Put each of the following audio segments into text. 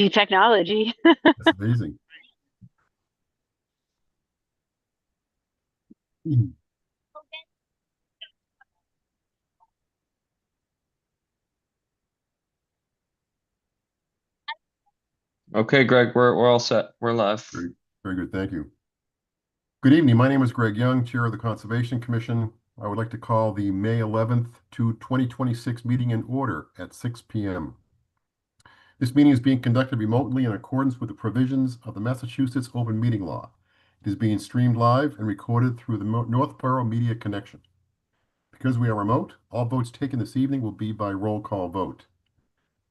Technology. That's amazing. Mhm. Okay, Greg, we're all set. We're live. Very, very good. Thank you. Good evening. My name is Greg Young, Chair of the Conservation Commission. I would like to call the May 11th to 2026 meeting in order at 6 p.m. This meeting is being conducted remotely in accordance with the provisions of the Massachusetts Open Meeting Law. It is being streamed live and recorded through the Northborough Media Connection. Because we are remote, all votes taken this evening will be by roll call vote.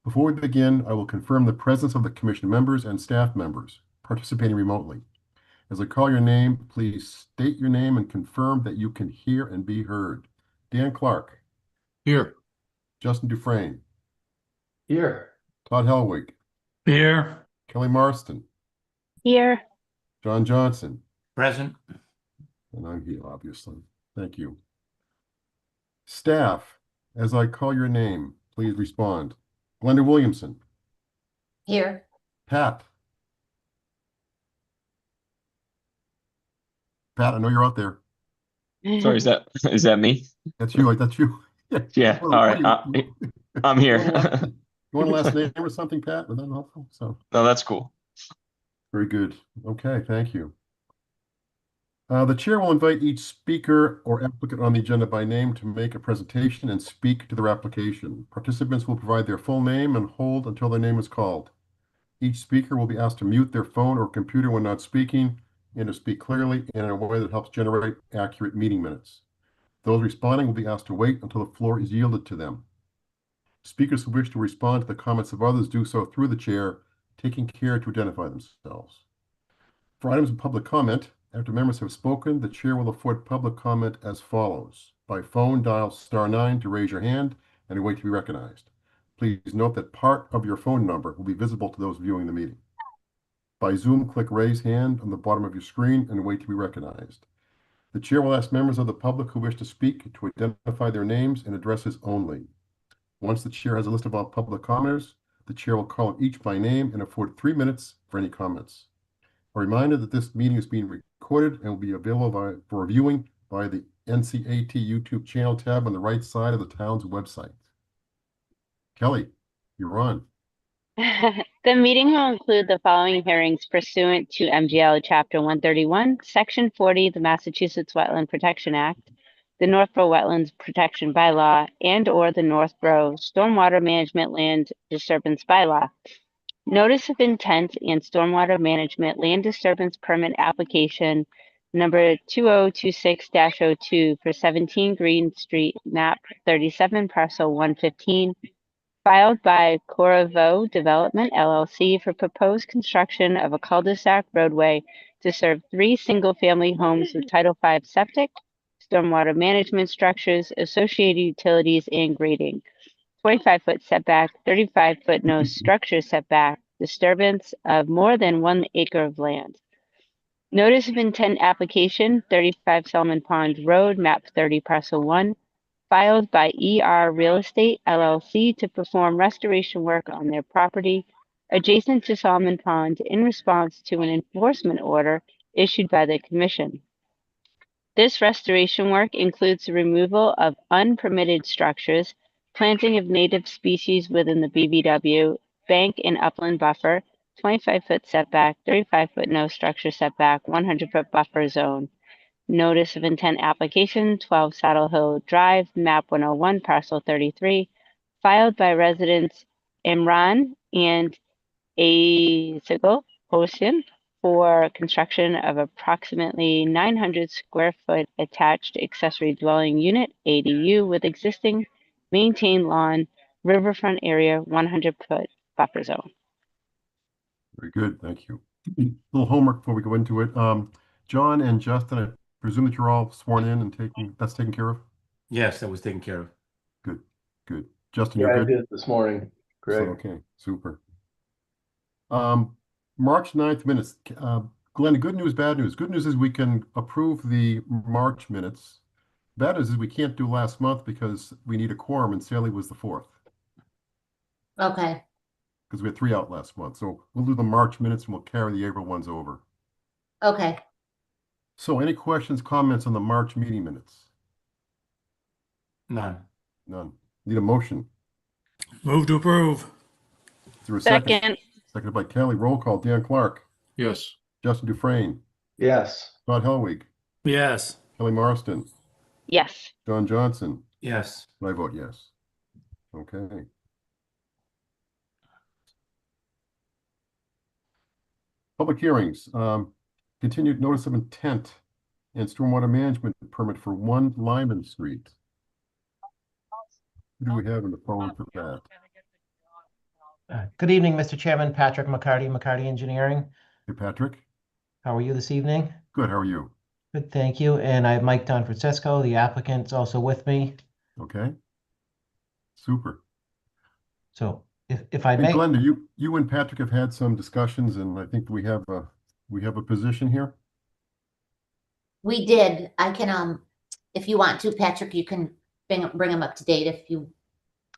Before we begin, I will confirm the presence of the commission members and staff members participating remotely. As I call your name, please state your name and confirm that you can hear and be heard. Dan Clark, Here. Justin Dufresne, Here. Todd Helwig, Here. Kelly Marston, Here. John Johnson, Present. and I'm here, obviously. Thank you. Staff, as I call your name, please respond. Glenda Williamson, Here. Pat. Pat, I know you're out there. Sorry, is that me? That's you. That's you. Yeah. Well, All right. I'm here. You want a last name or something, Pat? Would that helpful? So No, that's cool. very good. Okay, thank you. The chair will invite each speaker or applicant on the agenda by name to make a presentation and speak to their application. Participants will provide their full name and hold until their name is called. Each speaker will be asked to mute their phone or computer when not speaking and to speak clearly and in a way that helps generate accurate meeting minutes. Those responding will be asked to wait until the floor is yielded to them. Speakers who wish to respond to the comments of others do so through the chair, taking care to identify themselves. For items of public comment, after members have spoken, the chair will afford public comment as follows. By phone, dial *9 to raise your hand and wait to be recognized. Please note that part of your phone number will be visible to those viewing the meeting. By Zoom, click raise hand on the bottom of your screen and wait to be recognized. The chair will ask members of the public who wish to speak to identify their names and addresses only. Once the chair has a list of all public commenters, the chair will call each by name and afford 3 minutes for any comments. A reminder that this meeting is being recorded and will be available for viewing via the NCAT YouTube channel tab on the right side of the town's website. Kelly, you're on. The meeting will include the following hearings pursuant to MGL Chapter 131, Section 40, the Massachusetts Wetland Protection Act, the Northborough Wetlands Protection Bylaw, and/or the Northborough Stormwater Management Land Disturbance Bylaw. Notice of intent and stormwater management land disturbance permit application number 2026-02 for 17 Green Street, map 37, parcel 115, filed by Coravo Development LLC for proposed construction of a cul-de-sac roadway to serve 3 single-family homes with Title V septic, stormwater management structures, associated utilities, and grading. 25-foot setback, 35-foot no structure setback, disturbance of more than 1 acre of land. Notice of intent application, 35 Solomon Pond Road, map 30, parcel 1, filed by ER Real Estate LLC to perform restoration work on their property adjacent to Solomon Pond in response to an enforcement order issued by the Commission. This restoration work includes the removal of unpermitted structures, planting of native species within the BVW, bank and upland buffer, 25-foot setback, 35-foot no structure setback, 100-foot buffer zone. Notice of intent application, 12 Saddle Hill Drive, map 101, parcel 33, filed by residents Imran and Azigal Hossein for construction of approximately 900 square foot attached accessory dwelling unit, ADU, with existing maintained lawn, riverfront area, 100-foot buffer zone. Very good. Thank you. A little homework before we go into it. John and Justin, I presume that you're all sworn in and that's taken care of? Yes, that was taken care of. Good, good. Justin, Yeah, you're I good? did it this morning, Greg. Okay, super. March 9th minutes. Glenn, good news, bad news. Good news is we can approve the March minutes. Bad news is we can't do last month because we need a quorum and Sally was the 4th. Okay. because we had 3 out last month. So we'll do the March minutes and we'll carry the April ones over. Okay. So any questions, comments on the March meeting minutes? None. None. Need a motion. Move to approve. Is there a second? Second, Seconded by Kelly. Roll call. Dan Clark, Yes. Justin Dufresne, Yes. Todd Helwig, Yes. Kelly Marston, yes. John Johnson. Yes. I vote yes. Okay. Public hearings. Continued notice of intent and stormwater management permit for 1 Lyman Street. Who do we have in the phone for that? Good evening, Mr. Chairman. Patrick McCarty, McCarty Engineering. Hey, Patrick. How are you this evening? Good. How are you? Good, thank you. And I have Mike Don Francisco, the applicant's also with me. Okay. Super. So if I Hey, may, Glenda, you and Patrick have had some discussions, and I think we have a position here. We did. I can, if you want to, Patrick, you can bring him up to date if you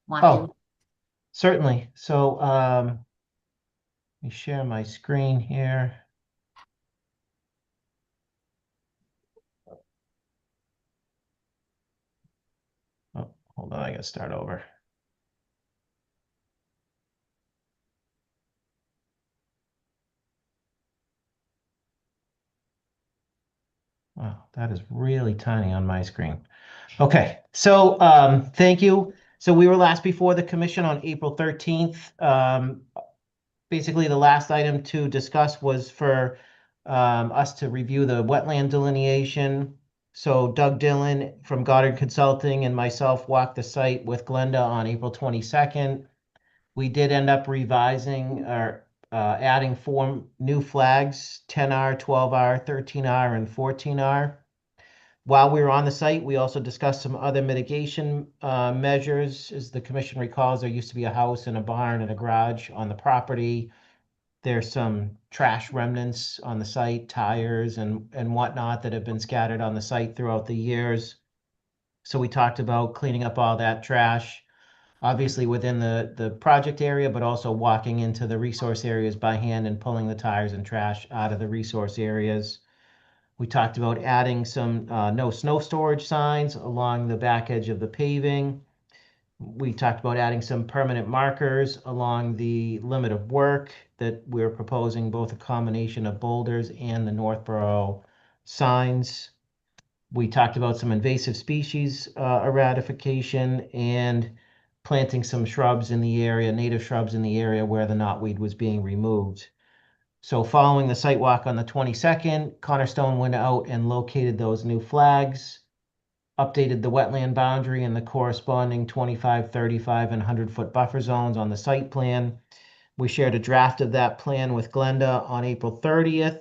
want Oh. to. certainly. So let me share my screen here. Oh, hold on, I gotta start over. Wow, that is really tiny on my screen. Okay, so thank you. So we were last before the commission on April 13th. Basically, the last item to discuss was for us to review the wetland delineation. So Doug Dillon from Goddard Consulting and myself walked the site with Glenda on April 22nd. We did end up revising or adding 4 new flags, 10R, 12R, 13R, and 14R. While we were on the site, we also discussed some other mitigation measures. As the commission recalls, there used to be a house and a barn and a garage on the property. There's some trash remnants on the site, tires and whatnot that have been scattered on the site throughout the years. So we talked about cleaning up all that trash, obviously within the project area, but also walking into the resource areas by hand and pulling the tires and trash out of the resource areas. We talked about adding some no snow storage signs along the back edge of the paving. We talked about adding some permanent markers along the limit of work that we're proposing, both a combination of boulders and the Northborough signs. We talked about some invasive species eradication and planting some shrubs in the area, native shrubs in the area where the knotweed was being removed. So following the site walk on the 22nd, Cornerstone went out and located those new flags, updated the wetland boundary and the corresponding 25, 35, and 100-foot buffer zones on the site plan. We shared a draft of that plan with Glenda on April 30th.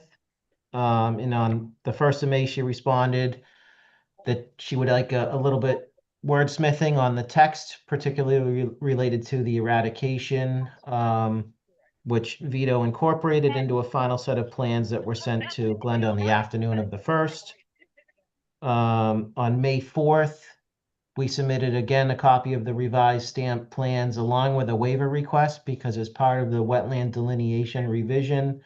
And on the 1st of May, she responded that she would like a little bit wordsmithing on the text, particularly related to the eradication, which Vito incorporated into a final set of plans that were sent to Glenda on the afternoon of the 1st. On May 4th, we submitted again a copy of the revised stamped plans along with a waiver request because as part of the wetland delineation revision,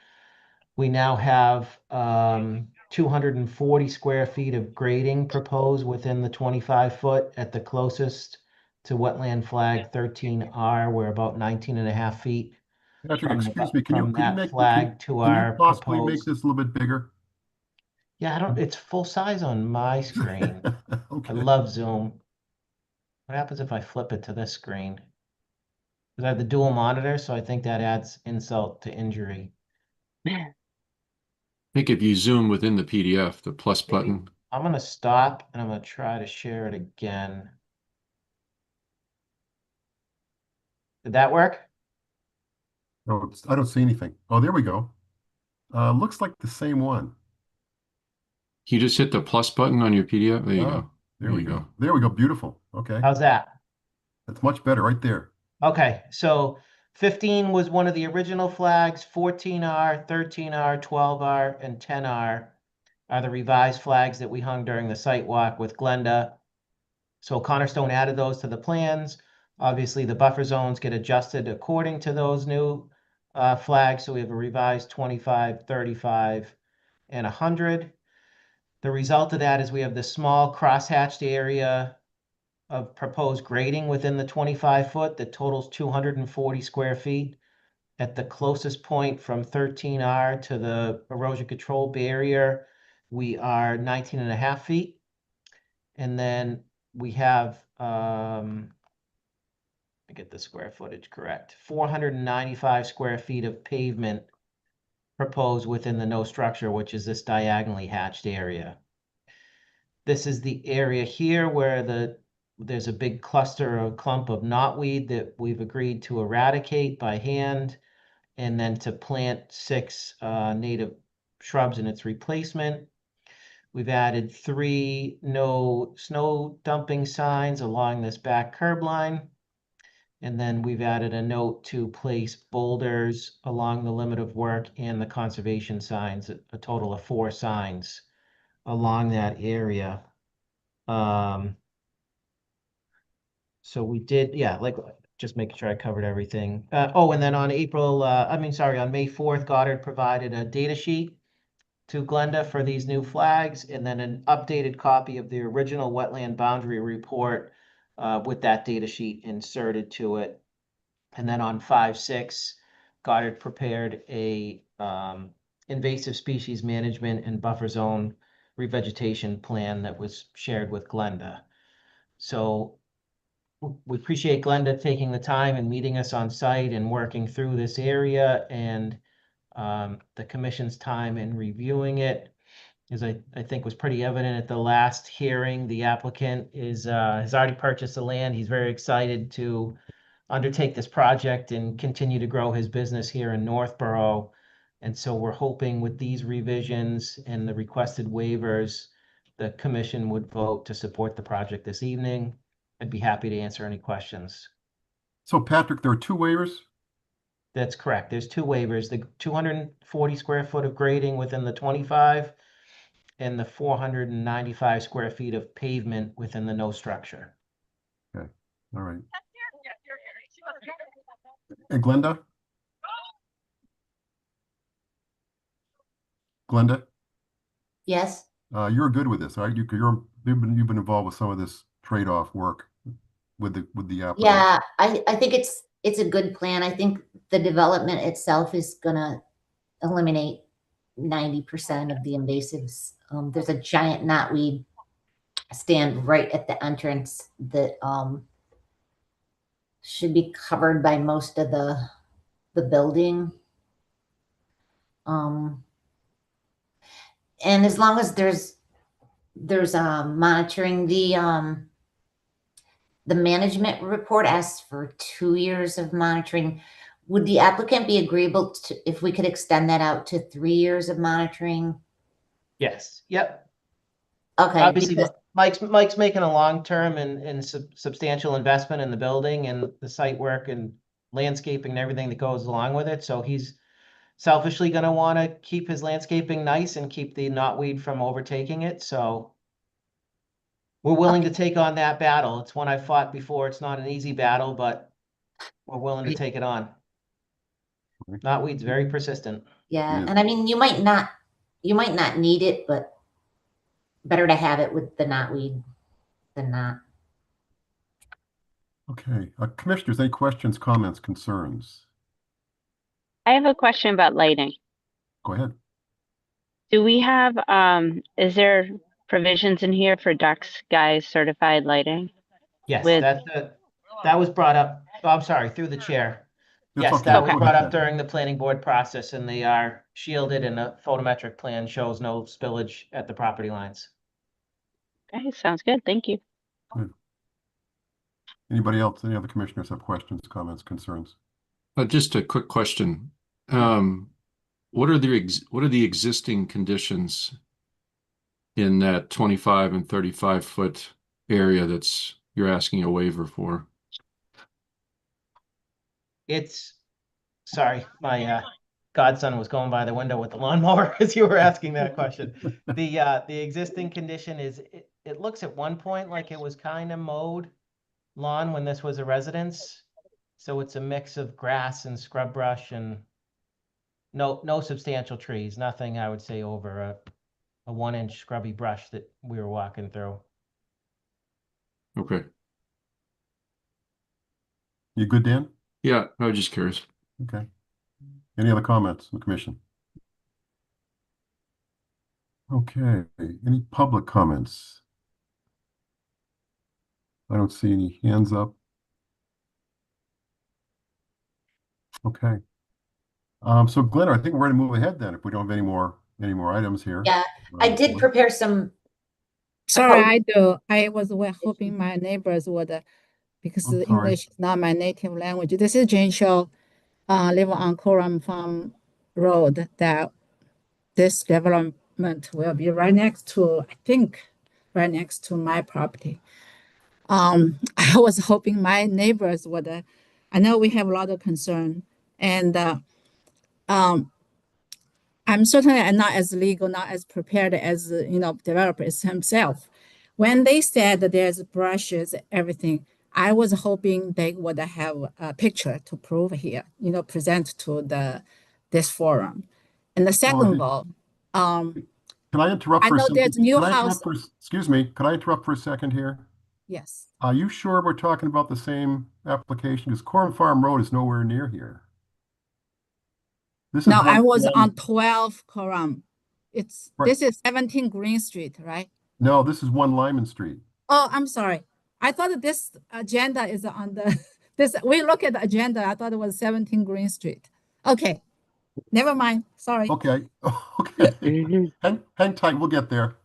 we now have 240 square feet of grading proposed within the 25-foot at the closest to wetland flag 13R. We're about 19 and a half feet Patrick, from excuse me, can you that make flag to can our you possibly make proposed. this a little bit bigger? Yeah, it's full size on my screen. I Okay. love Zoom. What happens if I flip it to this screen? Because I have the dual monitor, so I think that adds insult to injury. I think if you zoom within the PDF, the plus button, I'm gonna stop and I'm gonna try to share it again. Did that work? No, I don't see anything. Oh, there we go. Looks like the same one. you just hit the plus button on your PDF. There you Oh, go. there we go. There we go. Beautiful. Okay. How's that? That's much better right there. Okay, so 15 was one of the original flags, 14R, 13R, 12R, and 10R are the revised flags that we hung during the site walk with Glenda. So Cornerstone added those to the plans. Obviously, the buffer zones get adjusted according to those new flags. So we have a revised 25, 35, and 100. The result of that is we have this small crosshatched area of proposed grading within the 25-foot that totals 240 square feet. At the closest point from 13R to the erosion control barrier, we are 19.5 feet. And then we have, I get the square footage correct, 495 square feet of pavement proposed within the no structure, which is this diagonally hatched area. This is the area here where there's a big cluster or clump of knotweed that we've agreed to eradicate by hand, and then to plant 6 native shrubs in its replacement. We've added 3 no snow dumping signs along this back curb line. And then we've added a note to place boulders along the limit of work and the conservation signs, a total of 4 signs along that area. So we did, yeah, like just making sure I covered everything. And then on May 4th, Goddard provided a data sheet to Glenda for these new flags, and then an updated copy of the original wetland boundary report with that data sheet inserted to it. And then on 5/6, Goddard prepared a invasive species management and buffer zone revegetation plan that was shared with Glenda. So we appreciate Glenda taking the time and meeting us on site and working through this area, and the commission's time in reviewing it. As I think was pretty evident at the last hearing, the applicant has already purchased the land. He's very excited to undertake this project and continue to grow his business here in Northborough. And so we're hoping with these revisions and the requested waivers, the commission would vote to support the project this evening. I'd be happy to answer any questions. So Patrick, there are 2 waivers? That's correct. There's 2 waivers, the 240 square foot of grading within the 25 and the 495 square feet of pavement within the no structure. Okay, all right. And Glenda? Glenda, Yes, you're good with this, right? You've been involved with some of this trade-off work with the applicant. yeah, I think it's a good plan. I think the development itself is gonna eliminate 90% of the invasives. There's a giant knotweed stand right at the entrance that should be covered by most of the building. And as long as there's monitoring, the management report asks for 2 years of monitoring. Would the applicant be agreeable to if we could extend that out to 3 years of monitoring? Yes, yep. Okay, Obviously, because- Mike's making a long-term and substantial investment in the building and the site work and landscaping and everything that goes along with it. So he's selfishly going to want to keep his landscaping nice and keep the knotweed from overtaking it. So we're willing to take on that battle. It's one I've fought before. It's not an easy battle, but we're willing to take it on. Knotweed's very persistent. yeah, Yeah. and I mean, you might not need it, but better to have it with the knotweed than not. Okay, commissioners, any questions, comments, concerns? I have a question about lighting. Go ahead. Do we have, is there provisions in here for dark sky certified lighting? Yes, With- that was brought up. Oh, I'm sorry, through the chair. That's Yes, okay. that was Go brought ahead, up Ted. during the planning board process, and they are shielded, and a photometric plan shows no spillage at the property lines. Okay, sounds good. Thank you. Anybody else, any other commissioners have questions, comments, concerns? Just a quick question. What are the existing conditions in that 25 and 35-foot area that's you're asking a waiver for? Sorry, my godson was going by the window with the lawnmower as you were asking that question. The existing condition is, it looks at one point like it was kind of mowed lawn when this was a residence. So it's a mix of grass and scrub brush and no substantial trees, nothing I would say over a 1-inch scrubby brush that we were walking through. Okay. You good, Dan? Yeah, I was just curious. Okay. Any other comments from the commission? Okay, any public comments? I don't see any hands up. Okay. So Glenn, I think we're ready to move ahead then if we don't have any more items here. Yeah, I did prepare some. Sorry, Oh. I do. I was hoping my neighbors would, because I'm the sorry. English is not my native language. This is Jane Shaw, live on Coram Farm Road, that this development will be right next to, I think, right next to my property. I was hoping my neighbors would, I know we have a lot of concern, and I'm certainly not as legal, not as prepared as, developers himself. When they said that there's brushes, everything, I was hoping they would have a picture to prove here, present to this forum. And the second of all, Can I interrupt I for a know second? there's a new Can I interrupt house. excuse me, could I interrupt for a second here? Yes. Are you sure we're talking about the same application? Because Coram Farm Road is nowhere near here. This is No, I one- was one- on 12 Coram. Right. This is 17 Green Street, right? No, this is 1 Lyman Street. Oh, I'm sorry. I thought that this agenda is on we look at the agenda. I thought it was 17 Green Street. Okay. Never mind. Sorry. Okay, okay. Mhm. Hang tight, we'll get there.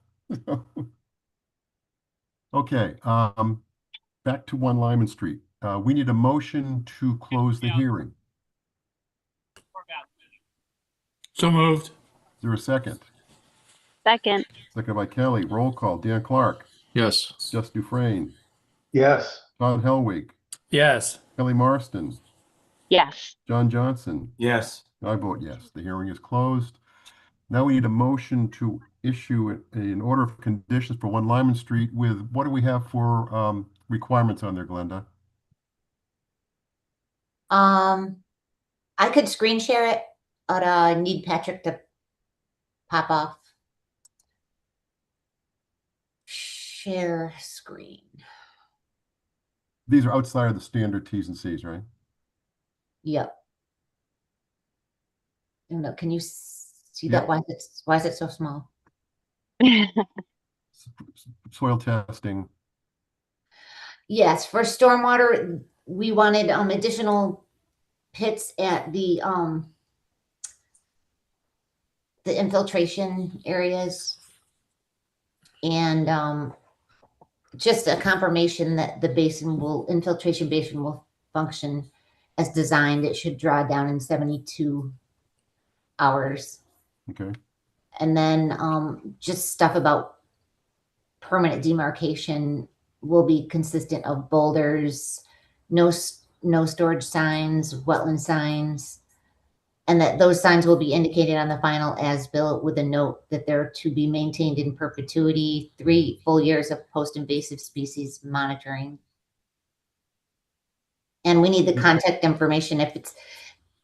Okay, back to 1 Lyman Street. We need a motion to close the hearing. So moved. Is there a second? Second, Second by Kelly. Roll call. Dan Clark, Yes. Jess Dufresne, Yes. Todd Helwig, Yes. Kelly Marston, yes. John Johnson. Yes. I vote yes. The hearing is closed. Now we need a motion to issue an order of conditions for 1 Lyman Street with, what do we have for requirements on there, Glenda? I could screen share it, but I need Patrick to pop off. Share screen. These are outside of the standard Ts and Cs, right? Yep. No, can you see Yeah. that? Why is it so small? Soil testing. Yes, for stormwater, we wanted additional pits at the infiltration areas, and just a confirmation that the infiltration basin will function as designed. It should draw down in 72 hours. Okay. And then just stuff about permanent demarcation will be consistent of boulders, no storage signs, wetland signs, and that those signs will be indicated on the final as-built with a note that they're to be maintained in perpetuity, 3 full years of post-invasive species monitoring. And we need the contact information. If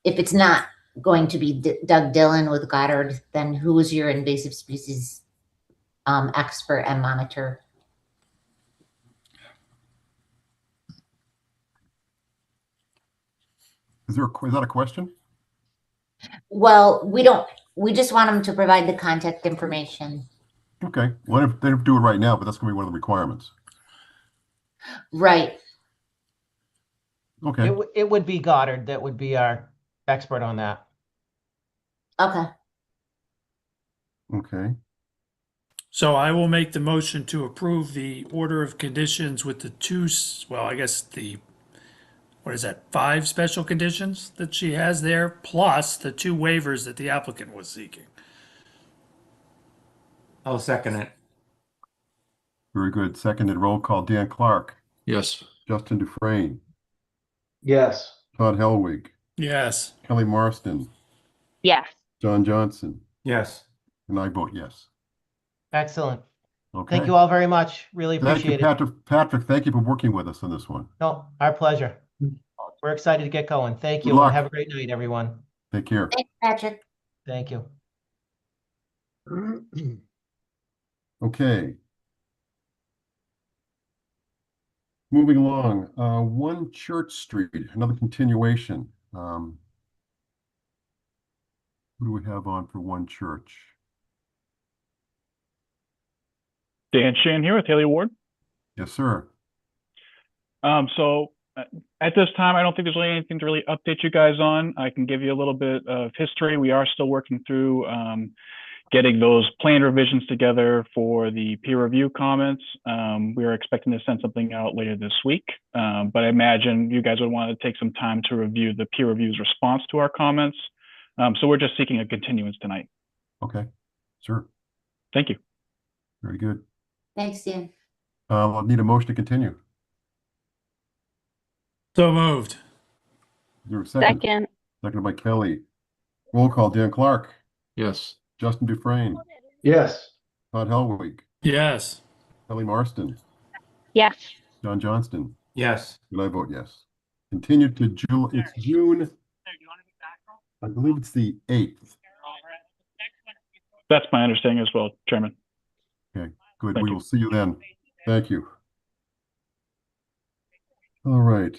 it's not going to be Doug Dillon with Goddard, then who is your invasive species expert and monitor? Is that a question? Well, we just want them to provide the contact information. Okay. Well, they don't do it right now, but that's going to be one of the requirements. Right. Okay. It would be Goddard that would be our expert on that. Okay. Okay. So I will make the motion to approve the order of conditions with the what is that, 5 special conditions that she has there, plus the 2 waivers that the applicant was seeking. I'll second it. Very good. Seconded. Roll call. Dan Clark, Yes. Justin Dufresne, Yes. Todd Helwig, Yes. Kelly Marston, Yes. John Johnson, Yes. and I vote yes. Excellent. Okay. Thank you all very much. Really Thank you, appreciate it. Patrick. Patrick, thank you for working with us on this one. No, our pleasure. We're excited to get going. Thank Good you, luck. and have a great night, everyone. Take care. Thanks, Patrick. Thank you. Okay. Moving along, 1 Church Street, another continuation. Who do we have on for 1 Church? Dan Shan here with Haley Ward. Yes, sir. So at this time, I don't think there's really anything to really update you guys on. I can give you a little bit of history. We are still working through getting those plan revisions together for the peer review comments. We are expecting to send something out later this week, but I imagine you guys would want to take some time to review the peer review's response to our comments. So we're just seeking a continuance tonight. Okay, sure. Thank you. Very good. Thanks, Dan. I'll need a motion to continue. So moved. Is there a second? Second, Seconded by Kelly. Roll call, Dan Clark, Yes. Justin Dufresne, Yes. Todd Helwig, Yes. Kelly Marston, yes. John Johnston, Yes. and I vote yes. Continued to it's June, I believe it's the 8th. That's my understanding as well, Chairman. Okay, good. Thank We you. will see you then. Thank you. All right.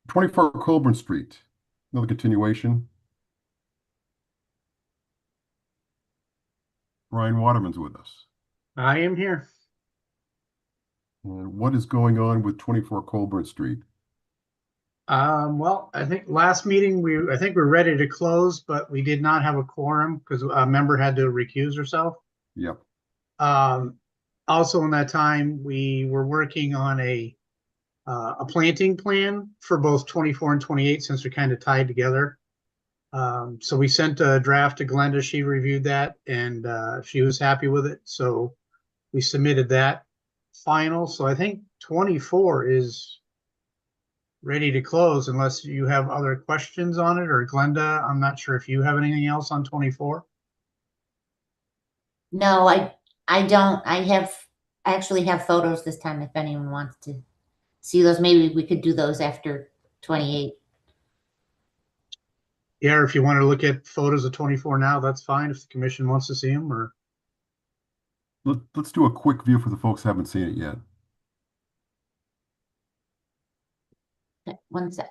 24 Colburn Street, another continuation. Brian Waterman's with us. I am here. What is going on with 24 Colburn Street? Well, I think last meeting, I think we're ready to close, but we did not have a quorum because a member had to recuse herself. Yep. Also in that time, we were working on a planting plan for both 24 and 28 since they're kind of tied together. So we sent a draft to Glenda. She reviewed that and she was happy with it. So we submitted that final. So I think 24 is ready to close unless you have other questions on it, or Glenda, I'm not sure if you have anything else on 24. No, I don't. I actually have photos this time if anyone wants to see those. Maybe we could do those after 28. Yeah, or if you want to look at photos of 24 now, that's fine if the commission wants to see them. Or Let's do a quick view for the folks who haven't seen it yet. Okay, one sec.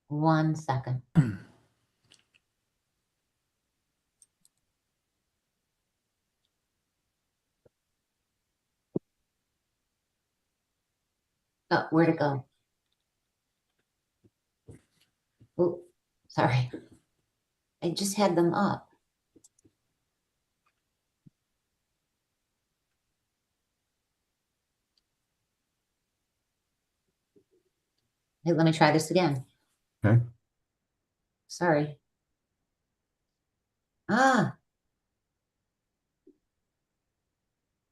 One second. Oh, where'd it go? Oh, sorry. I just had them up. Hey, let me try this again. Okay. Sorry. Ah,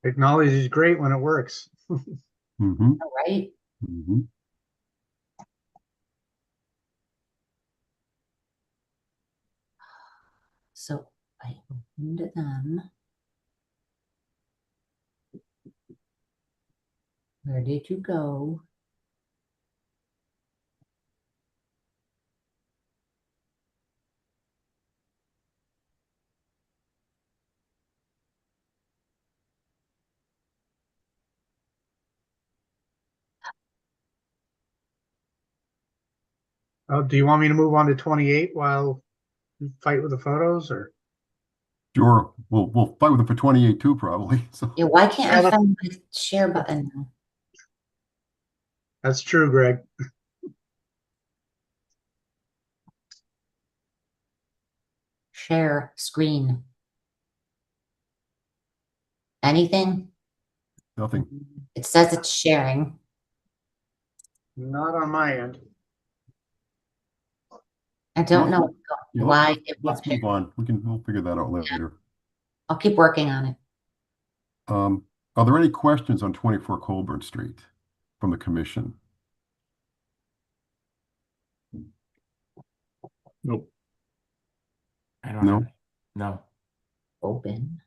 technology is great when it works. Mm-hmm. all right. Mm-hmm. So I opened them. Where did you go? Do you want me to move on to 28 while you fight with the photos, or? Sure. We'll fight with it for 28 too, probably. So Yeah, why can't I Well, find my share button now? That's true, Greg. Share screen. Anything? nothing. It says it's sharing. Not on my end. I don't know Yeah, why. let's move on. We'll figure that out later. I'll keep working on it. Are there any questions on 24 Colburn Street from the commission? Nope. I don't No? know. No. Open.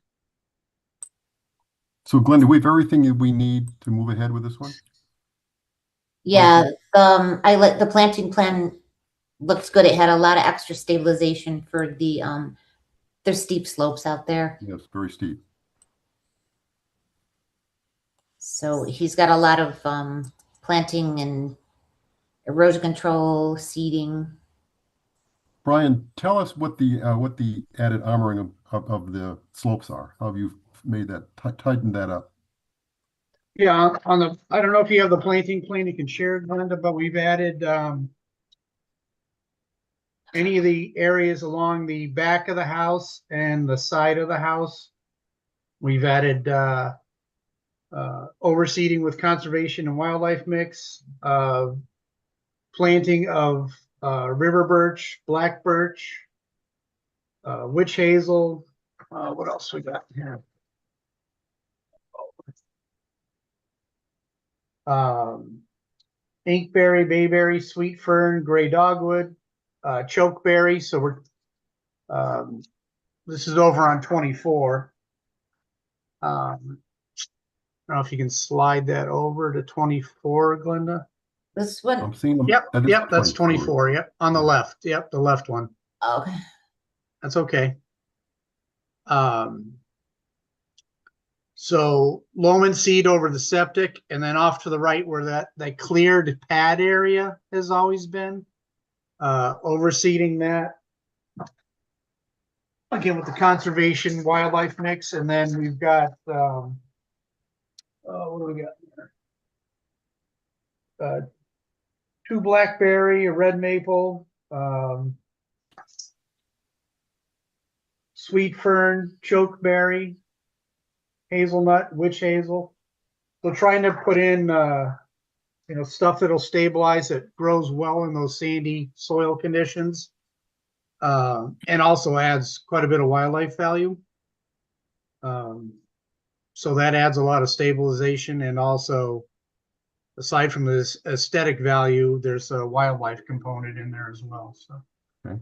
So Glenn, do we have everything that we need to move ahead with this one? Yeah, I let the planting plan looks good. It had a lot of extra stabilization for the there's steep slopes out there. Yes, very steep. So he's got a lot of planting and erosion control, seeding. Brian, tell us what the added armoring of the slopes are. How have you made that, tightened that up? Yeah, on the, I don't know if you have the planting plan you can share, Glenda, but we've added any of the areas along the back of the house and the side of the house. We've added overseeding with conservation and wildlife mix, planting of river birch, black birch, witch hazel. What else we got here? Inkberry, bayberry, sweet fern, gray dogwood, chokeberry. So we're this is over on 24. I don't know if you can slide that over to 24, Glenda. This one. I'm seeing them. Yep, that is yep, that's 24. Yep, on the Yeah. left. Yep, the left one. Okay. That's okay. So loam seed over the septic, and then off to the right where that cleared pad area has always been. Overseeding that. Again with the conservation wildlife mix, and then we've got what do we got here? 2 blackberry, a red maple, sweet fern, chokeberry, hazelnut, witch hazel. So trying to put in stuff that'll stabilize, that grows well in those sandy soil conditions, and also adds quite a bit of wildlife value. So that adds a lot of stabilization, and also aside from this aesthetic value, there's a wildlife component in there as well. So. Okay.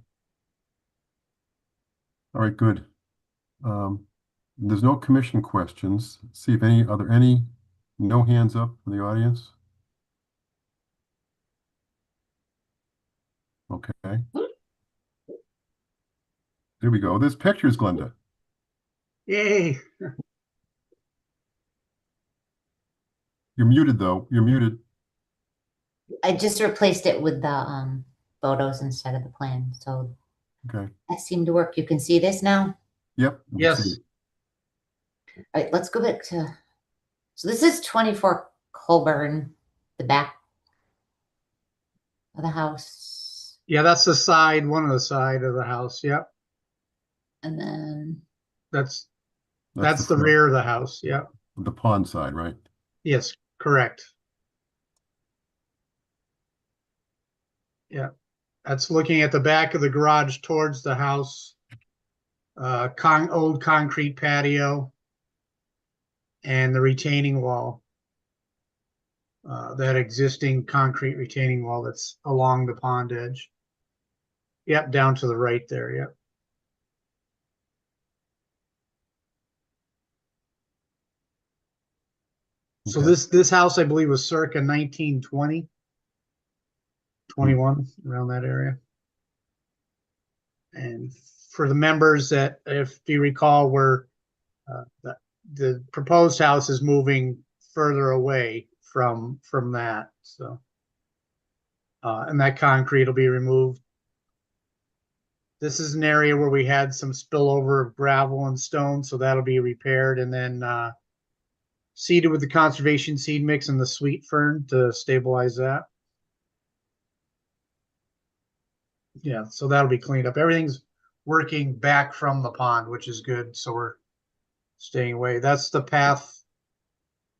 All right, good. There's no commission questions. See if are there any no hands up from the audience? Okay. There we go. There's pictures, Glenda. Yay. You're muted though. You're muted. I just replaced it with the photos instead of the plan. So Okay. that seemed to work. You can see this now. Yep. we can see Yes. it. All right, let's go back to, so this is 24 Colburn, the back of the house. Yeah, that's the side, one of the side of the house. Yep. And then, That's That's the front. rear of the house. Yep. The pond side, right? Yes, correct. Yeah. That's looking at the back of the garage towards the house. Old concrete patio and the retaining wall. That existing concrete retaining wall that's along the pond edge. Yep, down to the right there. Yep. So Okay. this house, I believe, was circa 1920, 21, around that area. And for the members that, if you recall, were the proposed house is moving further away from that. So, and that concrete will be removed. This is an area where we had some spillover of gravel and stone, so that'll be repaired, and then seeded with the conservation seed mix and the sweet fern to stabilize that. Yeah, so that'll be cleaned up. Everything's working back from the pond, which is good. So we're staying away. That's the path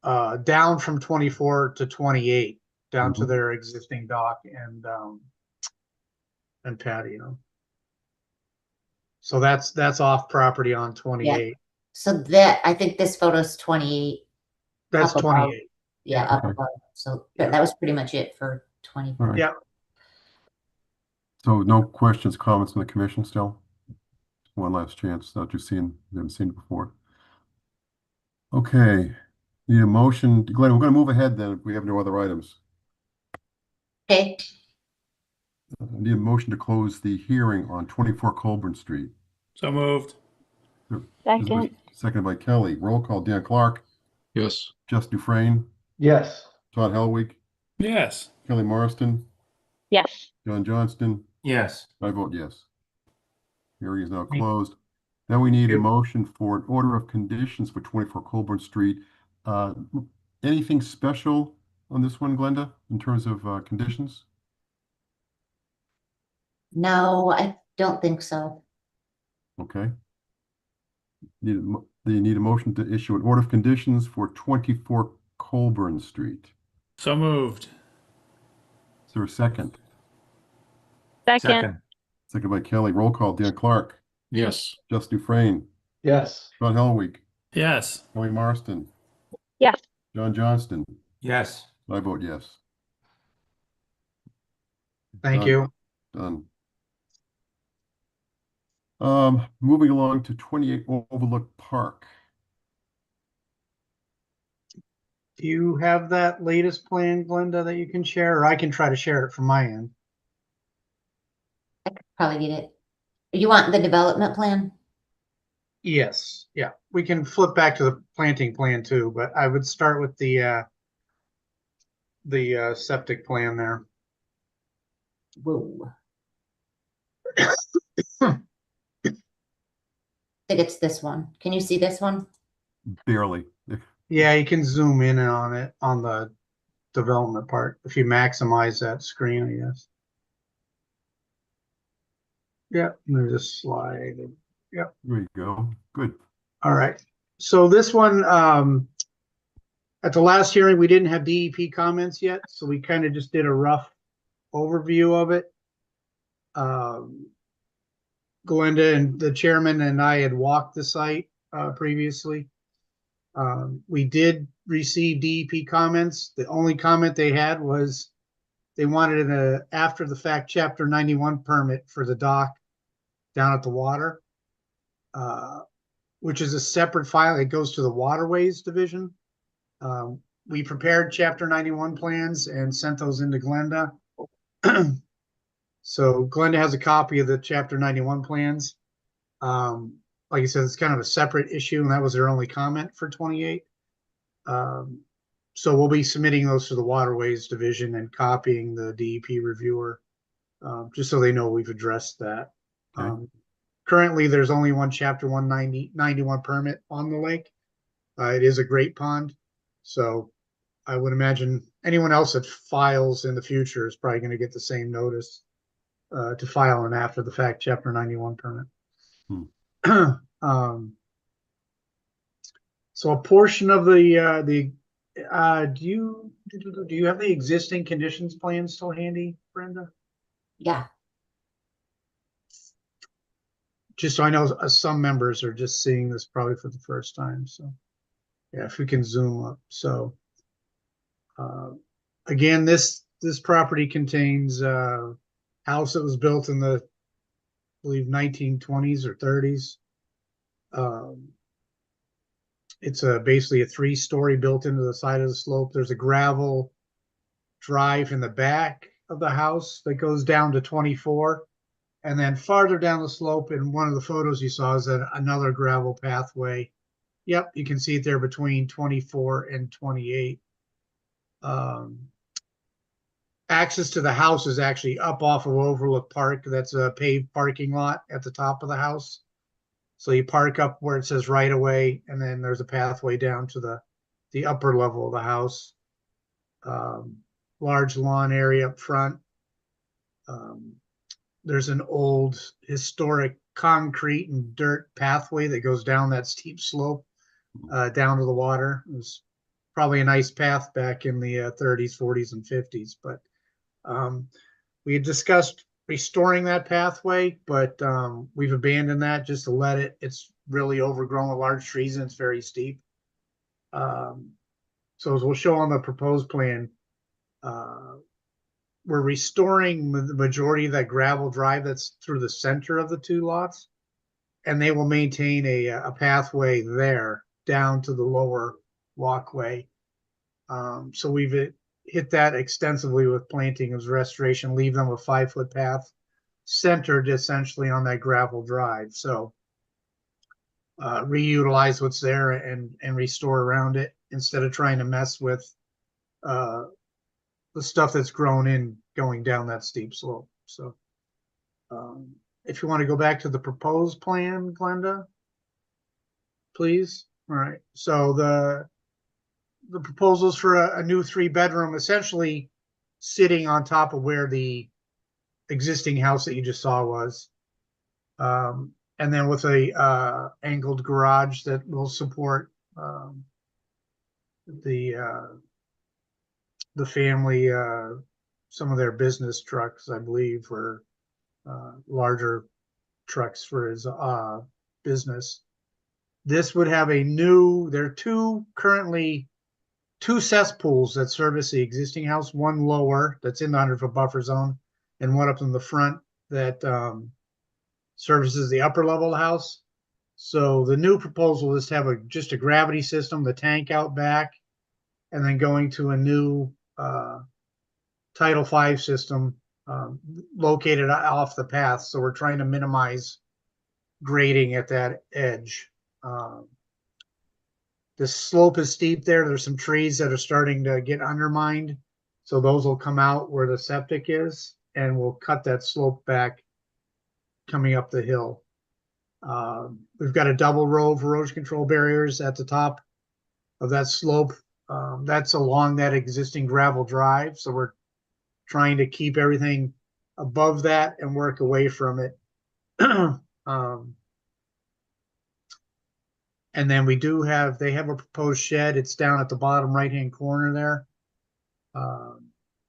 down from 24 to 28, down to their existing dock. And and patio. So that's off property on 28. So that, I think this photo's 28. That's up above. 28. Yeah, Yeah. up above. So that was pretty much it for 20. All right. Yeah. So no questions, comments from the commission still? One last chance that you've haven't seen it before. Okay, need a motion. Glenn, we're going to move ahead then if we have no other items. Okay, I need a motion to close the hearing on 24 Colburn Street. So moved. Second. Seconded by Kelly. Roll call, Dan Clark, Yes. Jess Dufresne, Yes. Todd Helwig, Yes. Kelly Marston, Yes. John Johnston. Yes. I vote yes. Hearing is now closed. Now we need a motion for an order of conditions for 24 Colburn Street. Anything special on this one, Glenda, in terms of conditions? no, I don't think so. Okay. You need a motion to issue an order of conditions for 24 Colburn Street. So moved. Is there a second? Second. Second by Kelly. Roll call, Dan Clark, Yes. Jess Dufresne, Yes. Todd Helwig, Yes. Kelly Marston, Yes. John Johnston. Yes. I vote yes. Thank Done. you. Done. Moving along to 28 Overlook Park. Do you have that latest plan, Glenda, that you can share, or I can try to share it from my end? I could probably get it. You want the development plan? Yes, yeah, we can flip back to the planting plan too, but I would start with the septic plan there. Whoa. I think it's this one. Can you see this one? Barely. Yeah, you can zoom in on it on the development part if you maximize that screen, I guess. Yeah, there's a slide. Yep. There you go. Good. All right. So this one, at the last hearing, we didn't have DEP comments yet, so we kind of just did a rough overview of it. Glenda and the chairman and I had walked the site previously. We did receive DEP comments. The only comment they had was they wanted an after the fact Chapter 91 permit for the dock down at the water, which is a separate file. It goes to the Waterways Division. We prepared Chapter 91 plans and sent those into Glenda. So Glenda has a copy of the Chapter 91 plans. Like I said, it's kind of a separate issue, and that was their only comment for 28. So we'll be submitting those to the Waterways Division and copying the DEP reviewer, just so they know we've addressed that. Okay. Currently, there's only one Chapter 91 permit on the lake. It is a great pond, so I would imagine anyone else that files in the future is probably going to get the same notice to file an after the fact Chapter 91 permit. So a portion of the do you have the existing conditions plan still handy, Brenda? Yeah. Just so I know, some members are just seeing this probably for the first time. So yeah, if we can zoom up. So again, this property contains a house that was built in the, I believe, 1920s or 30s. It's basically a 3-story built into the side of the slope. There's a gravel drive in the back of the house that goes down to 24. And then farther down the slope, in one of the photos you saw, is another gravel pathway. Yep, you can see it there between 24 and 28. Access to the house is actually up off of Overlook Park. That's a paved parking lot at the top of the house. So you park up where it says right away, and then there's a pathway down to the upper level of the house. Large lawn area up front. There's an old historic concrete and dirt pathway that goes down that steep slope down to the water. It was probably a nice path back in the 30s, 40s, and 50s. But we had discussed restoring that pathway, but we've abandoned that just to let it. It's really overgrown with large trees and it's very steep. So as we'll show on the proposed plan, we're restoring the majority of that gravel drive that's through the center of the two lots, and they will maintain a pathway there down to the lower walkway. So we've hit that extensively with planting as restoration, leave them a 5-foot path centered essentially on that gravel drive. So reutilize what's there and restore around it instead of trying to mess with the stuff that's grown in going down that steep slope. So if you want to go back to the proposed plan, Glenda, please. All right. So the proposals for a new 3-bedroom, essentially sitting on top of where the existing house that you just saw was. And then with a angled garage that will support the family, some of their business trucks, I believe, or larger trucks for his business. This would have there are currently two cesspools that service the existing house, one lower that's in the 100-foot buffer zone, and one up in the front that services the upper level of the house. So the new proposal is to have just a gravity system, the tank out back, and then going to a new Title V system located off the path. So we're trying to minimize grading at that edge. The slope is steep there. There's some trees that are starting to get undermined. So those will come out where the septic is, and we'll cut that slope back coming up the hill. We've got a double row of erosion control barriers at the top of that slope. That's along that existing gravel drive. So we're trying to keep everything above that and work away from it. And then they have a proposed shed. It's down at the bottom right-hand corner there.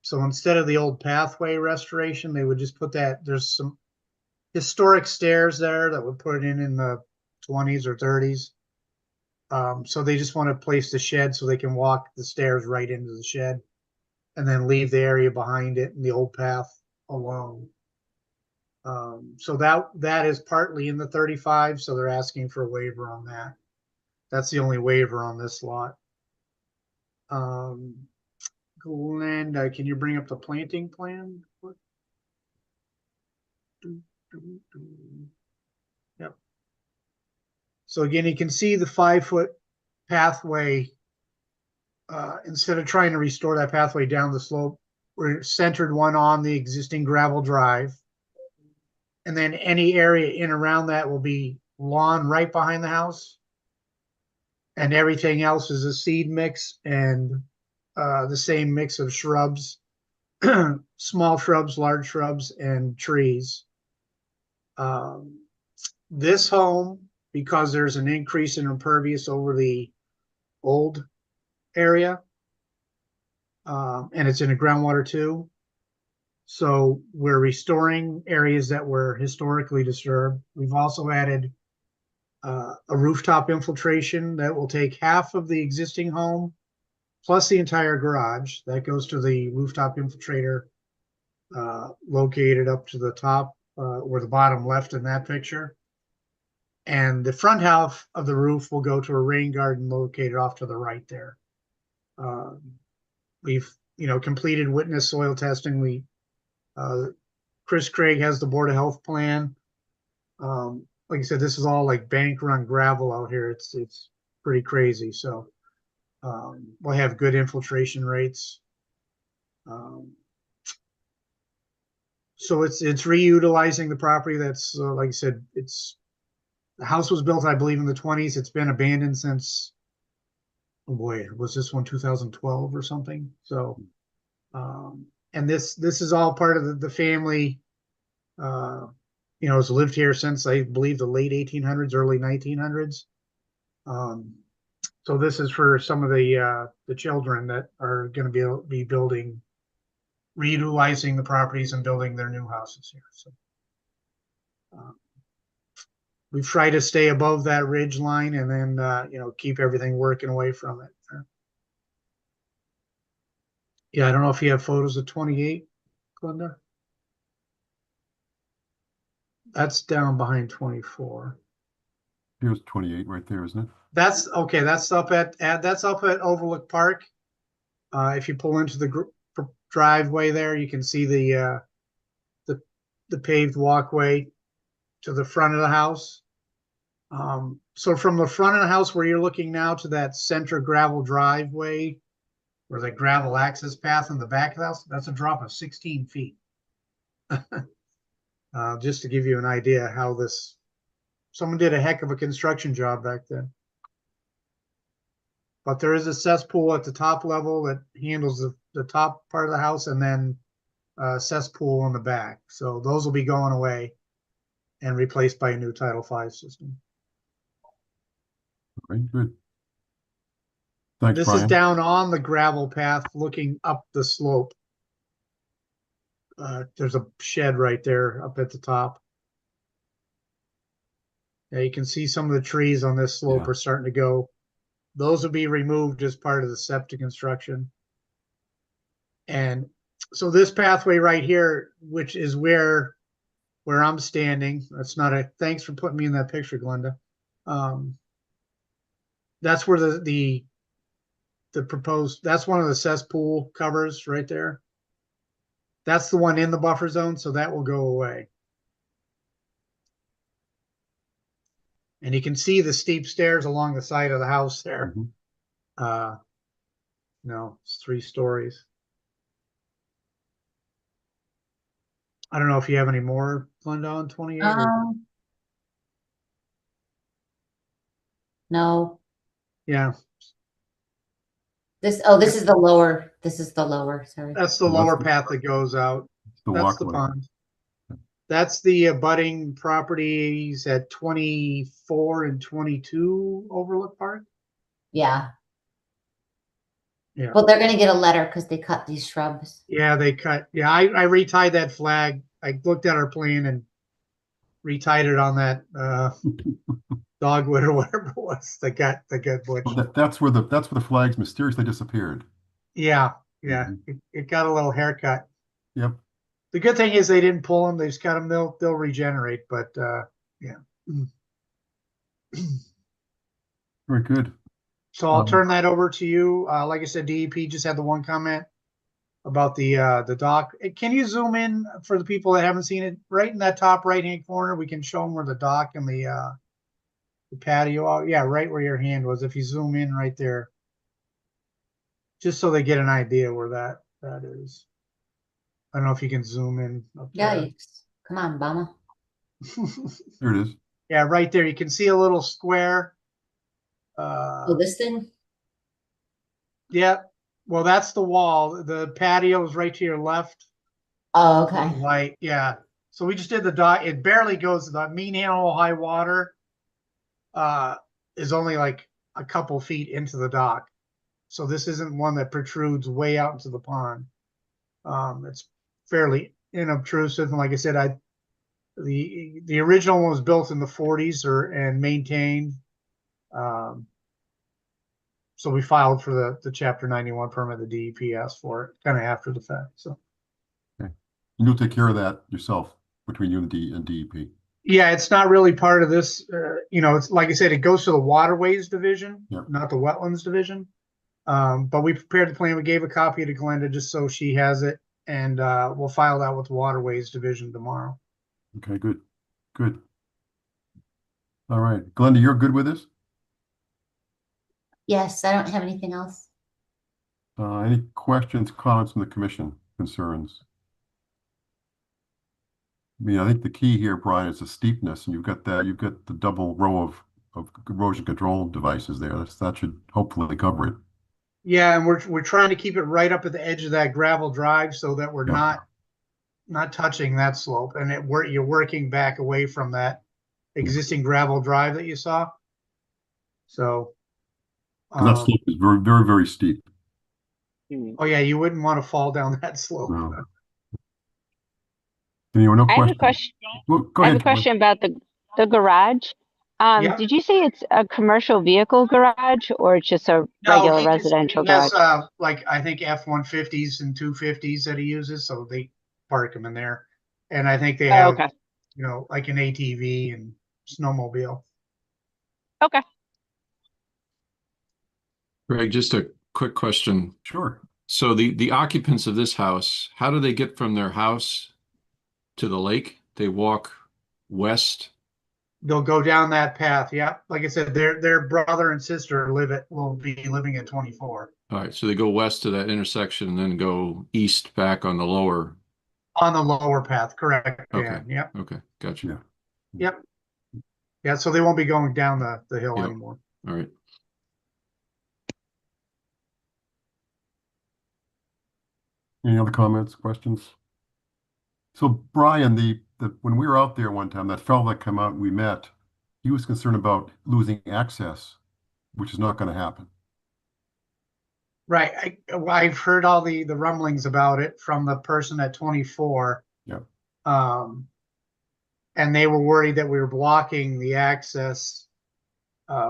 So instead of the old pathway restoration, they would just put that, there's some historic stairs there that would put it in the 20s or 30s. So they just want to place the shed so they can walk the stairs right into the shed and then leave the area behind it and the old path alone. So that is partly in the 35, so they're asking for a waiver on that. That's the only waiver on this lot. Glenda, can you bring up the planting plan? Yep. So again, you can see the 5-foot pathway. Instead of trying to restore that pathway down the slope, we're centered one on the existing gravel drive. And then any area in around that will be lawn right behind the house. And everything else is a seed mix and the same mix of shrubs, small shrubs, large shrubs, and trees. This home, because there's an increase in impervious over the old area, and it's in a groundwater too. So we're restoring areas that were historically disturbed. We've also added a rooftop infiltration that will take half of the existing home plus the entire garage. That goes to the rooftop infiltrator located up to the top or the bottom left in that picture. And the front half of the roof will go to a rain garden located off to the right there. We've completed witness soil testing. Chris Craig has the Board of Health plan. Like I said, this is all like bank run gravel out here. It's pretty crazy. So we'll have good infiltration rates. So it's reutilizing the property that's like I said, the house was built, I believe, in the 20s. It's been abandoned since, oh boy, was this one 2012 or something? So and this is all part of the family. Has lived here since, I believe, the late 1800s, early 1900s. So this is for some of the children that are going to be building reutilizing the properties and building their new houses here. So we've tried to stay above that ridge line and then, keep everything working away from it. Yeah, I don't know if you have photos of 28, Glenda. That's down behind 24. Here's 28 right there, isn't it? That's okay. That's up at Overlook Park. If you pull into the driveway there, you can see the paved walkway to the front of the house. So from the front of the house where you're looking now to that center gravel driveway, or the gravel access path in the back of the house, that's a drop of 16 feet. Just to give you an idea how someone did a heck of a construction job back then. But there is a cesspool at the top level that handles the top part of the house, and then a cesspool on the back. So those will be going away and replaced by a new Title V system. Very good. Thanks, This Brian. is down on the gravel path looking up the slope. There's a shed right there up at the top. Yeah, you can see some of the trees on this slope are starting to go. Those will be removed as part of the septic construction. And so this pathway right here, which is where I'm standing, that's not a, thanks for putting me in that picture, Glenda. That's where the proposed, that's one of the cesspool covers right there. That's the one in the buffer zone, so that will go away. And you can see the steep stairs along the side of the house there. No, it's 3 stories. I don't know if you have any more, Glenda, on 28. No. Yeah. This is the lower, sorry. That's the lower path that goes out. That's the pond. That's the abutting properties at 24 and 22 Overlook Park. Yeah. Yeah. Well, they're gonna get a letter because they cut these shrubs. Yeah, they cut. Yeah, I retied that flag. I looked at our plan and retied it on that dogwood or whatever it was that got butch. Well, that's where the flags mysteriously disappeared. Yeah, yeah. It got a little haircut. Yep. The good thing is they didn't pull them. They just got them. They'll regenerate. But yeah. Very good. So I'll turn that over to you. Like I said, DEP just had the one comment about the dock. Can you zoom in for the people that haven't seen it? Right in that top right-hand corner, we can show them where the dock and the patio are. Yeah, right where your hand was. If you zoom in right there, just so they get an idea where that is. I don't know if you can zoom in up there. Yikes. Come on, Bama. There it is. Yeah, right there. You can see a little square. Oh, this thing? Yeah. Well, that's the wall. The patio is right to your left. Oh, okay. White. Yeah. So we just did the dock. It barely goes to the mean animal high water. Is only like a couple feet into the dock. So this isn't one that protrudes way out into the pond. It's fairly inobtrusive. And like I said, the original one was built in the 40s and maintained. So we filed for the Chapter 91 permit. The DEP asked for it kind of after the fact. So okay. You'll take care of that yourself between you and DEP. Yeah, it's not really part of this. It's like I said, it goes to the Waterways Division, not the Wetlands Division. But we prepared the plan. We gave a copy to Glenda just so she has it, and we'll file that with the Waterways Division tomorrow. Okay, good. Good. All right. Glenda, you're good with this? Yes, I don't have anything else. Any questions, comments from the commission, concerns? I mean, I think the key here, Brian, is the steepness, and you've got the double row of erosion control devices there. That should hopefully cover it. Yeah, and we're trying to keep it right up at the edge of that gravel drive so that we're not touching that slope, and you're working back away from that existing gravel drive that you saw. So that slope is very, very, very steep. Oh yeah, you wouldn't want to fall down that slope. No. Anyway, no I have a question. question. Well, go I have ahead, a Kelly. question about the garage. Yeah. Did you say it's a commercial vehicle garage or it's just a No, regular he residential has garage? like I think F-150s and 250s that he uses, so they park them in there. And I think they Oh, have, okay. you know, like an ATV and snowmobile. Okay. Greg, just a quick question. Sure. So the occupants of this house, how do they get from their house to the lake? They walk west? They'll go down that path. Yeah, like I said, their brother and sister will be living at 24 All right, so they go west to that intersection and then go east back on the lower. on the lower path. Correct. Okay. Dan. Yep. Okay, gotcha. Yeah. Yep. Yeah. So they won't be going down the hill Yep. anymore. All right. Any other comments, questions? So Brian, when we were out there one time, that fellow that came out and we met, he was concerned about losing access, which is not going to happen. Right. I've heard all the rumblings about it from the person at 24. Yeah. And they were worried that we were blocking the access,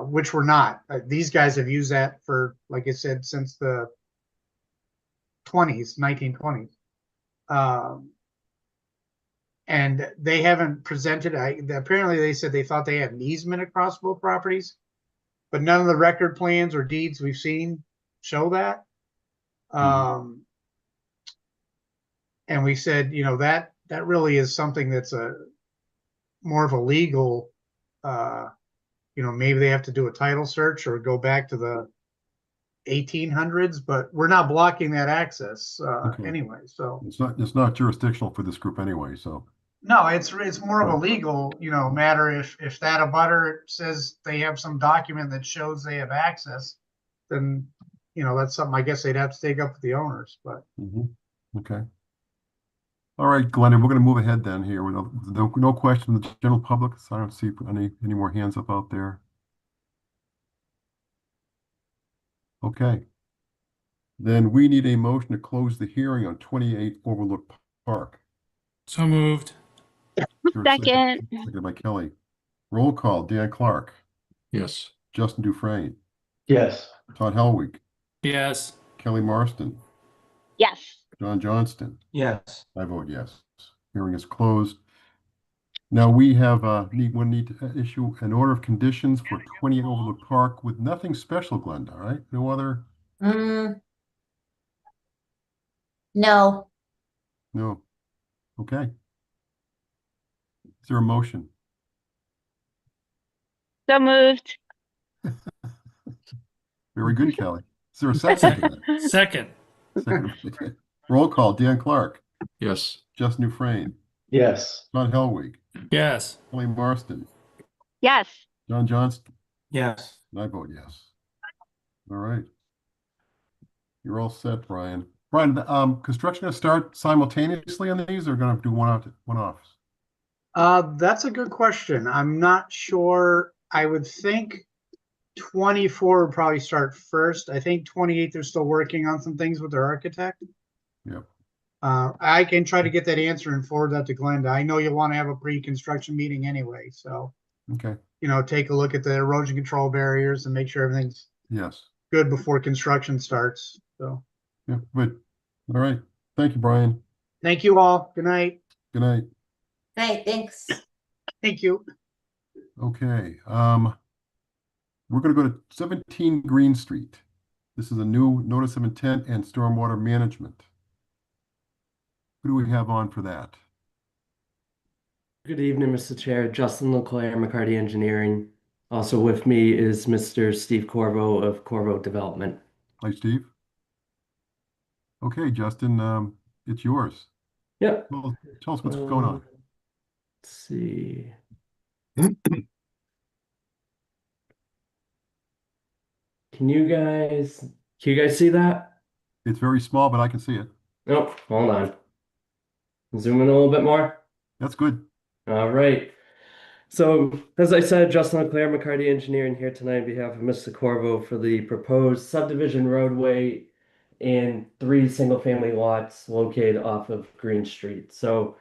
which we're not. These guys have used that for, like I said, since the 1920s. And they haven't presented. Apparently, they said they thought they had an easement across both properties, but none of the record plans or deeds we've seen show that. And we said, you know, that really is something that's more of a legal, you know, maybe they have to do a title search or go back to the 1800s, but we're not blocking that access Okay. anyway. So It's not jurisdictional for this group anyway. So no, it's more of a legal, you know, matter. If that abutter says they have some document that shows they have access, then, you know, that's something I guess they'd have to take up with the owners. But okay. All right, Glenda, we're going to move ahead then here with no questions from the general public. So I don't see any more hands up out there. Okay. Then we need a motion to close the hearing on 28 Overlook Park. So moved. Is there a Second. Seconded by Kelly. Roll call, Dan Clark, Yes. Justin Dufresne, Yes. Todd Helwig, Yes. Kelly Marston, Yes. John Johnston. Yes. I vote yes. Hearing is closed. Now we have need to issue an order of conditions for 28 Overlook Park with nothing special, Glenda, right? No other? No, No. Okay. Is there a motion? So moved. Very good, Kelly. Is there a second to that? Second. Second. Roll call, Dan Clark, Yes. Justin Dufresne, Yes. Todd Helwig, Yes. Kelly Marston, Yes. John Johnston. Yes. And I vote yes. All right. You're all set, Brian. Brian, construction going to start simultaneously on these or going to do one off? that's a good question. I'm not sure. I would think 24 would probably start first. I think 28 they're still working on some things with their architect. Yep. I can try to get that answer and forward that to Glenda. I know you'll want to have a pre-construction meeting anyway, so Okay. you know, take a look at the erosion control barriers and make sure everything's Yes. good before construction starts. So Yeah, good. All right. Thank you, Brian. thank you all. Good night. Good night. hey, thanks. Thank you. Okay. We're going to go to 17 Green Street. This is a new notice of intent and stormwater management. Who do we have on for that? Good evening, Mr. Chair. Justin Leclerc, McCarty Engineering. Also with me is Mr. Steve Corvo of Corvo Development. Hi, Steve. Okay, Justin, it's yours. Yep. Well, tell us what's going on. Let's see. Can you guys see that? It's very small, but I can see it. Nope, hold on. Zoom in a little bit more. That's good. All right. So, as I said, Justin Leclerc, McCarty Engineering here tonight on behalf of Mr. Corvo for the proposed subdivision roadway and 3 single-family lots located off of Green Street. So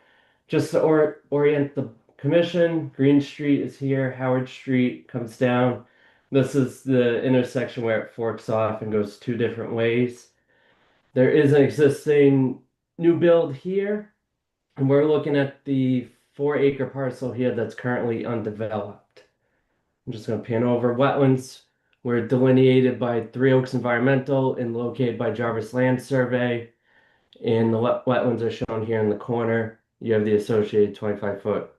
just to orient the commission, Green Street is here, Howard Street comes down. This is the intersection where it forks off and goes 2 different ways. There is an existing new build here, and we're looking at the 4-acre parcel here that's currently undeveloped. I'm just going to pan over. Wetlands were delineated by 3 Oaks Environmental and located by Jarvis Land Survey. And the wetlands are shown here in the corner. You have the associated 25-foot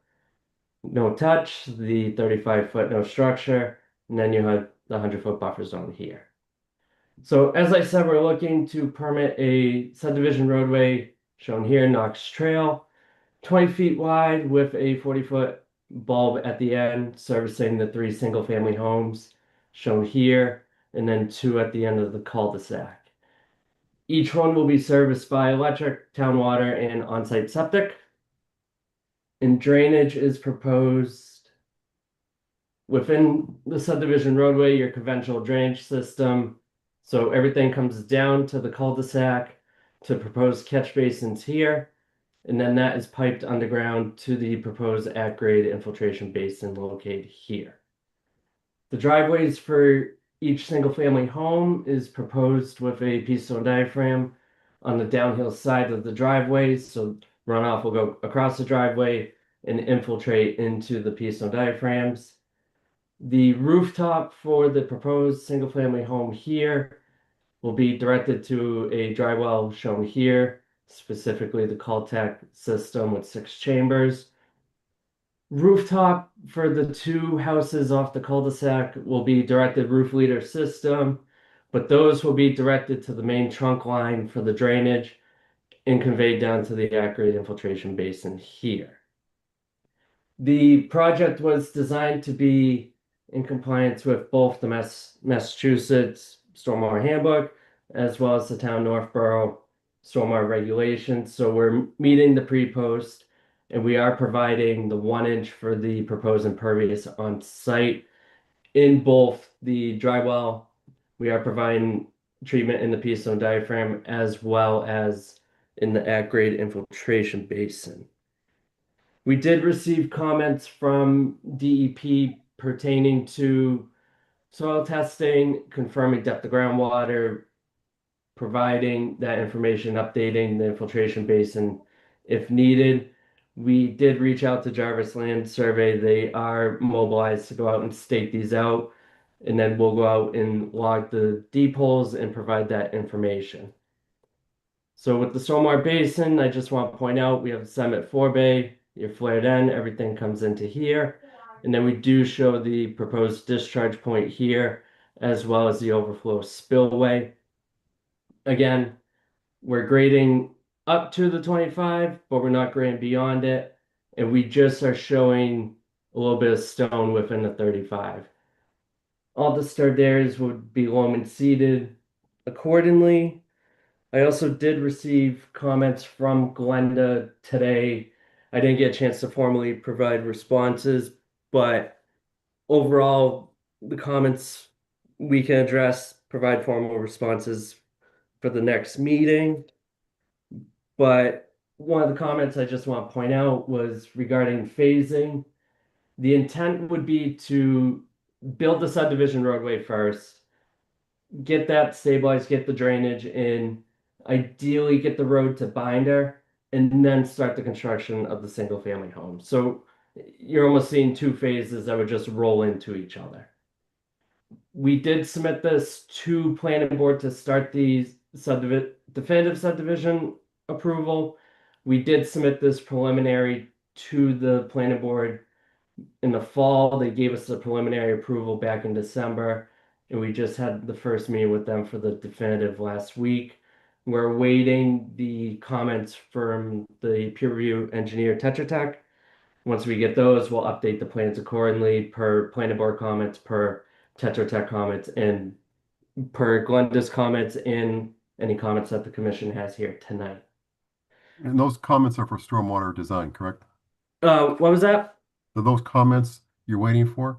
no touch, the 35-foot no structure, and then you have the 100-foot buffer zone here. So as I said, we're looking to permit a subdivision roadway shown here, Knox Trail, 20 feet wide with a 40-foot bulb at the end servicing the 3 single-family homes shown here, and then 2 at the end of the cul-de-sac. Each one will be serviced by electric, town water, and on-site septic. And drainage is proposed within the subdivision roadway, your conventional drainage system. So everything comes down to the cul-de-sac to proposed catch basins here. And then that is piped underground to the proposed at-grade infiltration basin located here. The driveways for each single-family home is proposed with a piece stone diaphragm on the downhill side of the driveways. So runoff will go across the driveway and infiltrate into the piece stone diaphragms. The rooftop for the proposed single-family home here will be directed to a dry well shown here, specifically the Caltech system with 6 chambers. Rooftop for the 2 houses off the cul-de-sac will be directed roof leader system, but those will be directed to the main trunk line for the drainage and conveyed down to the at-grade infiltration basin here. The project was designed to be in compliance with both the Massachusetts Stormwater Handbook as well as the town Northborough stormwater regulations. So we're meeting the pre-post, and we are providing the 1-inch for the proposed impervious on site. In both the dry well, we are providing treatment in the piece stone diaphragm as well as in the at-grade infiltration basin. We did receive comments from DEP pertaining to soil testing, confirming depth of groundwater, providing that information, updating the infiltration basin if needed. We did reach out to Jarvis Land Survey. They are mobilized to go out and stake these out, and then we'll go out and log the deep holes and provide that information. So with the stormwater basin, I just want to point out we have a sediment forebay, your flared end, everything comes into here. And then we do show the proposed discharge point here, as well as the overflow spillway. Again, we're grading up to the 25, but we're not grading beyond it. And we just are showing a little bit of stone within the 35. All disturbed areas would be loam and seeded accordingly. I also did receive comments from Glenda today. I didn't get a chance to formally provide responses, but overall, the comments we can address, provide formal responses for the next meeting. But one of the comments I just want to point out was regarding phasing. The intent would be to build the subdivision roadway first, get that stabilized, get the drainage in, ideally get the road to binder, and then start the construction of the single family home. So you're almost seeing 2 phases that would just roll into each other. We did submit this to planning board to start the definitive subdivision approval. We did submit this preliminary to the planning board in the fall. They gave us the preliminary approval back in December, and we just had the first meeting with them for the definitive last week. We're awaiting the comments from the peer review engineer Tetra Tech. Once we get those, we'll update the plans accordingly per planning board comments, per Tetra Tech comments, and per Glenda's comments, and any comments that the commission has here tonight. And those comments are for stormwater design, correct? What was that? Are those comments you're waiting for?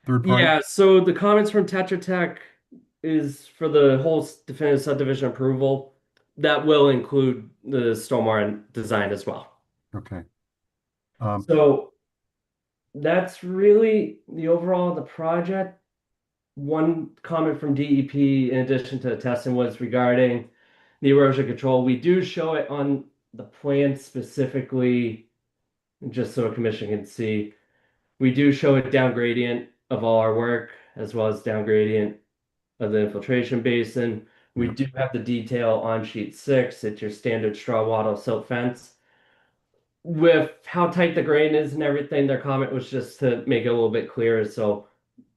Third party? Yeah, so the comments from Tetra Tech is for the whole definitive subdivision approval. That will include the stormwater design as well. Okay. So that's really the overall of the project. One comment from DEP, in addition to the testing, was regarding the erosion control. We do show it on the plan specifically, just so a commission can see. We do show a down gradient of all our work, as well as down gradient of the infiltration basin. We do have the detail on sheet 6. It's your standard straw wattle silt fence. With how tight the grain is and everything, their comment was just to make it a little bit clearer. So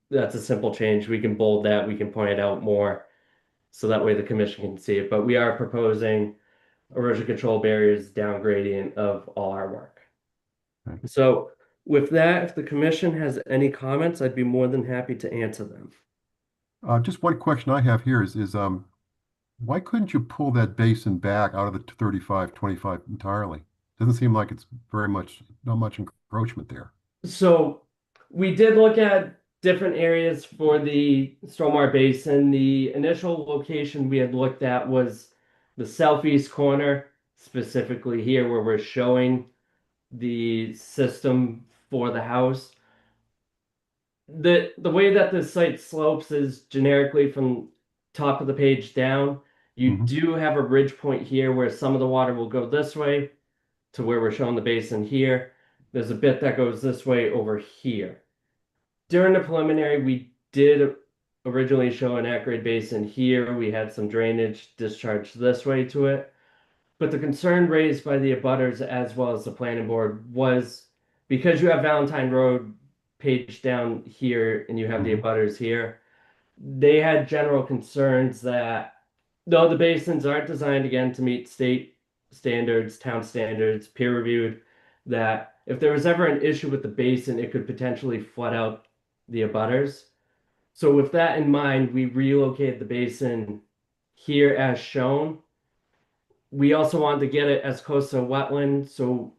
that's a simple change. We can bold that. We can point it out more. So that way the commission can see it. But we are proposing erosion control barriers down gradient of all our work. Okay. So with that, if the commission has any comments, I'd be more than happy to answer them. Just one question I have here is why couldn't you pull that basin back out of the 35-25 entirely? Doesn't seem like it's not much encroachment there. So we did look at different areas for the stormwater basin. The initial location we had looked at was the southeast corner, specifically here where we're showing the system for the house. The way that the site slopes is generically from top of the page down. You do have a ridge point here where some of the water will go this way to where we're showing the basin here. There's a bit that goes this way over here. During the preliminary, we did originally show an at-grade basin here. We had some drainage discharge this way to it. But the concern raised by the abutters as well as the planning board was because you have Valentine Road page down here and you have the abutters here, they had general concerns that though the basins aren't designed again to meet state standards, town standards, peer reviewed, that if there was ever an issue with the basin, it could potentially flood out the abutters. So with that in mind, we relocated the basin here as shown. We also wanted to get it as close to a wetland, so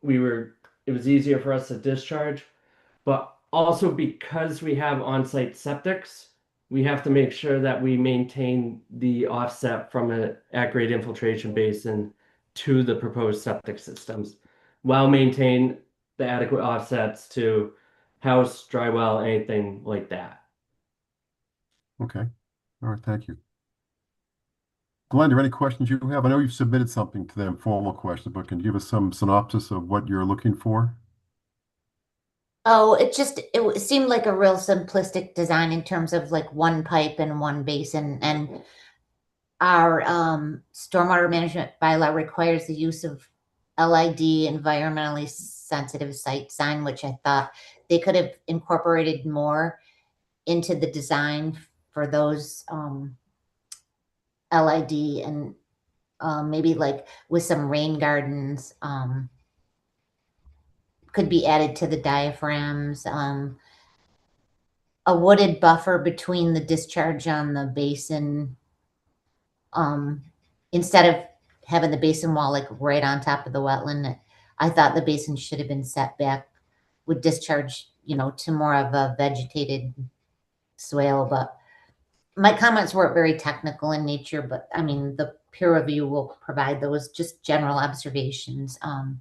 it was easier for us to discharge. But also because we have on-site septics, we have to make sure that we maintain the offset from an at-grade infiltration basin to the proposed septic systems, while maintain the adequate offsets to house, dry well, anything like that. Okay. All right. Thank you. Glenda, any questions you have? I know you've submitted something to them, formal questions, but can you give us some synopsis of what you're looking for? Oh, it seemed like a real simplistic design in terms of like one pipe and one basin. And our stormwater management bylaw requires the use of LID, environmentally sensitive site sign, which I thought they could have incorporated more into the design for those LID, and maybe like with some rain gardens could be added to the diaphragms. A wooded buffer between the discharge on the basin, instead of having the basin wall like right on top of the wetland. I thought the basin should have been set back with discharge, to more of a vegetated swale. But my comments weren't very technical in nature, but I mean, the peer review will provide those just general observations. How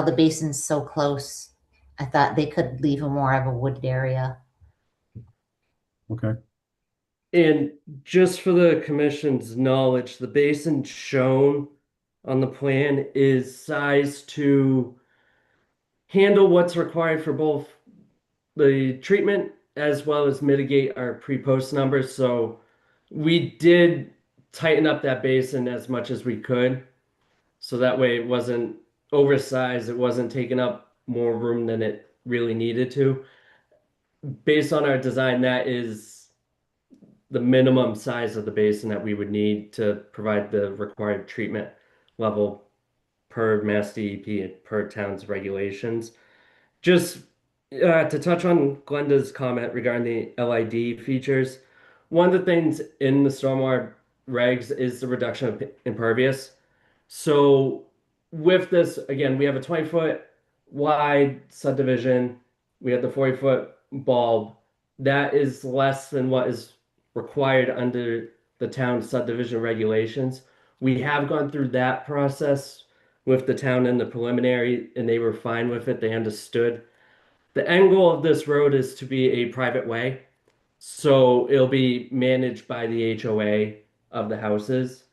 the basin's so close, I thought they could leave a more of a wooded area. Okay. And just for the commission's knowledge, the basin shown on the plan is sized to handle what's required for both the treatment as well as mitigate our pre-post numbers. So we did tighten up that basin as much as we could. So that way it wasn't oversized. It wasn't taking up more room than it really needed to. Based on our design, that is the minimum size of the basin that we would need to provide the required treatment level per Mass DEP and per town's regulations. Just to touch on Glenda's comment regarding the LID features, one of the things in the stormwater regs is the reduction of impervious. So with this, again, we have a 20-foot wide subdivision. We have the 40-foot bulb. that is less than what is required under the town subdivision regulations. We have gone through that process with the town in the preliminary, and they were fine with it. They understood. The end goal of this road is to be a private way. So it'll be managed by the HOA of the houses.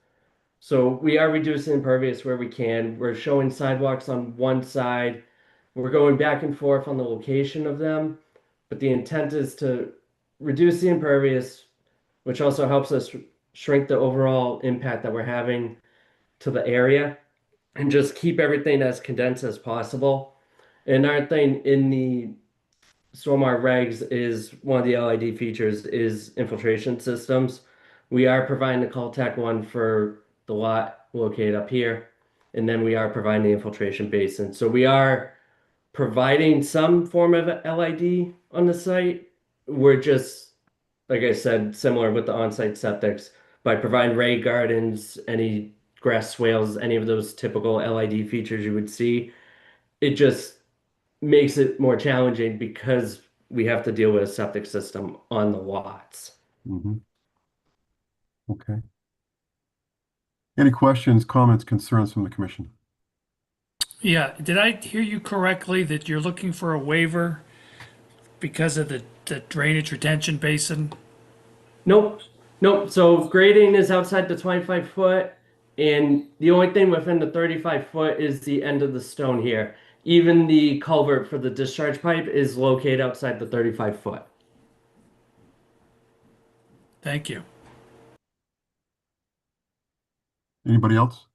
So we are reducing impervious where we can. We're showing sidewalks on one side. We're going back and forth on the location of them. But the intent is to reduce the impervious, which also helps us shrink the overall impact that we're having to the area, and just keep everything as condensed as possible. And another thing in the stormwater regs is one of the LID features is infiltration systems. We are providing the Caltech one for the lot located up here, and then we are providing the infiltration basin. So we are providing some form of LID on the site. We're just, like I said, similar with the on-site septics, by providing raised gardens, any grass swales, any of those typical LID features you would see. It just makes it more challenging because we have to deal with a septic system on the lots. Mhm. Okay. Any questions, comments, concerns from the commission? Yeah, did I hear you correctly that you're looking for a waiver because of the drainage retention basin? Nope. Nope. So grading is outside the 25 foot, and the only thing within the 35 foot is the end of the stone here. Even the culvert for the discharge pipe is located outside the 35 foot. Thank you. Anybody else?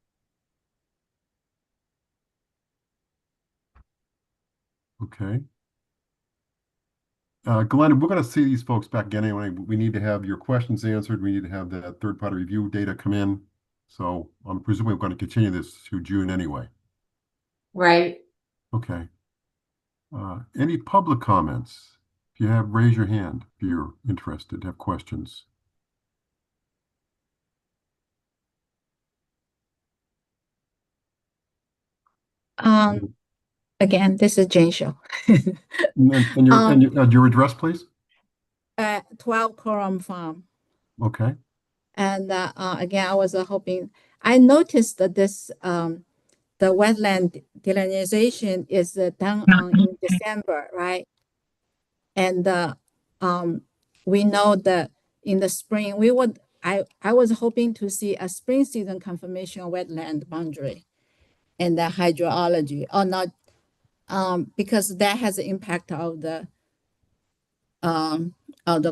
Okay. Glenn, we're going to see these folks back again anyway. We need to have your questions answered. We need to have that third-party review data come in. So I'm presuming we're going to continue this through June anyway. Right. Okay. Any public comments? If you have, raise your hand if you're interested, have questions. Again, this is Jane Shaw. And your address, please? 12 Coram Farm. Okay. And again, I was hoping, I noticed that this the wetland delineation is done in December, right? And we know that in the spring I was hoping to see a spring season confirmation of wetland boundary and the hydrology, or not, because that has an impact of the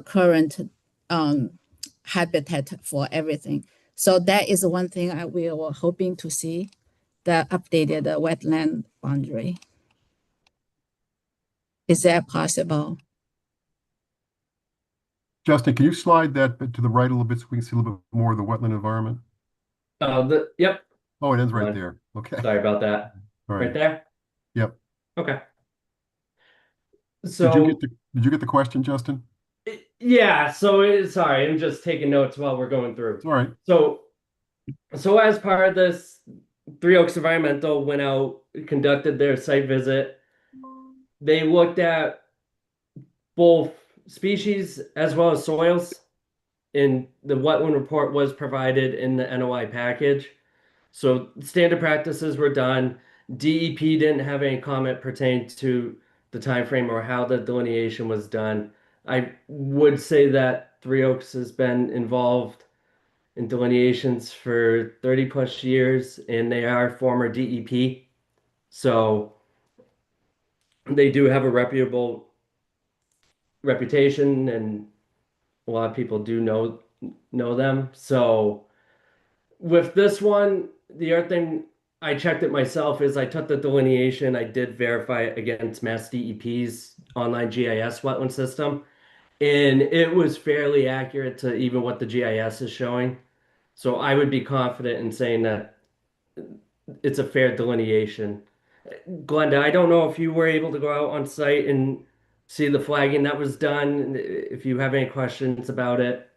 current habitat for everything. So that is one thing we were hoping to see, the updated wetland boundary. Is that possible? Justin, can you slide that bit to the right a little bit so we can see a little bit more of the wetland environment? Yep. Oh, it ends right there. Okay. Sorry about that. All Right there? Yep. Okay. So did you get the question, Justin? yeah, so sorry, I'm just taking notes while we're going through. All right. So as part of this, Three Oaks Environmental went out, conducted their site visit. They looked at both species as well as soils, and the wetland report was provided in the NOI package. So standard practices were done. DEP didn't have any comment pertaining to the time frame or how the delineation was done. I would say that Three Oaks has been involved in delineations for 30 plus years, and they are former DEP. So they do have a reputable reputation, and a lot of people do know them. So with this one, the other thing, I checked it myself, is I took the delineation, I did verify it against Mass DEP's online GIS wetland system, and it was fairly accurate to even what the GIS is showing. So I would be confident in saying that it's a fair delineation. Glenda, I don't know if you were able to go out on site and see the flagging that was done, if you have any questions about it.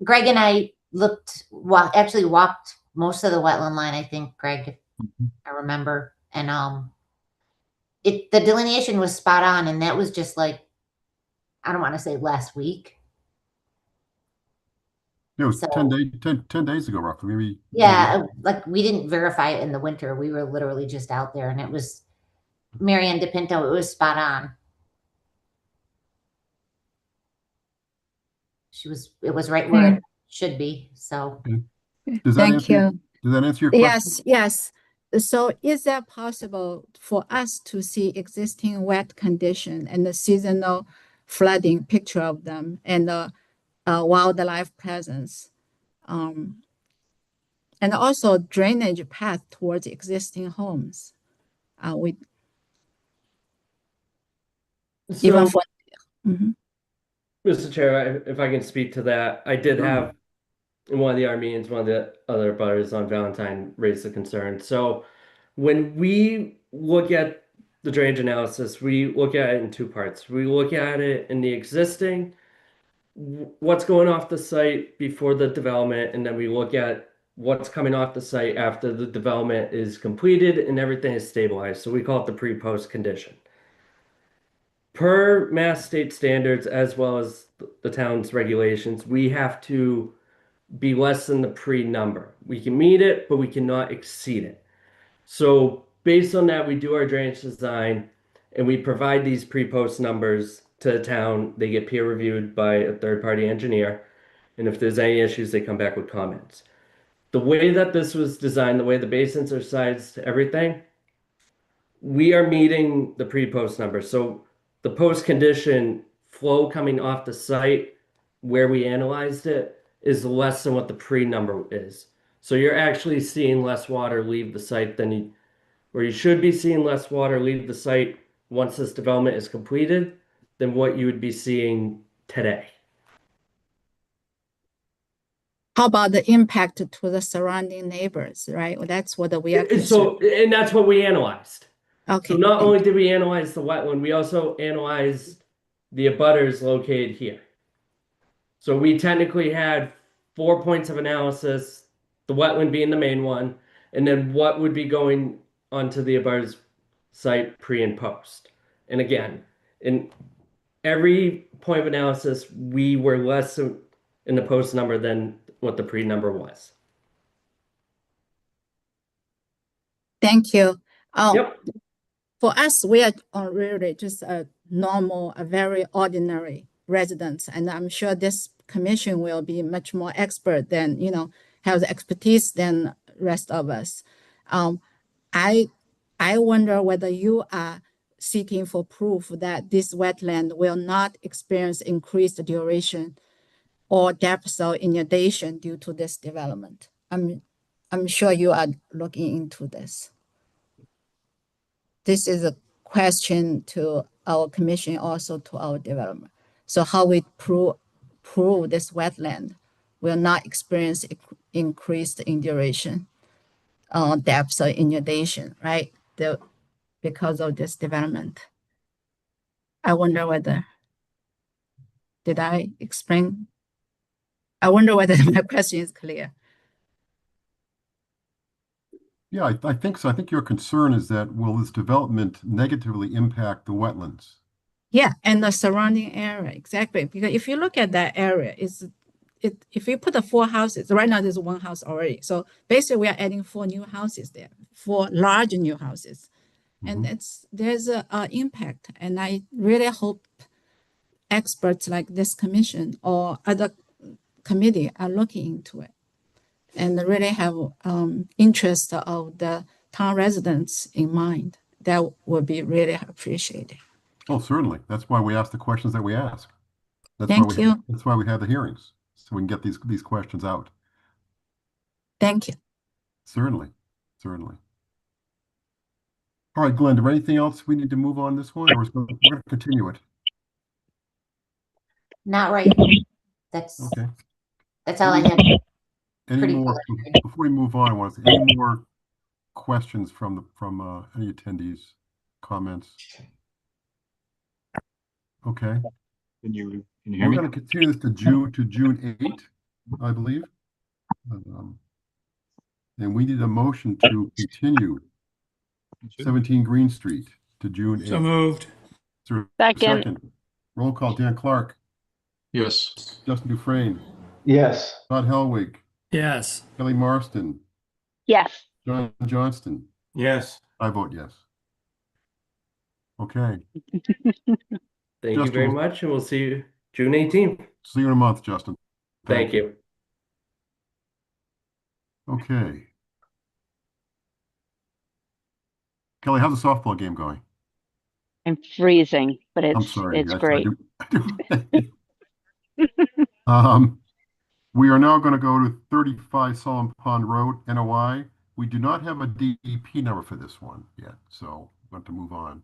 Greg and I actually walked most of the wetland line, I think, Greg, if I remember. And the delineation was spot on, and that was just like I don't want to say last week. It was So- 10 days ago, roughly, maybe. Yeah, like we didn't verify it in the winter. We were literally just out there, and it was Marianne DePinto. It was spot on. It was right where it should be. So Does that Thank answer, you. does that answer your question? Yes. So is that possible for us to see existing wet condition and the seasonal flooding picture of them and the wildlife presence? And also drainage path towards existing homes. We even So, for Mhm. Mr. Chair, if I can speak to that, I did Sure. have in one of the Armenians, one of the other butters on Valentine raised the concern. So when we look at the drainage analysis, we look at it in two parts. We look at it in the existing, what's going off the site before the development, and then we look at what's coming off the site after the development is completed and everything is stabilized. So we call it the pre-post condition. Per Mass State standards, as well as the town's regulations, we have to be less than the pre number. We can meet it, but we cannot exceed it. So based on that, we do our drainage design and we provide these pre-post numbers to the town. They get peer reviewed by a third-party engineer. And if there's any issues, they come back with comments. The way that this was designed, the way the basins are sized, everything, we are meeting the pre-post numbers. So the post condition flow coming off the site where we analyzed it is less than what the pre number is. So you're actually seeing less water leave the site where you should be seeing less water leave the site once this development is completed than what you would be seeing today. How about the impact to the surrounding neighbors, right? Well, that's what we are concerned. And that's what we analyzed. Okay. So not only did we analyze the wetland, we also analyzed the abutters located here. So we technically had 4 points of analysis, the wetland being the main one, and then what would be going onto the abutters site pre and post. And again, in every point of analysis, we were less in the post number than what the pre number was. Thank you. Yep. For us, we are really just a normal, a very ordinary residents, and I'm sure this commission will be much more expert than, have the expertise than rest of us. I wonder whether you are seeking for proof that this wetland will not experience increased duration or depth of inundation due to this development. I'm sure you are looking into this. This is a question to our commission, also to our development. So how we prove this wetland will not experience increased in duration, depth of inundation, right? Because of this development. I wonder whether, did I explain? I wonder whether my question is clear. Yeah, I think so. I think your concern is that will this development negatively impact the wetlands? Yeah, and the surrounding area, exactly. Because if you look at that area, if you put the 4 houses, right now there's 1 house already. So basically we are adding 4 new houses there, 4 large new houses. And there's a impact. And I really hope experts like this commission or other committee are looking into it and really have interest of the town residents in mind. That would be really appreciated. Oh, certainly. That's why we ask the questions that we ask. Thank you. That's why we have the hearings, so we can get these questions out. Thank you. Certainly. All right, Glenda, anything else we need to move on this one, or we're going to continue it? not right. That's Okay. all I had. Any Pretty more, preliminary. before we move on, I want to say, any more questions from any attendees, comments? Okay. Can you hear We're me? going to continue this to June 8, I believe. And we need a motion to continue 17 Green Street to June 8. So moved. Is there a Second. Roll call, Dan Clark, Yes. Justin Dufresne, Yes. Todd Helwig, Yes. Kelly Marston, Yes. John Johnston. Yes. I vote yes. Okay. Thank you Justin, very we'll- much, and we'll see you June 18th. See you in a month, Justin. Thank you. Okay. Kelly, how's the softball game going? I'm freezing, but I'm it's sorry. it's I great. do. We are now going to go to 35 Solomon Pond Road, NOI. We do not have a DEP number for this one yet, so we're going to move on.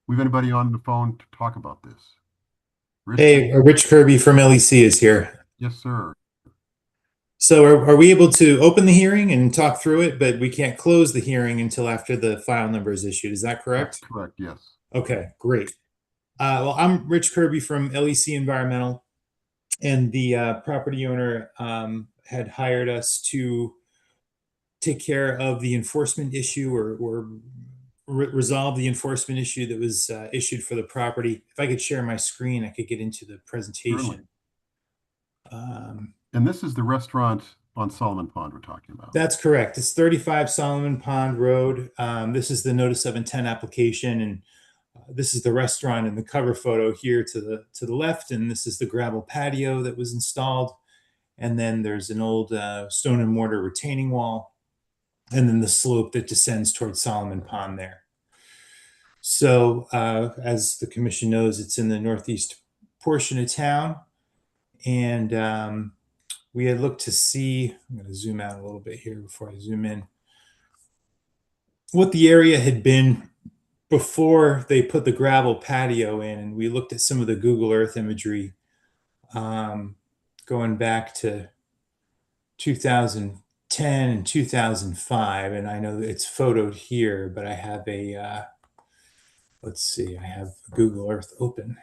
We have anybody on the phone to talk about this? Rich? Hey, Rich Kirby from LEC is here. Yes, sir. So are we able to open the hearing and talk through it, but we can't close the hearing until after the file number is issued? Is that correct? That's correct, yes. Okay, great. Well, I'm Rich Kirby from LEC Environmental, and the property owner had hired us to take care of the enforcement issue or resolve the enforcement issue that was issued for the property. If I could share my screen, I could get into the presentation. And this is the restaurant on Solomon Pond we're talking about. That's correct. It's 35 Solomon Pond Road. This is the notice of intent application, and this is the restaurant in the cover photo here to the left, and this is the gravel patio that was installed. And then there's an old stone and mortar retaining wall, and then the slope that descends towards Solomon Pond there. So as the commission knows, it's in the northeast portion of town, and we had looked to see, I'm going to zoom out a little bit here before I zoom in, what the area had been before they put the gravel patio in. And we looked at some of the Google Earth imagery going back to 2010 and 2005. And I know that it's photoed here, but I have a, let's see, I have Google Earth open.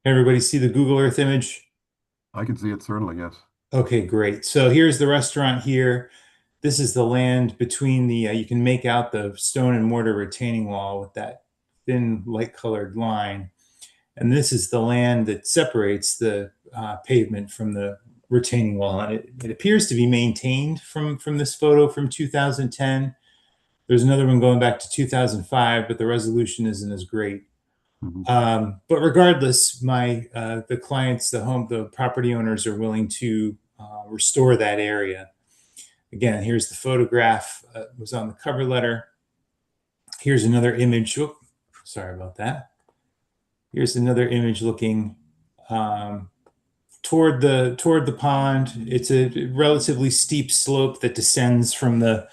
Everybody see the Google Earth image? I can see it, certainly, yes. Okay, great. So here's the restaurant here. This is the land between the, you can make out the stone and mortar retaining wall with that thin light colored line. And this is the land that separates the pavement from the retaining wall. And it appears to be maintained from this photo from 2010. There's another one going back to 2005, but the resolution isn't as great. Mm-hmm. But regardless, the clients, the property owners are willing to restore that area. Again, here's the photograph. It was on the cover letter. Here's another image. Oh, sorry about that. Here's another image looking toward the pond. It's a relatively steep slope that descends from the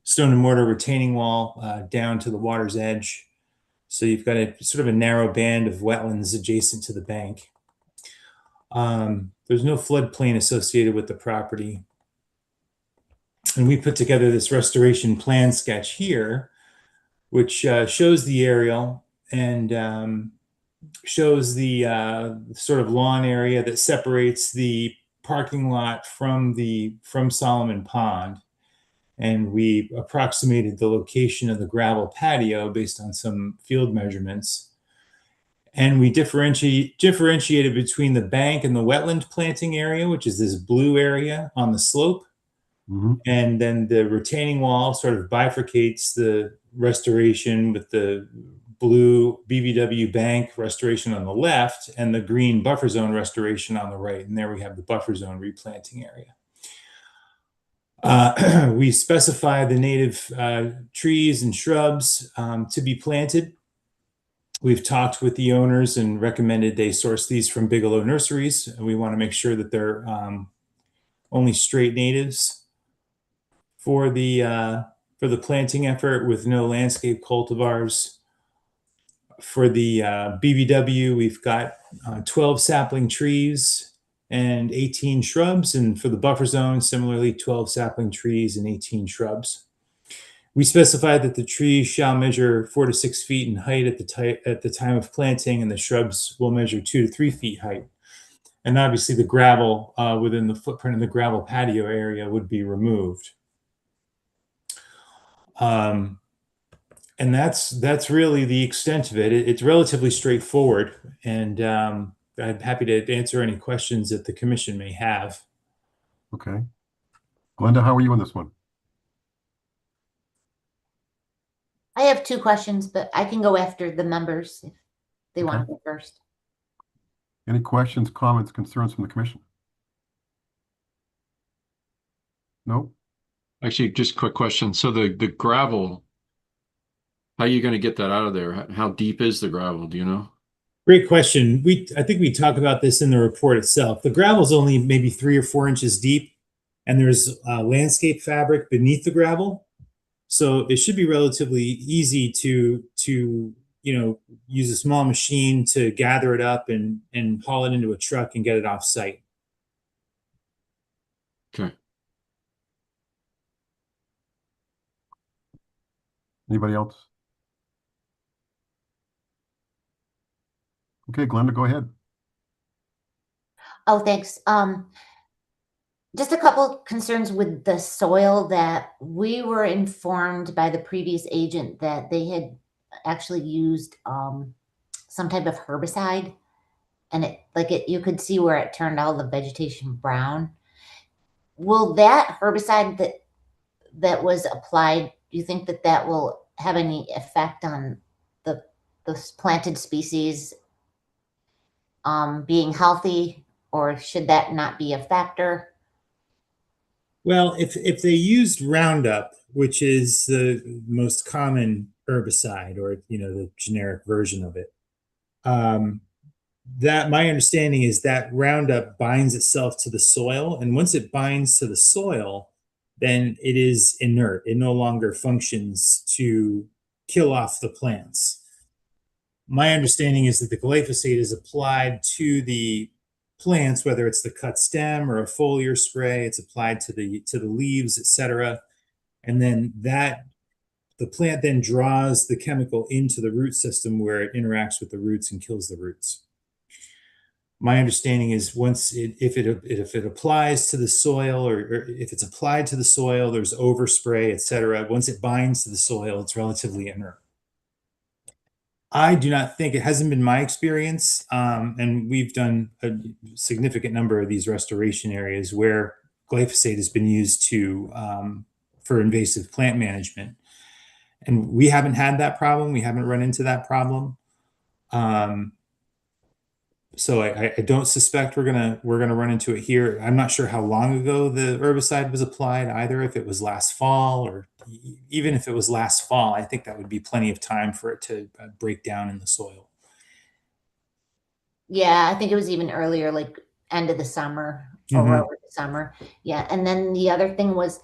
stone and mortar retaining wall down to the water's edge. So you've got a sort of a narrow band of wetlands adjacent to the bank. There's no floodplain associated with the property. And we put together this restoration plan sketch here, which shows the aerial and shows the sort of lawn area that separates the parking lot from Solomon Pond. And we approximated the location of the gravel patio based on some field measurements. And we differentiated between the bank and the wetland planting area, which is this blue area on the slope. Mm-hmm. And then the retaining wall sort of bifurcates the restoration with the blue BVW bank restoration on the left and the green buffer zone restoration on the right. And there we have the buffer zone replanting area. We specify the native trees and shrubs to be planted. We've talked with the owners and recommended they source these from Bigelow Nurseries. And we want to make sure that they're only straight natives for the planting effort with no landscape cultivars. For the BVW, we've got 12 sapling trees and 18 shrubs, and for the buffer zone, similarly, 12 sapling trees and 18 shrubs. We specify that the trees shall measure 4 to 6 feet in height at the time of planting, and the shrubs will measure 2 to 3 feet height. And obviously the gravel within the footprint of the gravel patio area would be removed. And that's really the extent of it. It's relatively straightforward, and I'm happy to answer any questions that the commission may have. Okay. Glenda, how are you on this one? I have two questions, but I can go after the members if they want to go first. Any questions, comments, concerns from the commission? No? Actually, just a quick question. So the gravel, how are you going to get that out of there? How deep is the gravel? Do you know? Great question. I think we talk about this in the report itself. The gravel is only maybe 3 or 4 inches deep, and there's landscape fabric beneath the gravel. So it should be relatively easy to use a small machine to gather it up and haul it into a truck and get it off site. Okay. Anybody else? Okay, Glenda, go ahead. Oh, thanks. Just a couple concerns with the soil. That we were informed by the previous agent that they had actually used some type of herbicide, and you could see where it turned all the vegetation brown. Will that herbicide that was applied, do you think that will have any effect on the planted species being healthy, or should that not be a factor? Well, if they used Roundup, which is the most common herbicide, or the generic version of it, that my understanding is that Roundup binds itself to the soil, and once it binds to the soil, then it is inert. It no longer functions to kill off the plants. My understanding is that the glyphosate is applied to the plants, whether it's the cut stem or a foliar spray. It's applied to the leaves, etc., and then the plant then draws the chemical into the root system where it interacts with the roots and kills the roots. My understanding is if it applies to the soil, or if it's applied to the soil, there's overspray, etc. Once it binds to the soil, it's relatively inert. I do not think, it hasn't been my experience, and we've done a significant number of these restoration areas where glyphosate has been used for invasive plant management, and we haven't had that problem. We haven't run into that problem. So I don't suspect we're gonna run into it here. I'm not sure how long ago the herbicide was applied either, if it was last fall, or even if it was last fall, I think that would be plenty of time for it to break down in the soil. Yeah, I think it was even earlier, like end of the summer or over the summer. Yeah, and then the other thing was,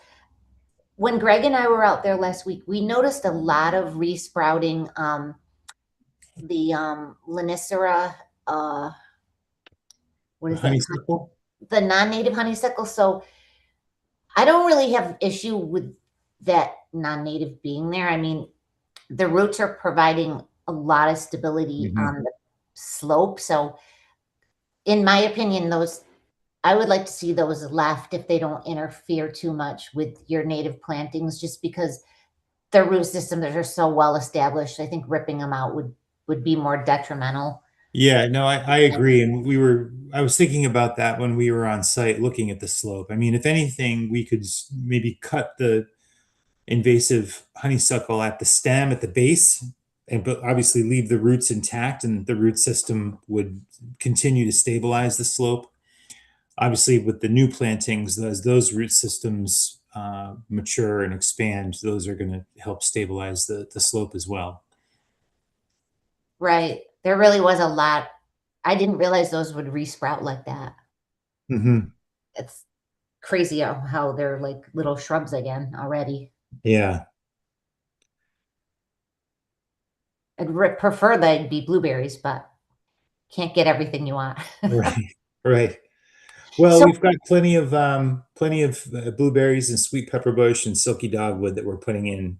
when Greg and I were out there last week, we noticed a lot of resprouting. The Lonicera, what is honeysuckle? The non-native honeysuckle. So I don't really have issue with that non-native being there. I mean, the roots are providing a lot of stability on the slope. So in my opinion, I would like to see those left if they don't interfere too much with your native plantings, just because the root systems are so well established. I think ripping them out would be more detrimental. Yeah, no, I agree. And I was thinking about that when we were on site looking at the slope. I mean, if anything, we could maybe cut the invasive honeysuckle at the stem, at the base, but obviously leave the roots intact, and the root system would continue to stabilize the slope. Obviously, with the new plantings, as those root systems mature and expand, those are going to help stabilize the slope as well. Right. There really was a lot. I didn't realize those would resprout like that. It's crazy how they're like little shrubs again already. Yeah. I'd prefer they'd be blueberries, but can't get everything you want. Right. Well, we've got plenty of blueberries and sweet pepper bush and silky dogwood that we're putting in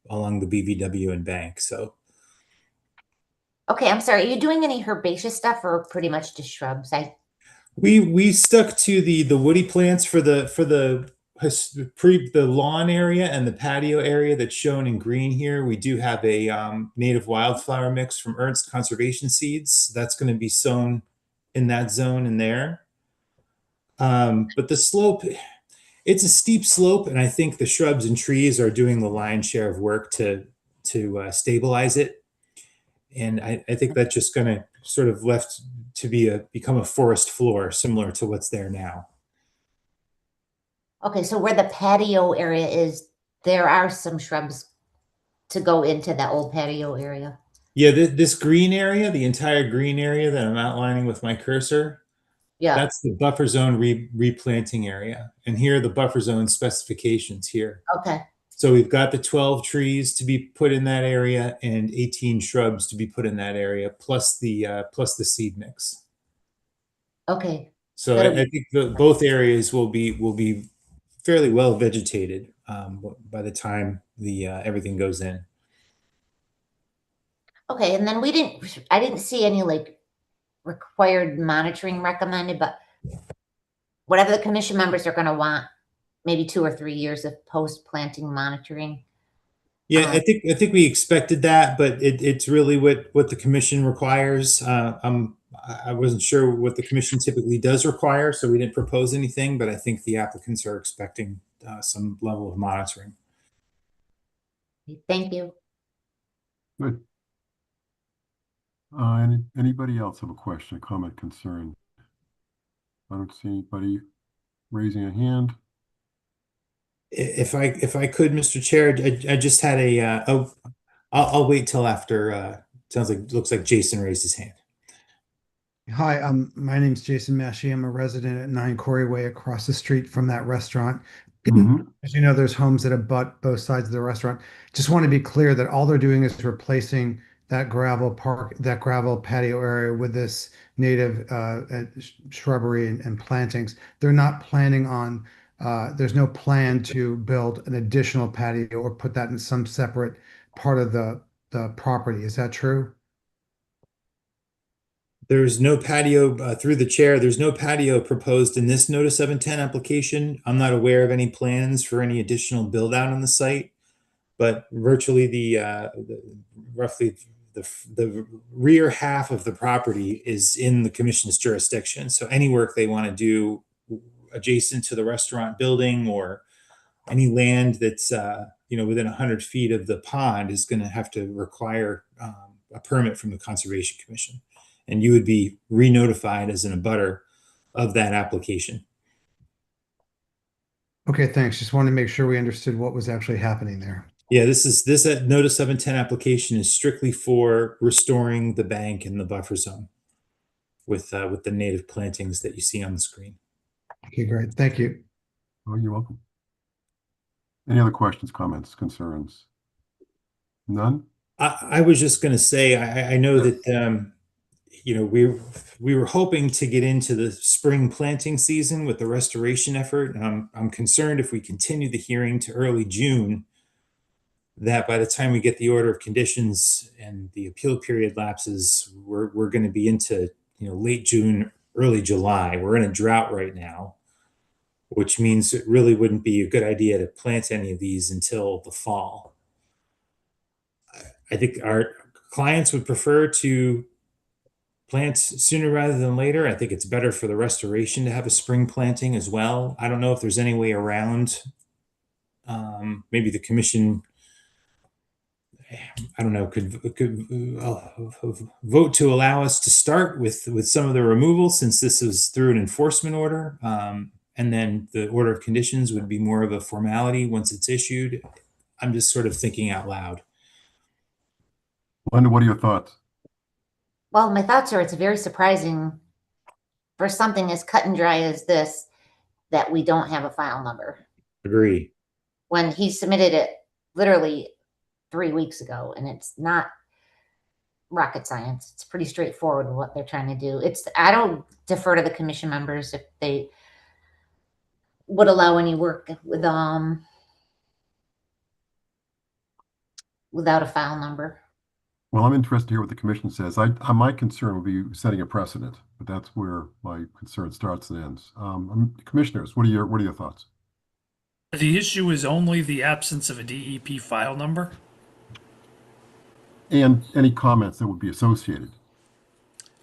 along the BVW and bank. So. Okay, I'm sorry. Are you doing any herbaceous stuff or pretty much just shrubs? We stuck to the woody plants for the lawn area and the patio area that's shown in green here. We do have a native wildflower mix from Ernst Conservation Seeds that's going to be sown in that zone in there. But the slope, it's a steep slope, and I think the shrubs and trees are doing the lion's share of work to stabilize it. And I think that's just going to sort of left to become a forest floor, similar to what's there now. Okay, so where the patio area is, there are some shrubs to go into that old patio area. Yeah, this green area, the entire green area that I'm outlining with my cursor, Yeah. that's the buffer zone replanting area. And here are the buffer zone specifications here. Okay. So we've got the 12 trees to be put in that area and 18 shrubs to be put in that area, plus the seed mix. Okay. So I think both areas will be fairly well vegetated by the time everything goes in. Okay, and then I didn't see any like required monitoring recommended, but whatever the commission members are going to want, maybe 2 or 3 years of post-planting monitoring. Yeah, I think we expected that, but it's really what the commission requires. I wasn't sure what the commission typically does require, so we didn't propose anything, but I think the applicants are expecting some level of monitoring. Thank you. Good. Anybody else have a question, comment, concern? I don't see anybody raising a hand. If I could, Mr. Chair, I just had I'll wait till after. Looks like Jason raised his hand. Hi, my name's Jason Massey. I'm a resident at 9 Corey Way across the street from that restaurant. As you know, there's homes that abut both sides of the restaurant. Just want to be clear that all they're doing is replacing that gravel patio area with this native shrubbery and plantings. They're not planning on, there's no plan to build an additional patio or put that in some separate part of the property. Is that true? There's no patio through the chair. There's no patio proposed in this Notice of Intent application. I'm not aware of any plans for any additional build out on the site, but virtually roughly the rear half of the property is in the commission's jurisdiction. So any work they want to do adjacent to the restaurant building or any land that's within 100 feet of the pond is going to have to require a permit from the Conservation Commission. And you would be re-notified as an abutter of that application. Okay, thanks. Just wanted to make sure we understood what was actually happening there. Yeah, this Notice of Intent application is strictly for restoring the bank and the buffer zone with the native plantings that you see on the screen. Okay, great. Thank you. Oh, you're welcome. Any other questions, comments, concerns? None? I was just going to say, I know that we were hoping to get into the spring planting season with the restoration effort. I'm concerned if we continue the hearing to early June, that by the time we get the order of conditions and the appeal period lapses, we're going to be into late June, early July. We're in a drought right now, which means it really wouldn't be a good idea to plant any of these until the fall. I think our clients would prefer to plant sooner rather than later. I think it's better for the restoration to have a spring planting as well. I don't know if there's any way around. Maybe the commission, I don't know, could vote to allow us to start with some of the removal, since this is through an enforcement order. And then the order of conditions would be more of a formality once it's issued. I'm just sort of thinking out loud. Linda, what are your thoughts? Well, my thoughts are it's very surprising for something as cut and dry as this that we don't have a file number. Agree. When he submitted it literally 3 weeks ago, and it's not rocket science. It's pretty straightforward what they're trying to do. I don't defer to the commission members if they would allow any work with without a file number. Well, I'm interested to hear what the commission says. My concern would be setting a precedent, but that's where my concern starts and ends. Commissioners, what are your thoughts? The issue is only the absence of a DEP file number. And any comments that would be associated.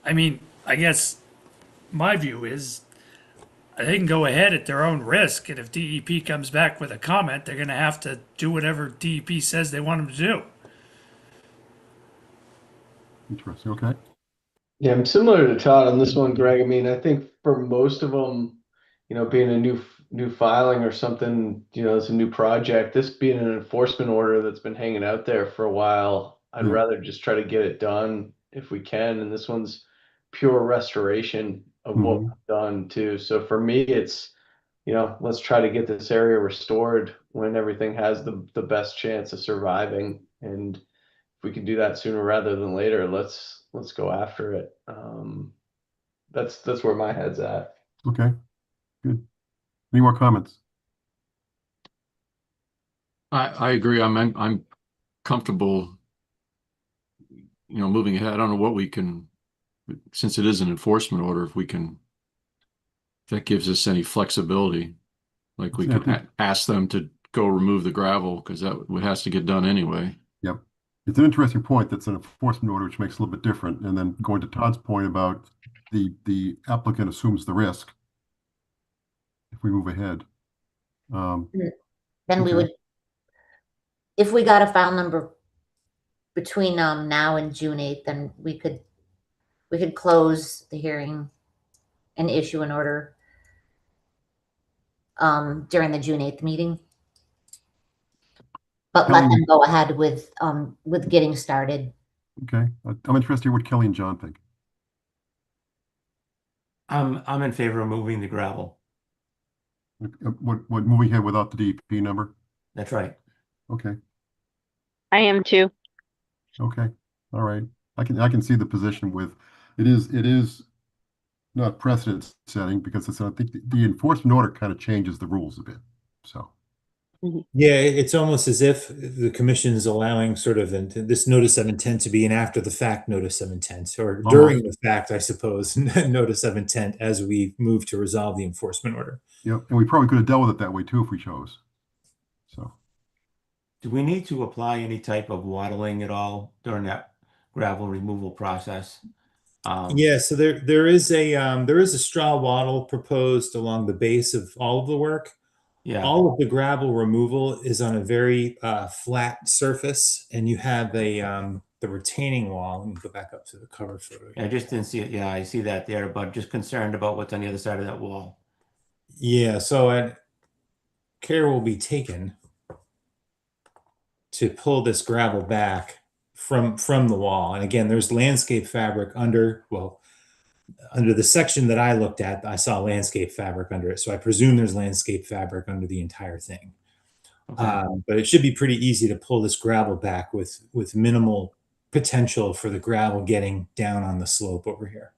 I mean, I guess my view is they can go ahead at their own risk, and if DEP comes back with a comment, they're going to have to do whatever DEP says they want them to do. Interesting. Okay. Yeah, I'm similar to Todd on this one, Greg. I mean, I think for most of them, you know, being a new filing or something, you know, it's a new project. This being an enforcement order that's been hanging out there for a while, I'd rather just try to get it done if we can. And this one's pure restoration of what we've done too. So for me, it's, you know, let's try to get this area restored when everything has the best chance of surviving. And if we can do that sooner rather than later, let's go after it. That's where my head's at. Okay. Good. Any more comments? I agree. I'm comfortable, you know, moving ahead. I don't know what we can, since it is an enforcement order, if that gives us any flexibility, like we could ask them to go remove the gravel because that has to get done anyway. Yep. It's an interesting point. That's an enforcement order, which makes it a little bit different. And then going to Todd's point about the applicant assumes the risk if we move ahead. Then we would, if we got a file number between now and June 8th, then we could close the hearing and issue an order during the June 8th meeting. But let them go ahead with getting started. Okay. I'm interested in what Kelly and John think. I'm in favor of moving the gravel. What moving ahead without the DEP number? That's right. Okay. I am too. Okay. All right. I can see the position with it is not precedent setting because I think the enforcement order kind of changes the rules a bit. So yeah, it's almost as if the commission is allowing sort of this notice of intent to be an after the fact notice of intent, or during the fact, I suppose, notice of intent as we move to resolve the enforcement order. Yeah, and we probably could have dealt with it that way too if we chose. So, do we need to apply any type of wattling at all during that gravel removal process? Yeah, so there is a straw wattle proposed along the base of all of the work. Yeah. All of the gravel removal is on a very flat surface, and you have the retaining wall. Let me go back up to the cover photo. I just didn't see it. Yeah, I see that there, but just concerned about what's on the other side of that wall. Yeah, so care will be taken to pull this gravel back from the wall. And again, there's landscape fabric under the section that I looked at. I saw landscape fabric under it. So I presume there's landscape fabric under the entire thing. Okay. But it should be pretty easy to pull this gravel back with minimal potential for the gravel getting down on the slope over here.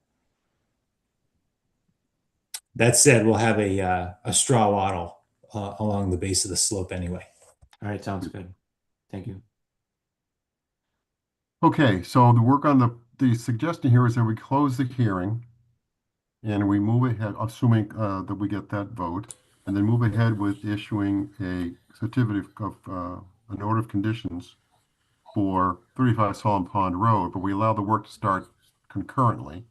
That said, we'll have a straw wattle along the base of the slope anyway. All right, sounds good. Thank you. Okay, so the work on the suggestion here is that we close the hearing and we move ahead, assuming that we get that vote, and then move ahead with issuing a certificate of an order of conditions for 35 Solomon Pond Road, but we allow the work to start concurrently.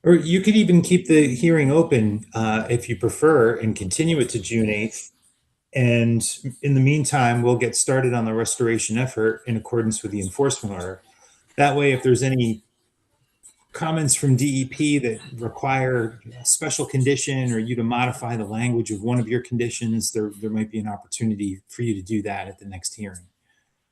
Or you could even keep the hearing open if you prefer and continue it to June 8th. And in the meantime, we'll get started on the restoration effort in accordance with the enforcement order. That way, if there's any comments from DEP that require a special condition or you to modify the language of one of your conditions, there might be an opportunity for you to do that at the next hearing.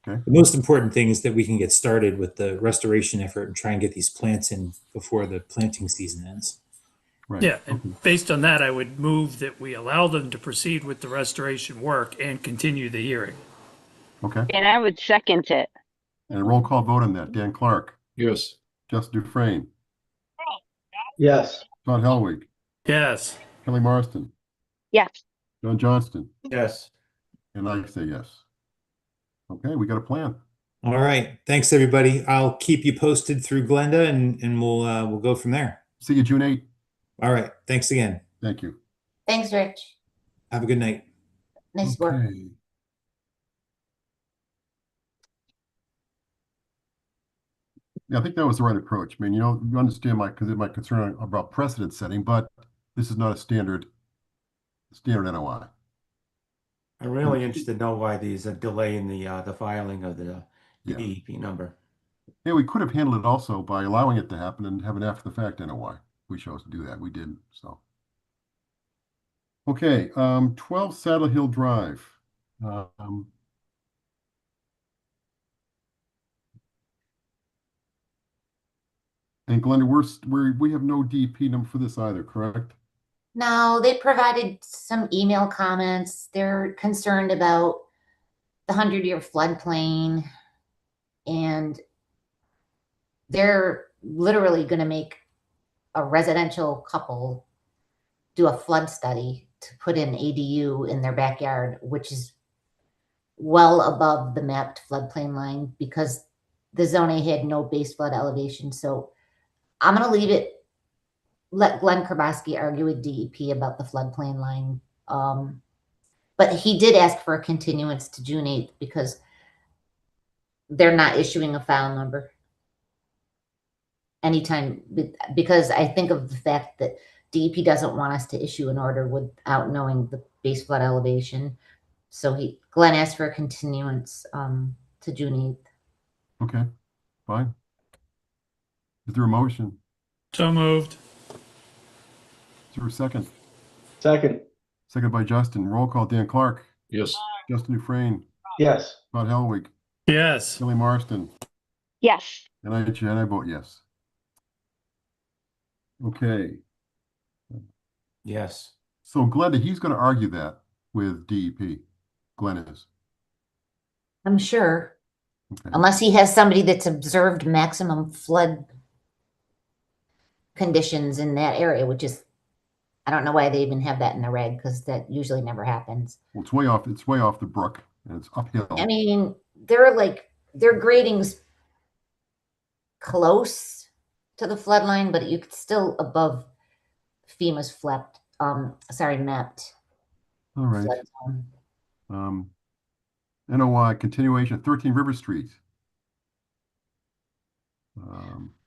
Okay. The most important thing is that we can get started with the restoration effort and try and get these plants in before the planting season ends. Right. Yeah, and based on that, I would move that we allow them to proceed with the restoration work and continue the hearing. Okay. And I would second it. And a roll call vote on that. Dan Clark. Yes. Justin Dufresne. Yes. Todd Helwig. Yes. Kelly Marston. Yes. John Johnston. Yes. And I say yes. Okay, we got a plan. All right. Thanks, everybody. I'll keep you posted through Glenda, and we'll go from there. See you June 8th. All right. Thanks again. Thank you. Thanks, Rich. Have a good night. Nice work. Okay. Yeah, I think that was the right approach. I mean, you understand my concern about precedent setting, but this is not a standard NOI. I'm really interested to know why there's a delay in the filing of the Yeah. DEP number. Yeah, we could have handled it also by allowing it to happen and have an after the fact NOI. We chose to do that. We didn't, so. Okay, 12 Saddle Hill Drive. And Glenda, we have no DEP number for this either, correct? No, they provided some email comments. They're concerned about the 100-year floodplain, and they're literally going to make a residential couple do a flood study to put in ADU in their backyard, which is well above the mapped floodplain line because the zone A had no base flood elevation. So I'm going to leave it, let Glenn Krabowski argue with DEP about the floodplain line. But he did ask for a continuance to June 8th because they're not issuing a file number anytime, because I think of the fact that DEP doesn't want us to issue an order without knowing the base flood elevation. So Glenn asked for a continuance to June 8th. Okay, fine. Is there a motion? So moved. Is there a second? Second. Second by Justin. Roll call. Dan Clark. Yes. Justin Dufresne. Yes. Todd Helwig. Yes. Kelly Marston. Yes. And I vote yes. Okay. Yes. So Glenda, he's going to argue that with DEP. Glenn is. I'm sure. Okay. Unless he has somebody that's observed maximum flood conditions in that area, which is, I don't know why they even have that in the reg, because that usually never happens. Well, it's way off the brook and it's uphill. I mean, their grading's close to the flood line, but you could still above FEMA's mapped. All right. flood zone. NOI continuation of 13 River Street.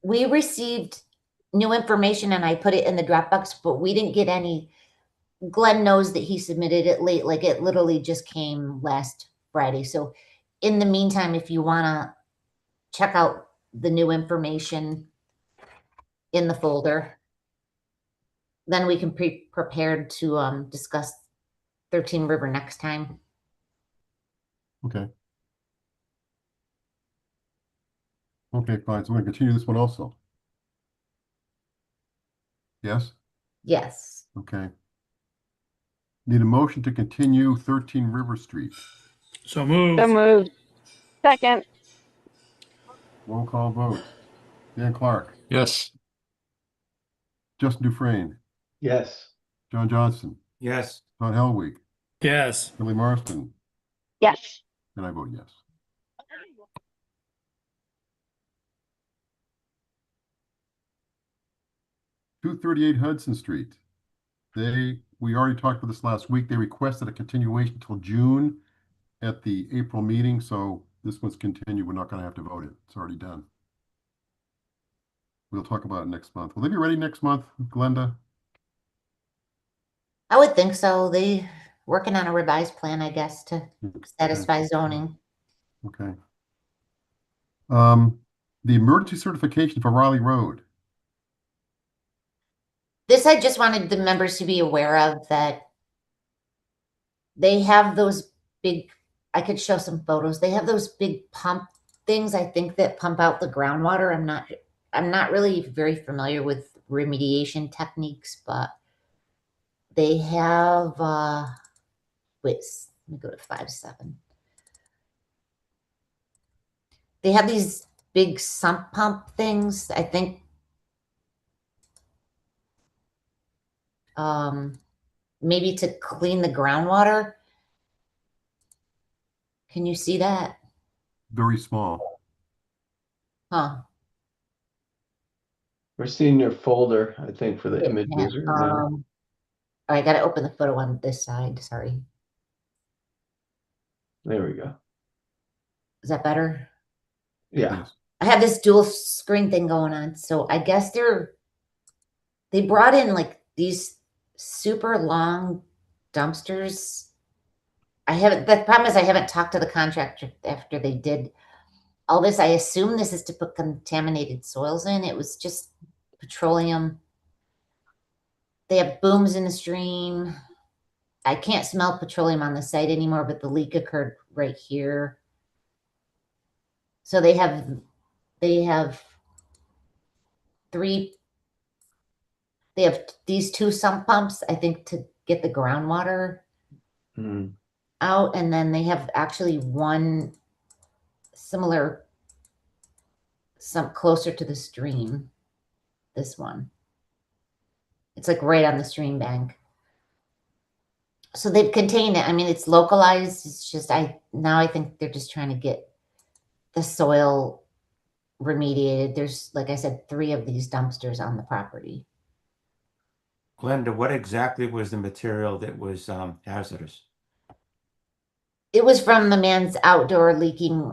We received new information and I put it in the Dropbox, but we didn't get any. Glenn knows that he submitted it late, like it literally just came last Friday. So in the meantime, if you want to check out the new information in the folder, then we can be prepared to discuss 13 River next time. Okay. Okay, fine. So we're going to continue this one also. Yes? Yes. Okay. Need a motion to continue 13 River Street. So moved. So moved. Second. Roll call vote. Dan Clark. Yes. Justin Dufresne. Yes. John Johnson. Yes. Todd Helwig. Yes. Kelly Marston. Yes. And I vote yes. $238 Hudson Street. We already talked about this last week. They requested a continuation until June at the April meeting, so this one's continued. We're not going to have to vote it. It's already done. We'll talk about it next month. Will they be ready next month, Glenda? I would think so. They working on a revised plan, I guess, to satisfy zoning. Okay. The emergency certification for Raleigh Road. This, I just wanted the members to be aware of, that they have those big, I could show some photos. They have those big pump things, I think, that pump out the groundwater. I'm not really very familiar with remediation techniques, but they have, wait, let me go to 5.7. They have these big sump pump things, I think. Maybe to clean the groundwater. Can you see that? Very small. Huh. We're seeing your folder, I think, for the Yeah, images right now. I gotta open the photo on this side, sorry. There we go. Is that better? Yeah. Yes. I have this dual screen thing going on, so I guess they brought in like these super long dumpsters. The problem is I haven't talked to the contractor after they did all this. I assume this is to put contaminated soils in. It was just petroleum. They have booms in the stream. I can't smell petroleum on the site anymore, but the leak occurred right here. So they have these two sump pumps, I think, to get the groundwater out, and then they have actually one similar sump closer to the stream. This one. It's like right on the stream bank. So they've contained it. I mean, it's localized. It's just I think they're just trying to get the soil remediated. There's, like I said, 3 of these dumpsters on the property. Glenda, what exactly was the material that was hazardous? It was from the man's outdoor leaking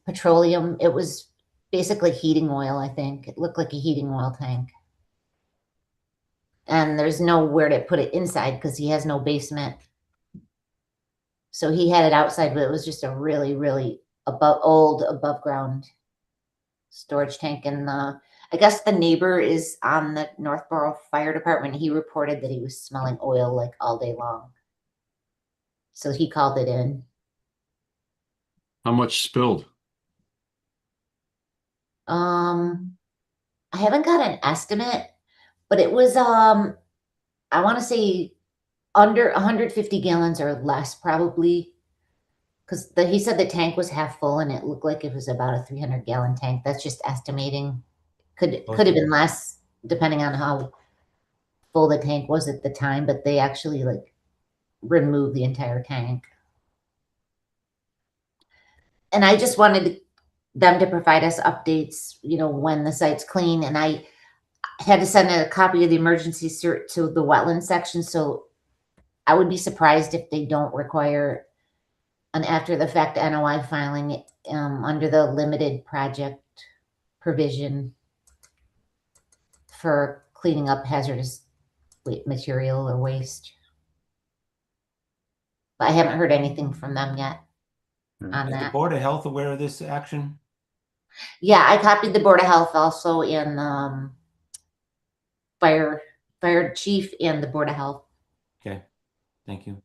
petroleum. It was basically heating oil, I think. It looked like a heating oil tank. And there's nowhere to put it inside because he has no basement. So he had it outside, but it was just a really, really above ground storage tank. And I guess the neighbor is on the Northborough Fire Department. He reported that he was smelling oil like all day long. So he called it in. How much spilled? I haven't got an estimate, but it was I want to say under 150 gallons or less, probably, because he said the tank was half full and it looked like it was about a 300-gallon tank. That's just estimating. Could have been less depending on how full the tank was at the time, but they actually like removed the entire tank. And I just wanted them to provide us updates, when the site's clean. And I had to send a copy of the emergency cert to the wetland section. So I would be surprised if they don't require an after the fact NOI filing under the limited project provision for cleaning up hazardous material or waste. But I haven't heard anything from them yet on Is the that. Board of Health aware of this action? Yeah, I copied the Board of Health also in fire chief and the Board of Health. Okay, thank you.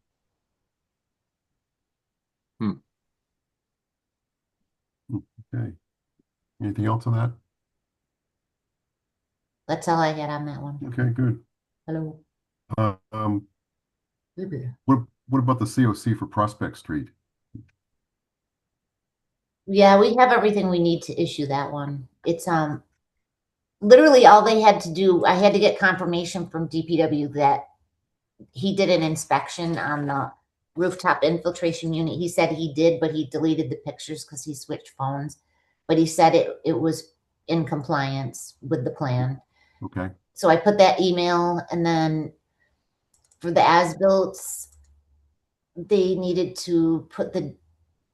Okay. Anything else on that? That's all I had on that one. Okay, good. Hello. What about the COC for Prospect Street? Yeah, we have everything we need to issue that one. It's literally all they had to do. I had to get confirmation from DPW that he did an inspection on the rooftop infiltration unit. He said he did, but he deleted the pictures because he switched phones. But he said it was in compliance with the plan. Okay. So I put that email, and then for the as-built, they needed to put the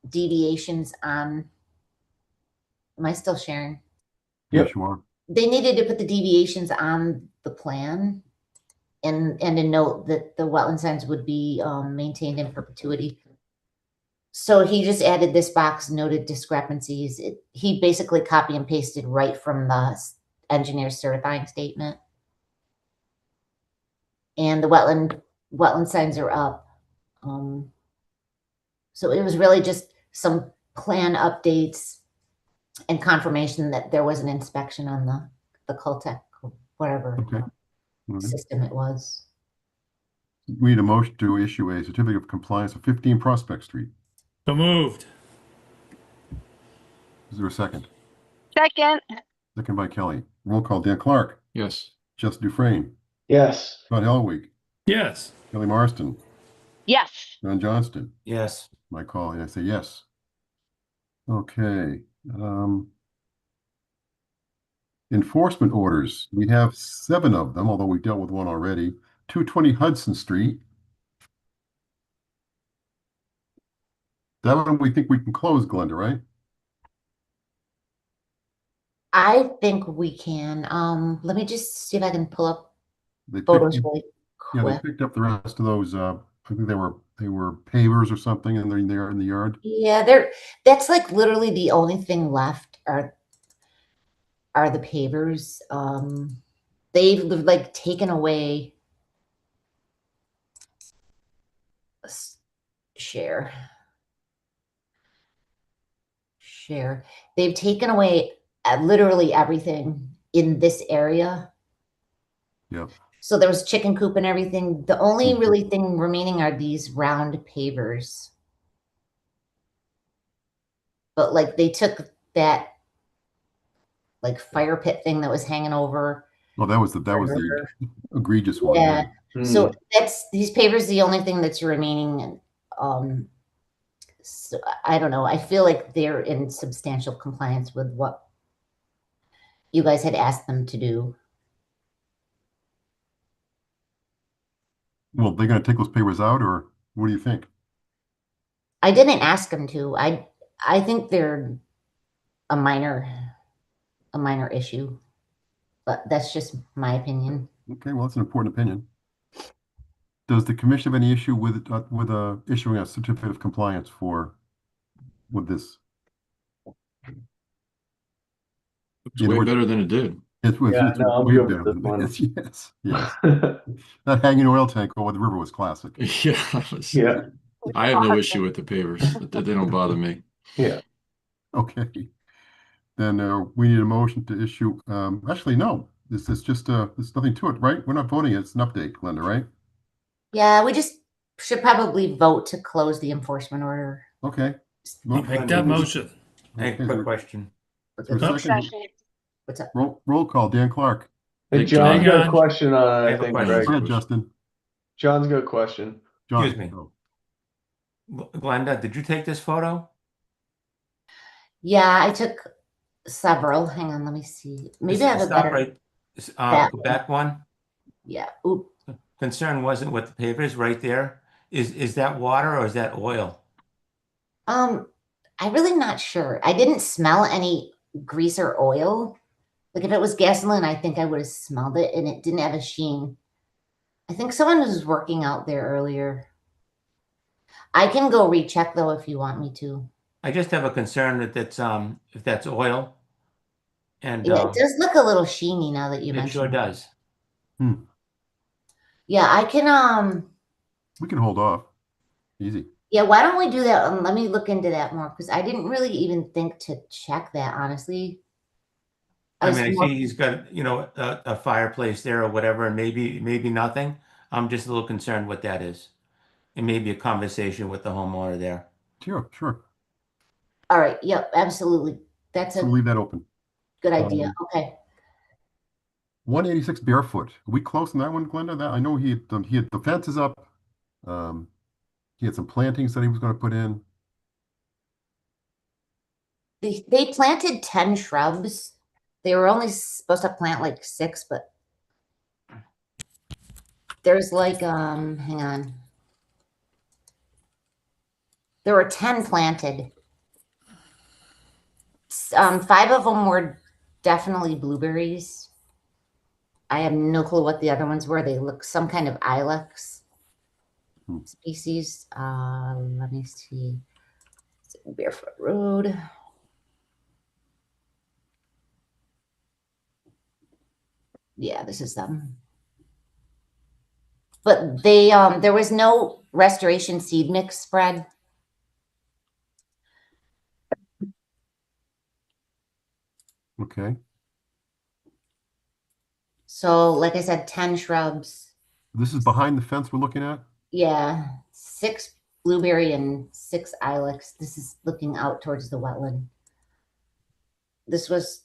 deviations on. Am I still sharing? Yes, you are. They needed to put the deviations on the plan and a note that the wetland signs would be maintained in perpetuity. So he just added this box, noted discrepancies. He basically copy and pasted right from the engineer's certifying statement. And the wetland signs are up. So it was really just some plan updates and confirmation that there was an inspection on the Coltech, whatever system it was. We need a motion to issue a certificate of compliance of 15 Prospect Street. So moved. Is there a second? Second. Second by Kelly. Roll call. Dan Clark. Yes. Justin Dufresne. Yes. Scott Helwig. Yes. Kelly Marston. Yes. John Johnston. Yes. My call, and I say yes. Okay. Enforcement orders. We have 7 of them, although we dealt with one already. 220 Hudson Street. That one we think we can close, Glenda, right? I think we can. Let me just see if I can pull up They photos picked, really yeah, they quick. picked up the rest of those. I think they were pavers or something, and they're there in the yard. Yeah, that's like literally the only thing left are the pavers. They've like taken away share. They've taken away literally everything in this area. Yeah. So there was chicken coop and everything. The only really thing remaining are these round pavers. But like they took that like fire pit thing that was hanging over. Well, that was the egregious one. Yeah. So these pavers the only thing that's remaining. So I don't know. I feel like they're in substantial compliance with what you guys had asked them to do. Well, they're going to take those pavers out, or what do you think? I didn't ask them to. I think they're a minor issue, but that's just my opinion. Okay, well, that's an important opinion. Does the commission have any issue with issuing a certificate of compliance with this? It's way better than it did. It's way better than this. Yes, yes. That hanging oil tank over the river was classic. Yeah. I have no issue with the pavers. They don't bother me. Yeah. Okay. Then we need a motion to issue. Actually, no. This is just there's nothing to it, right? We're not voting. It's an update, Glenda, right? Yeah, we just should probably vote to close the enforcement order. Okay. Make that motion. Hey, quick question. What's up? Roll call. Dan Clark. Hey, John's got a question on it, I think, Go Greg. ahead, Justin. John's got a question. John, Excuse me. Glenda, did you take this photo? Yeah, I took several. Hang on, let me see. Maybe I have a Stop better. right. that Back one. Yeah. Oop. Concern wasn't with the pavers right there. Is that water or is that oil? I'm really not sure. I didn't smell any grease or oil. Like if it was gasoline, I think I would have smelled it, and it didn't have a sheen. I think someone was working out there earlier. I can go recheck though if you want me to. I just have a concern that that's if that's oil. And Yeah, it does look a little sheeny now that you it mentioned sure it. does. Yeah, I can we can hold off. Easy. yeah, why don't we do that? Let me look into that more because I didn't really even think to check that, honestly. I mean, I see he's got, a fireplace there or whatever, and maybe nothing. I'm just a little concerned what that is. And maybe a conversation with the homeowner there. Sure. All right. Yep, absolutely. That's We'll leave that open. good idea. Okay. 186 Barefoot. Are we close on that one, Glenda? That I know he had the fences up. He had some plantings that he was going to put in. They planted 10 shrubs. They were only supposed to plant like 6, but there's like hang on. There were 10 planted. 5 of them were definitely blueberries. I have no clue what the other ones were. They look some kind of ilex species. Let me see. Barefoot Road. Yeah, this is them. But they there was no restoration seed mix spread. Okay. So, like I said, 10 shrubs. This is behind the fence we're looking at? Yeah, 6 blueberry and 6 ilex. This is looking out towards the wetland. This was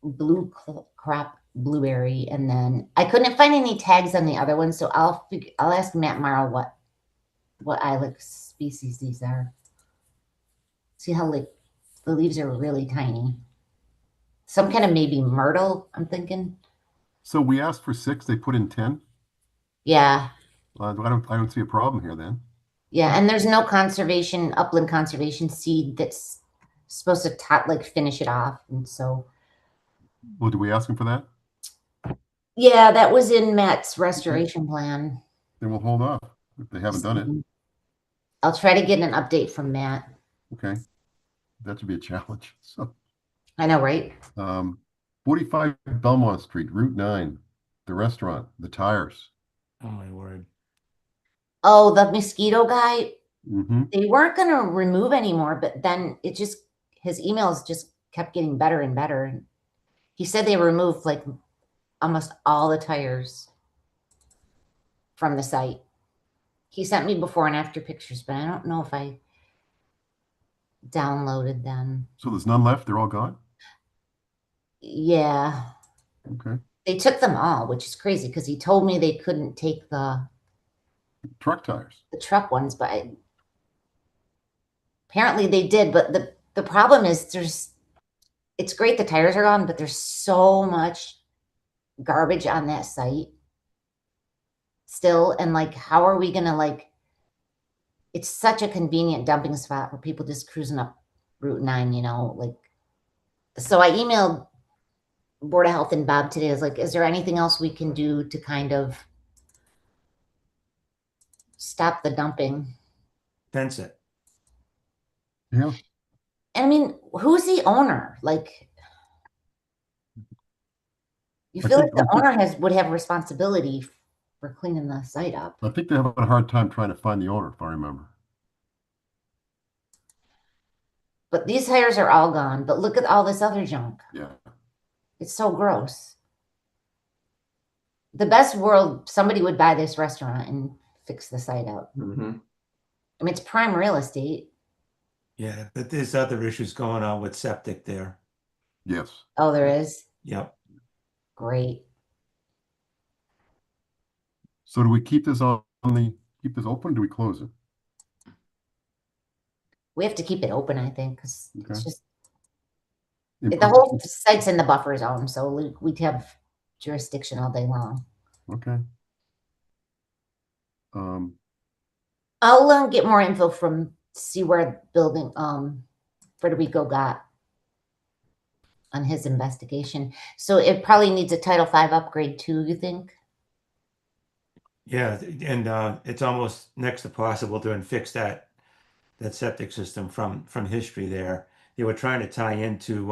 blue crop blueberry, and then I couldn't find any tags on the other one, so I'll ask Matt Morrow what ilex species these are. See how like The leaves are really tiny. Some kind of maybe myrtle, I'm thinking. So we asked for 6, they put in 10? Yeah. I don't see a problem here then. Yeah, and there's no upland conservation seed that's supposed to like finish it off. And so, Well, do we ask them for that? yeah, that was in Matt's restoration plan. Then we'll hold off if they haven't done it. I'll try to get an update from Matt. Okay. That should be a challenge. So, I know, right? 45 Belmont Street, Route 9, the restaurant, the tires. Oh my word. Oh, the mosquito guy. Mm-hmm. They weren't going to remove anymore, but then his emails just kept getting better and better. And he said they removed like almost all the tires from the site. He sent me before and after pictures, but I don't know if I downloaded them. So there's none left? They're all gone? Yeah. Okay. They took them all, which is crazy because he told me they couldn't take the truck tires. The truck ones, but apparently they did. But the problem is it's great the tires are gone, but there's so much garbage on that site still. And like, how are we gonna it's such a convenient dumping spot for people just cruising up Route 9, so I emailed Board of Health and Bob today. I was like, is there anything else we can do to kind of stop the dumping? Fence it. Yeah. I mean, who's the owner? You feel like the owner would have responsibility for cleaning the site up. I think they have a hard time trying to find the owner, if I remember. But these tires are all gone. But look at all this other junk. Yeah. It's so gross. The best world, somebody would buy this restaurant and fix the site up. Mm-hmm. I mean, it's prime real estate. Yeah, but there's other issues going on with septic there. Yes. Oh, there is? Yep. Great. So do we keep this keep this open? Or do we close it? We have to keep it open, I think, because it's just In the whole site's in the buffer zone, so we'd have jurisdiction all day long. Okay. I'll get more info see where building Federico got on his investigation. So it probably needs a Title V upgrade too, you think? Yeah, and it's almost next to possible to fix that septic system from history there. They were trying to tie into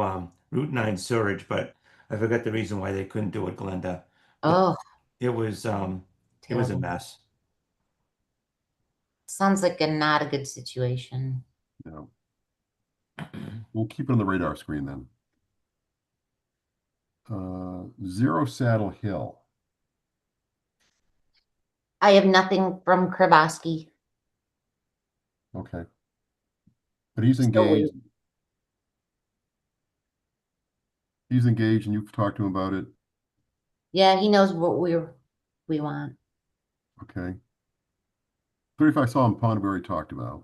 Route 9 sewage, but I forgot the reason why they couldn't do it, Glenda. Oh, it was a mess. Sounds like not a good situation. No. We'll keep it on the radar screen then. Zero Saddle Hill. I have nothing from Krabowski. Okay. But he's engaged. He's engaged and you've talked to him about it. Yeah, he knows what we want. Okay. 35 Solomon Pond we already talked about.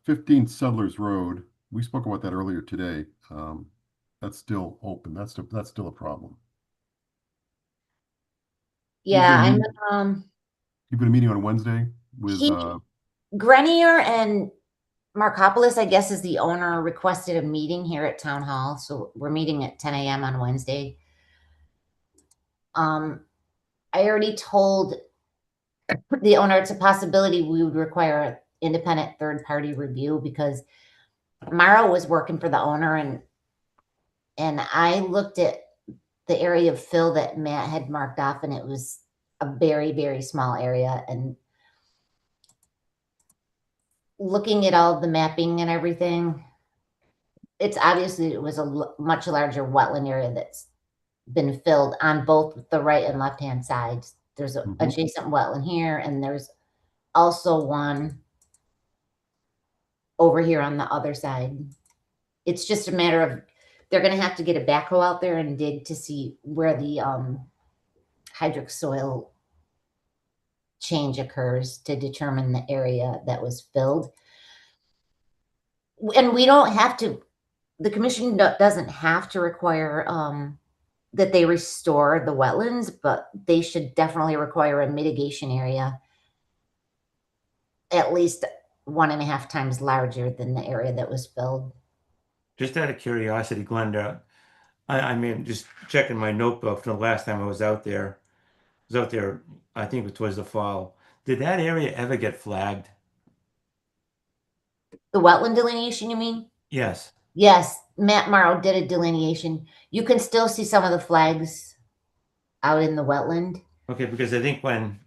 15 Settlers Road. We spoke about that earlier today. That's still open. That's still a problem. Yeah, You've been a meeting on Wednesday with Grenier and Markopoulos, I guess, is the owner, requested a meeting here at Town Hall. So we're meeting at 10 a.m. on Wednesday. I already told the owner it's a possibility we would require an independent third-party review because Mara was working for the owner and I looked at the area of fill that Matt had marked off and it was a very, very small area. And looking at all the mapping and everything, it's obviously it was a much larger wetland area that's been filled on both the right and left-hand sides. There's an adjacent wetland here, and there's also one over here on the other side. It's just a matter of they're going to have to get a backhoe out there and dig to see where the hydric soil change occurs to determine the area that was filled. And we don't have to, the commission doesn't have to require that they restore the wetlands, but they should definitely require a mitigation area at least 1.5 times larger than the area that was filled. Just out of curiosity, Glenda, I mean, just checking my notebook from the last time I was out there. I think it was the fall. Did that area ever get flagged? The wetland delineation, you mean? Yes. Yes, Matt Morrow did a delineation. You can still see some of the flags out in the wetland. Okay, because I think when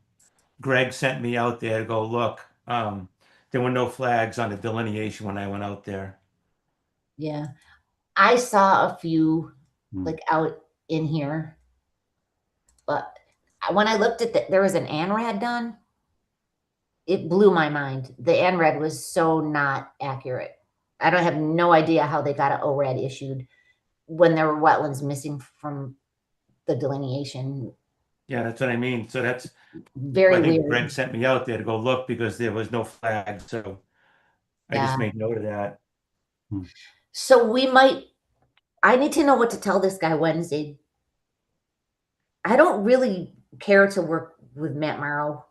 Greg sent me out there to go look, there were no flags on the delineation when I went out there. Yeah. I saw a few like out in here. But when I looked at there was an ANRAD done. It blew my mind. The ANRAD was so not accurate. I don't have no idea how they got an ORAD issued when there were wetlands missing from the delineation. Yeah, that's what I mean. So that's very I think weird. Greg sent me out there to go look because there was no flag. So I just Yeah. made note of that. So I need to know what to tell this guy Wednesday. I don't really care to work with Matt Morrow.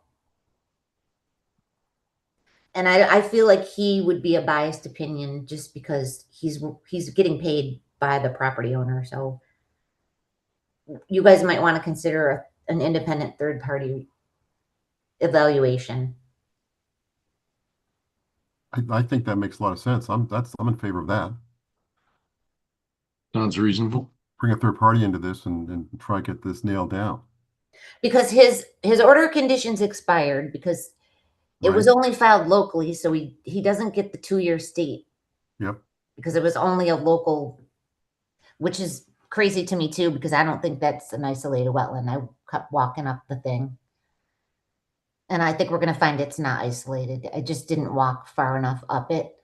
And I feel like he would be a biased opinion just because he's getting paid by the property owner. So you guys might want to consider an independent third party evaluation. I think that makes a lot of sense. I'm in favor of that. Sounds reasonable. Bring a third party into this and try to get this nailed down. Because his order of conditions expired because it was only filed locally, so he doesn't get the 2-year state. Yep. Because it was only a local, which is crazy to me too, because I don't think that's an isolated wetland. I kept walking up the thing. And I think we're going to find it's not isolated. I just didn't walk far enough up it.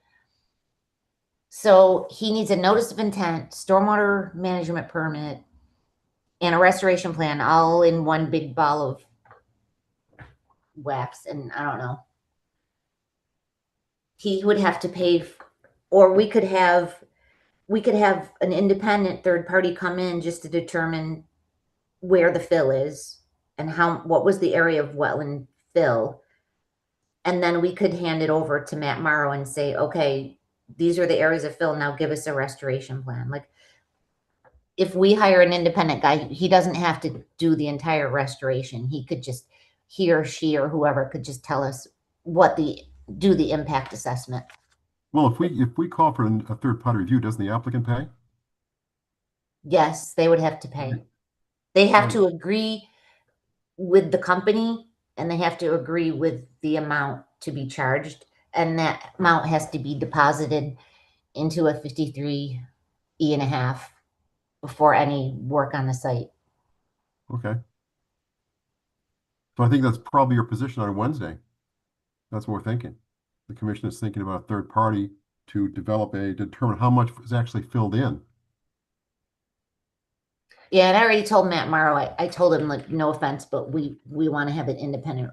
So he needs a notice of intent, stormwater management permit, and a restoration plan all in one big ball of wax. And I don't know. He would have to pay, or we could have an independent third party come in just to determine where the fill is and what was the area of wetland fill. And then we could hand it over to Matt Morrow and say, okay, these are the areas of fill. Now give us a restoration plan. Like if we hire an independent guy, he doesn't have to do the entire restoration. He or she or whoever could just tell us do the impact assessment. Well, if we call for a third party review, doesn't the applicant pay? Yes, they would have to pay. They have to agree with the company and they have to agree with the amount to be charged. And that amount has to be deposited into a 53E&1/2 before any work on the site. Okay. So I think that's probably your position on Wednesday. That's what we're thinking. The commission is thinking about a third party to determine how much is actually filled in. Yeah, and I already told Matt Morrow, I told him, like, no offense, but we want to have an independent,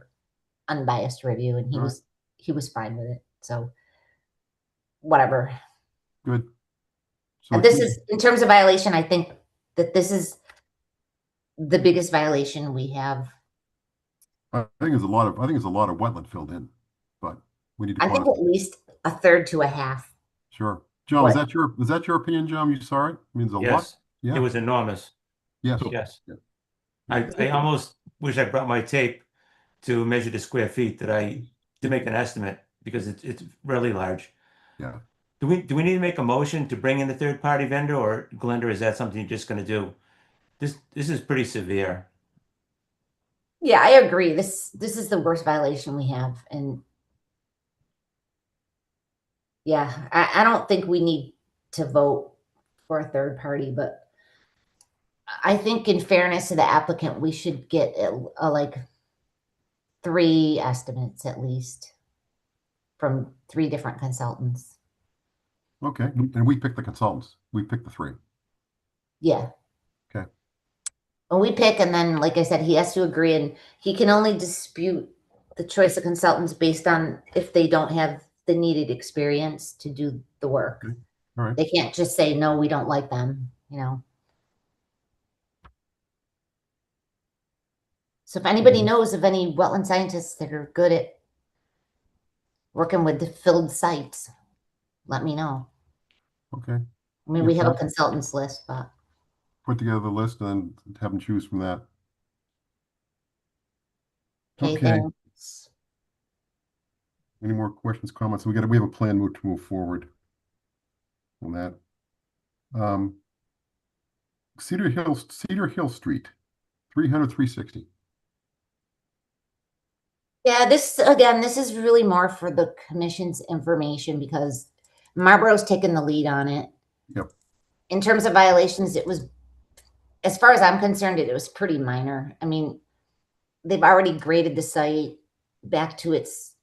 unbiased review, and he was fine with it. So whatever. Good. So And this is, in terms of violation, I think that this is the biggest violation we have. I think there's a lot of wetland filled in, but we need to. I think at least 1/3 to 1/2. Sure. John, was that your opinion, John? You saw it? I mean, there's a lot. Yeah. It was enormous. Yes. Yes. Yeah. I almost wish I brought my tape to measure the square feet to make an estimate because it's really large. Yeah. Do we need to make a motion to bring in the third party vendor, or Glenda, is that something you're just going to do? This is pretty severe. Yeah, I agree. This is the worst violation we have. And yeah, I don't think we need to vote for a third party, but I think in fairness to the applicant, we should get like 3 estimates at least from 3 different consultants. Okay. And we pick the consultants. We pick the 3. Yeah. Okay. And we pick, and then, like I said, he has to agree, and he can only dispute the choice of consultants based on if they don't have the needed experience to do the work. Okay. All right. They can't just say, no, we don't like them, you know? So if anybody knows of any wetland scientists that are good at working with the filled sites, let me know. Okay. I mean, we have a consultants list, but Put together the list and then have them choose from that. okay, Okay. thanks. Any more questions, comments? We have a plan to move forward on that. Cedar Hill Street, 300, 360. Yeah, this is really more for the commission's information because Marlboro's taken the lead on it. Yep. In terms of violations, it was, as far as I'm concerned, it was pretty minor. I mean, they've already graded the site back to its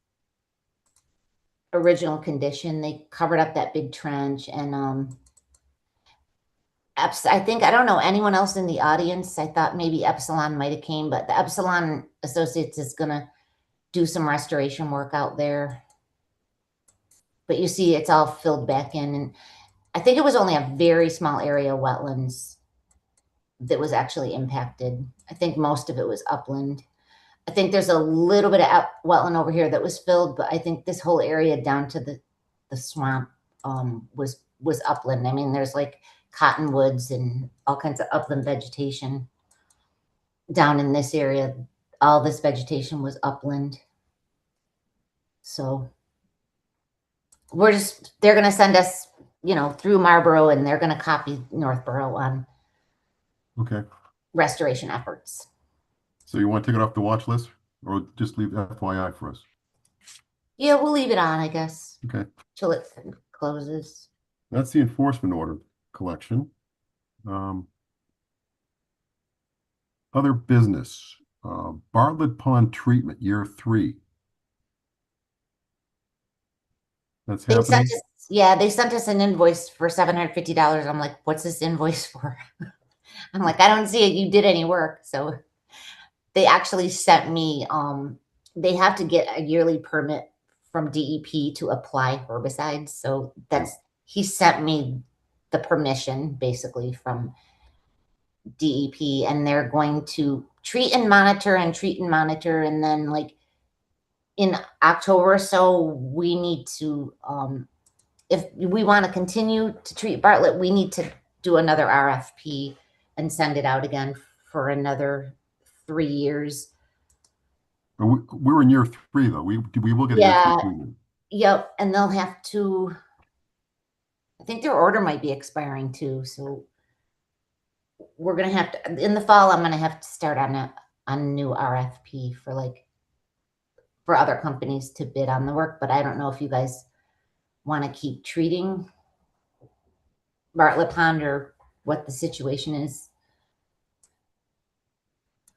original condition. They covered up that big trench and I think, I don't know anyone else in the audience. I thought maybe Epsilon might have came, but the Epsilon Associates is gonna do some restoration work out there. But you see it's all filled back in, and I think it was only a very small area of wetlands that was actually impacted. I think most of it was upland. I think there's a little bit of wetland over here that was filled, but I think this whole area down to the swamp was upland. I mean, there's like cottonwoods and all kinds of upland vegetation down in this area. All this vegetation was upland. So they're going to send us, you know, through Marlboro, and they're going to copy Northborough on restoration efforts. So you want to take it off the watch list or just leave FYI for us? Yeah, we'll leave it on, I guess. Okay. Till it closes. That's the enforcement order collection. Other business, Bartlett Pond treatment, year 3. That's They happening. sent us, yeah, they sent us an invoice for $750. I'm like, what's this invoice for? I'm like, I don't see it. You did any work. So they actually sent me, they have to get a yearly permit from DEP to apply herbicides. So he sent me the permission basically from DEP, and they're going to treat and monitor. And then like in October or so, we need to, if we want to continue to treat Bartlett, we need to do another RFP and send it out again for another 3 years. We're in year 3 though. We will get a year 3 treatment. Yep. And they'll have to, I think their order might be expiring too. So we're going to have to, in the fall, I'm going to have to start on a new RFP for other companies to bid on the work. But I don't know if you guys want to keep treating Bartlett Pond or what the situation is.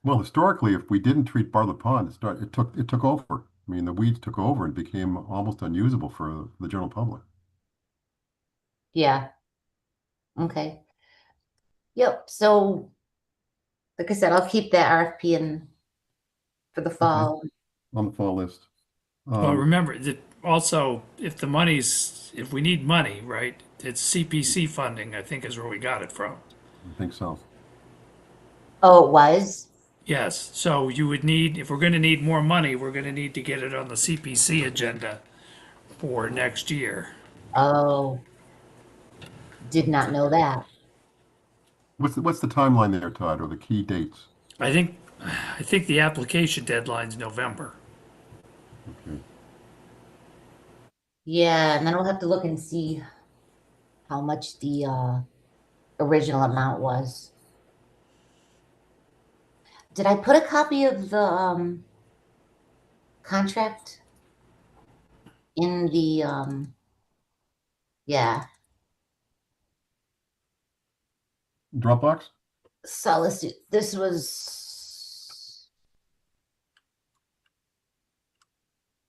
Well, historically, if we didn't treat Bartlett Pond, it took over. I mean, the weeds took over and became almost unusable for the general public. Yeah. Okay. Yep. So, like I said, I'll keep that RFP in for the fall. Okay. On the fall list. Well, remember that also, if we need money, right? It's CPC funding, I think is where we got it from. I think so. Oh, it was? Yes. So you would need, if we're going to need more money, we're going to need to get it on the CPC agenda for next year. Oh, did not know that. What's the timeline there, Todd, or the key dates? I think the application deadline's November. Okay. Yeah, and then we'll have to look and see how much the original amount was. Did I put a copy of the contract in the yeah. Dropbox? So let's see. This was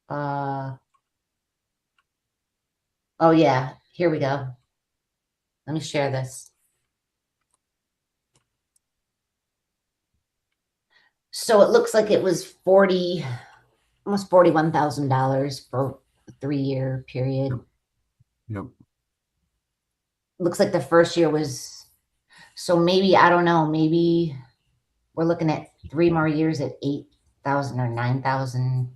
oh yeah, here we go. Let me share this. So it looks like it was almost $41,000 for 3-year period. Yep. Looks like the first year was, so maybe, I don't know, maybe we're looking at 3 more years at 8,000 or 9,000.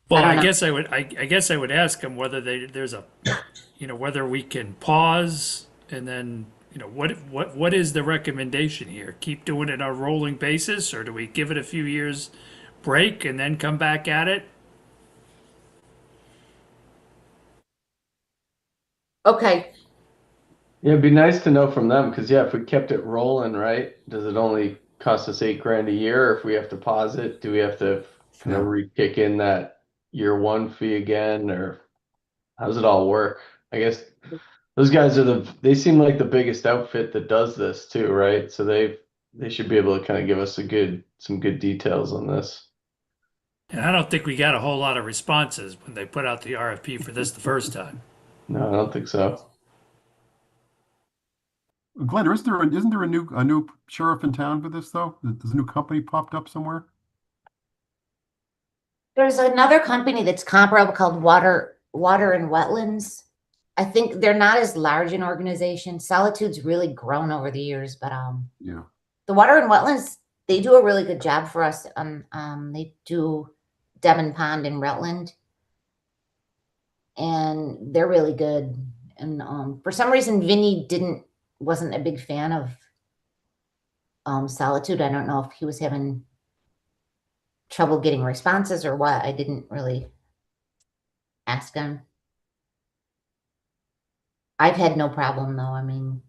Well, don't I know. guess I guess I would ask them whether there's a, whether we can pause and then, what is the recommendation here? Keep doing it on a rolling basis, or do we give it a few years break and then come back at it? Okay. Yeah, it'd be nice to know from them because, yeah, if we kept it rolling, right, does it only cost us $8,000 a year? Or if we have to pause it, do we have to kind of re-kick in that year one fee again? Or how does it all work? I guess those guys are they seem like the biggest outfit that does this too, right? So they should be able to kind of give us some good details on this. And I don't think we got a whole lot of responses when they put out the RFP for this the first time. No, I don't think so. Glenda, isn't there a new sheriff in town for this though? There's a new company popped up somewhere? There's another company that's comparable called Water and Wetlands. I think they're not as large an organization. Solitude's really grown over the years, but Yeah. the Water and Wetlands, they do a really good job for us. They do Devon Pond and Rutland, and they're really good. And for some reason, Vinny wasn't a big fan of Solitude. I don't know if he was having trouble getting responses or what. I didn't really ask him. I've had no problem though. I mean,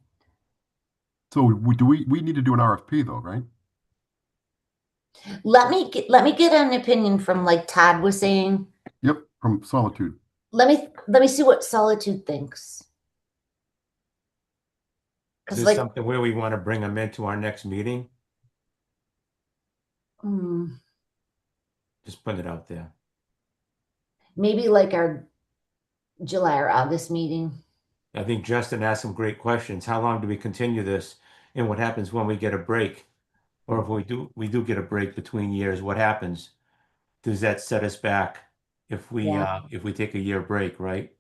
So we need to do an RFP though, right? let me get an opinion from, like Todd was saying. Yep, from Solitude. Let me see what Solitude thinks. Is this something where we want to bring them into our next meeting? Just putting it out there. Maybe like our July or August meeting. I think Justin asked some great questions. How long do we continue this? And what happens when we get a break? Or if we do get a break between years, what happens? Does that set us back if we take a year break, right?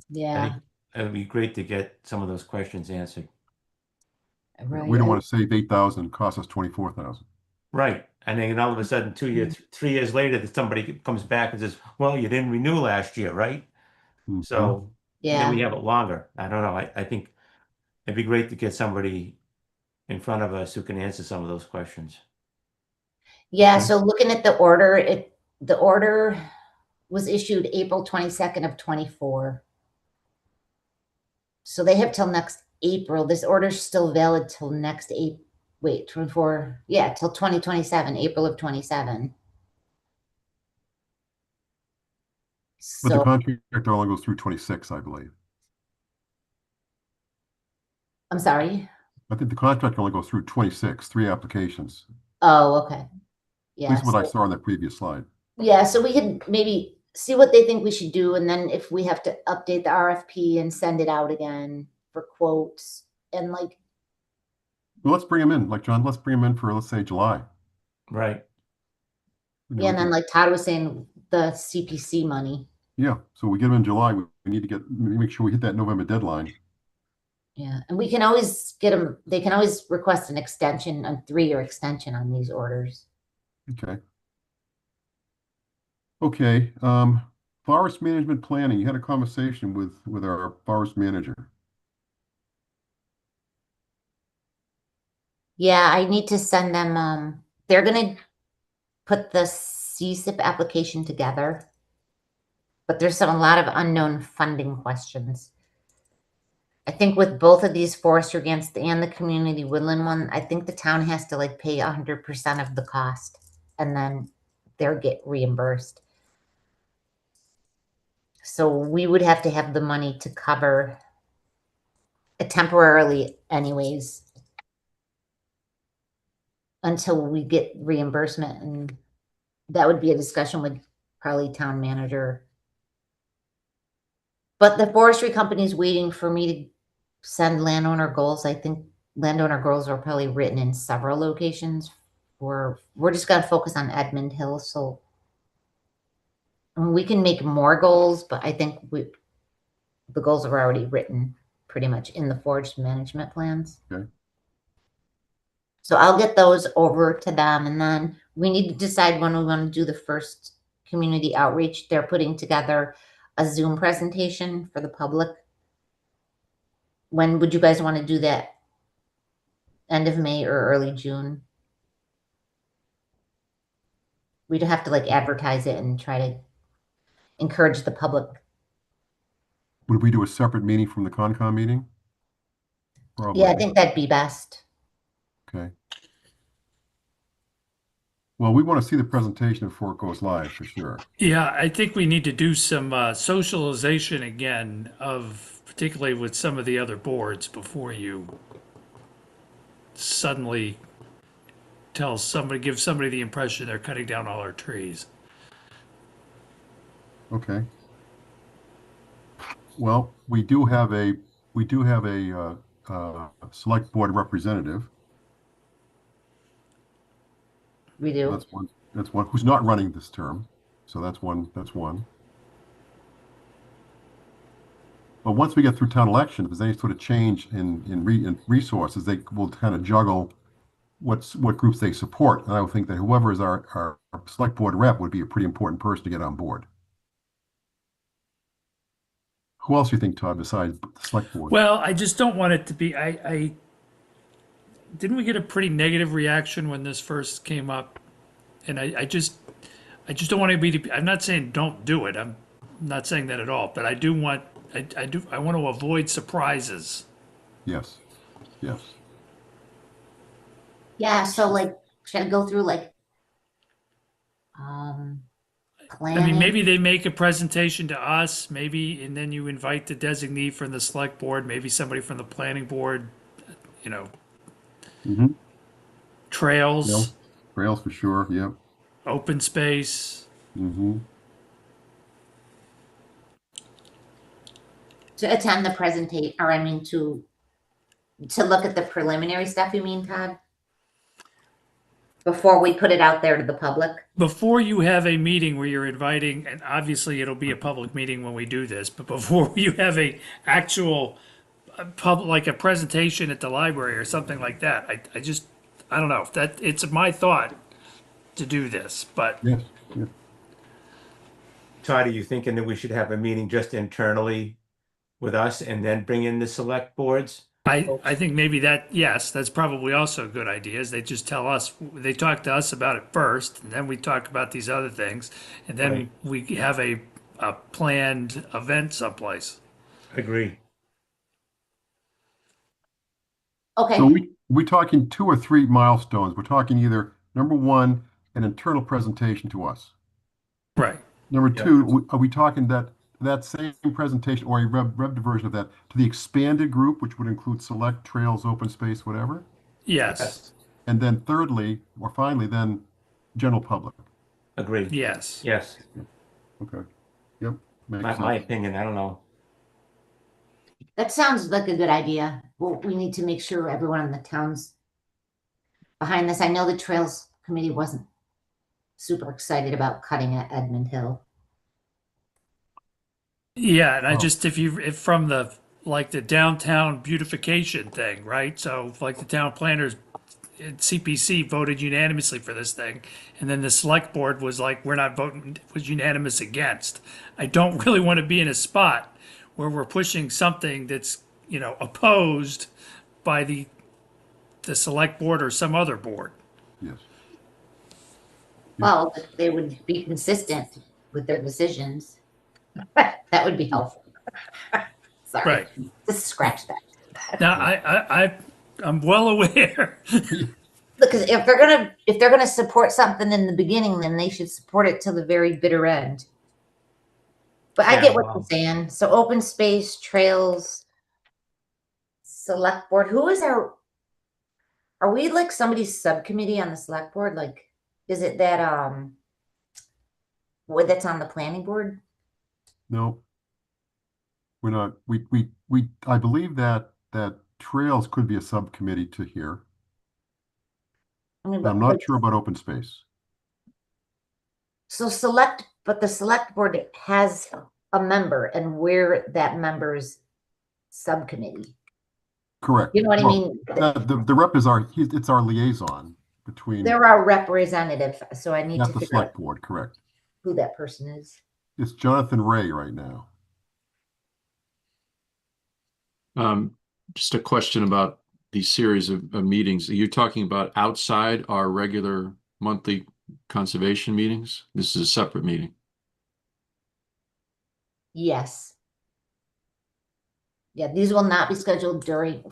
Yeah. I think it would be great to get some of those questions answered. Right. We don't want to save 8,000, cost us 24,000. Right. And then all of a sudden 2 years, 3 years later, that somebody comes back and says, well, you didn't renew last year, right? So then we have it longer. I don't know. I think it'd be great to get somebody in front of us who can answer some of those questions. Yeah. So looking at the order, the order was issued April 22nd of 24. So they have till next April. This order's still valid till next April. Wait, 24. Yeah, till 2027, April of 27. But the contract only goes through 26, I believe. I'm sorry. I think the contract only goes through 26, 3 applications. Oh, okay. Yeah. At least what I saw on that previous slide. Yeah, so we could maybe see what they think we should do, and then if we have to update the RFP and send it out again for quotes, and like. Well, let's bring them in, like John. Let's bring them in for, let's say, July. Right. Yeah, and then like Todd was saying, the CPC money. Yeah, so we get them in July. We need to make sure we hit that November deadline. Yeah, and we can always get them. They can always request an extension, a 3-year extension on these orders. Okay. Okay. Forest management planning. You had a conversation with our forest manager. Yeah, I need to send them. They're gonna put the CSIP application together, but there's a lot of unknown funding questions. I think with both of these forestry grants and the community woodland one, I think the town has to like pay 100% of the cost, and then they'll get reimbursed. So we would have to have the money to cover it temporarily anyways, until we get reimbursement, and that would be a discussion with probably town manager. But the forestry company is waiting for me to send landowner goals. I think landowner goals are probably written in several locations. We're just going to focus on Edmund Hill. So And we can make more goals, but I think the goals are already written pretty much in the forest management plans. Okay. So I'll get those over to them, and then we need to decide when we want to do the first community outreach. They're putting together a Zoom presentation for the public. When would you guys want to do that? End of May or early June? We'd have to like advertise it and try to encourage the public. Would we do a separate meeting from the Concom meeting? Probably. Yeah, I think that'd be best. Okay. Well, we want to see the presentation before it goes live for sure. Yeah, I think we need to do some socialization again of, particularly with some of the other boards, before you suddenly give somebody the impression they're cutting down all our trees. Okay. Well, we do have a select board representative. We do. That's one who's not running this term. So that's one. But once we get through town election, if there's any sort of change in resources, they will kind of juggle what groups they support. And I would think that whoever is our select board rep would be a pretty important person to get on board. Who else do you think, Todd, besides the select board? Well, I just don't want it to be, I didn't we get a pretty negative reaction when this first came up? And I just don't want I'm not saying don't do it. I'm not saying that at all, but I want to avoid surprises. Yes. Yes. Yeah, so like, should I go through like planning? I mean, maybe they make a presentation to us, maybe, and then you invite the designee from the select board, maybe somebody from the planning board, trails, Trails for sure. Yep. open space. To attend the presentation, or I mean to look at the preliminary stuff, you mean, Todd? Before we put it out there to the public? Before you have a meeting where you're inviting, and obviously it'll be a public meeting when we do this, but before you have a actual like a presentation at the library or something like that, I don't know, that it's my thought to do this, but yes. Yeah. Todd, are you thinking that we should have a meeting just internally with us and then bring in the select boards? I think maybe that's probably also a good idea, is they just tell us, they talk to us about it first, and then we talk about these other things, and then we have a planned event someplace. Agree. Okay. So we talking 2 or 3 milestones. We're talking either number 1, an internal presentation to us. Right. Number 2, are we talking that same presentation or a rev version of that to the expanded group, which would include select, trails, open space, whatever? Yes. And then thirdly, or finally, then general public. Agree. Yes. Yes. Okay. Yep. Makes My sense. opinion, I don't know. That sounds like a good idea. Well, we need to make sure everyone in the town's behind this. I know the Trails Committee wasn't super excited about cutting at Edmund Hill. Yeah, and if from the downtown beautification thing, right? So like the town planners at CPC voted unanimously for this thing, and then the select board was like, we're not voting, was unanimous against. I don't really want to be in a spot where we're pushing something that's, opposed by the select board or some other board. Yes. Well, if they would be consistent with their decisions. That would be helpful. Sorry. Right. Just scratch that. Now, I'm well aware. Because if they're gonna support something in the beginning, then they should support it till the very bitter end. But I get what you're saying. So open space, trails, select board. Are we like somebody's subcommittee on the select board? Like, is it that that's on the planning board? No, we're not. I believe that trails could be a subcommittee to here. I mean, I'm not sure about open space. So select But the select board has a member, and we're that member's subcommittee. Correct. You know what I Well, mean? The rep is it's our liaison between, They're our representative, so I need not to the figure out select board, correct. who that person is. It's Jonathan Ray right now. Just a question about these series of meetings. Are you talking about outside our regular monthly conservation meetings? This is a separate meeting. Yes. Yeah, these will not be scheduled during,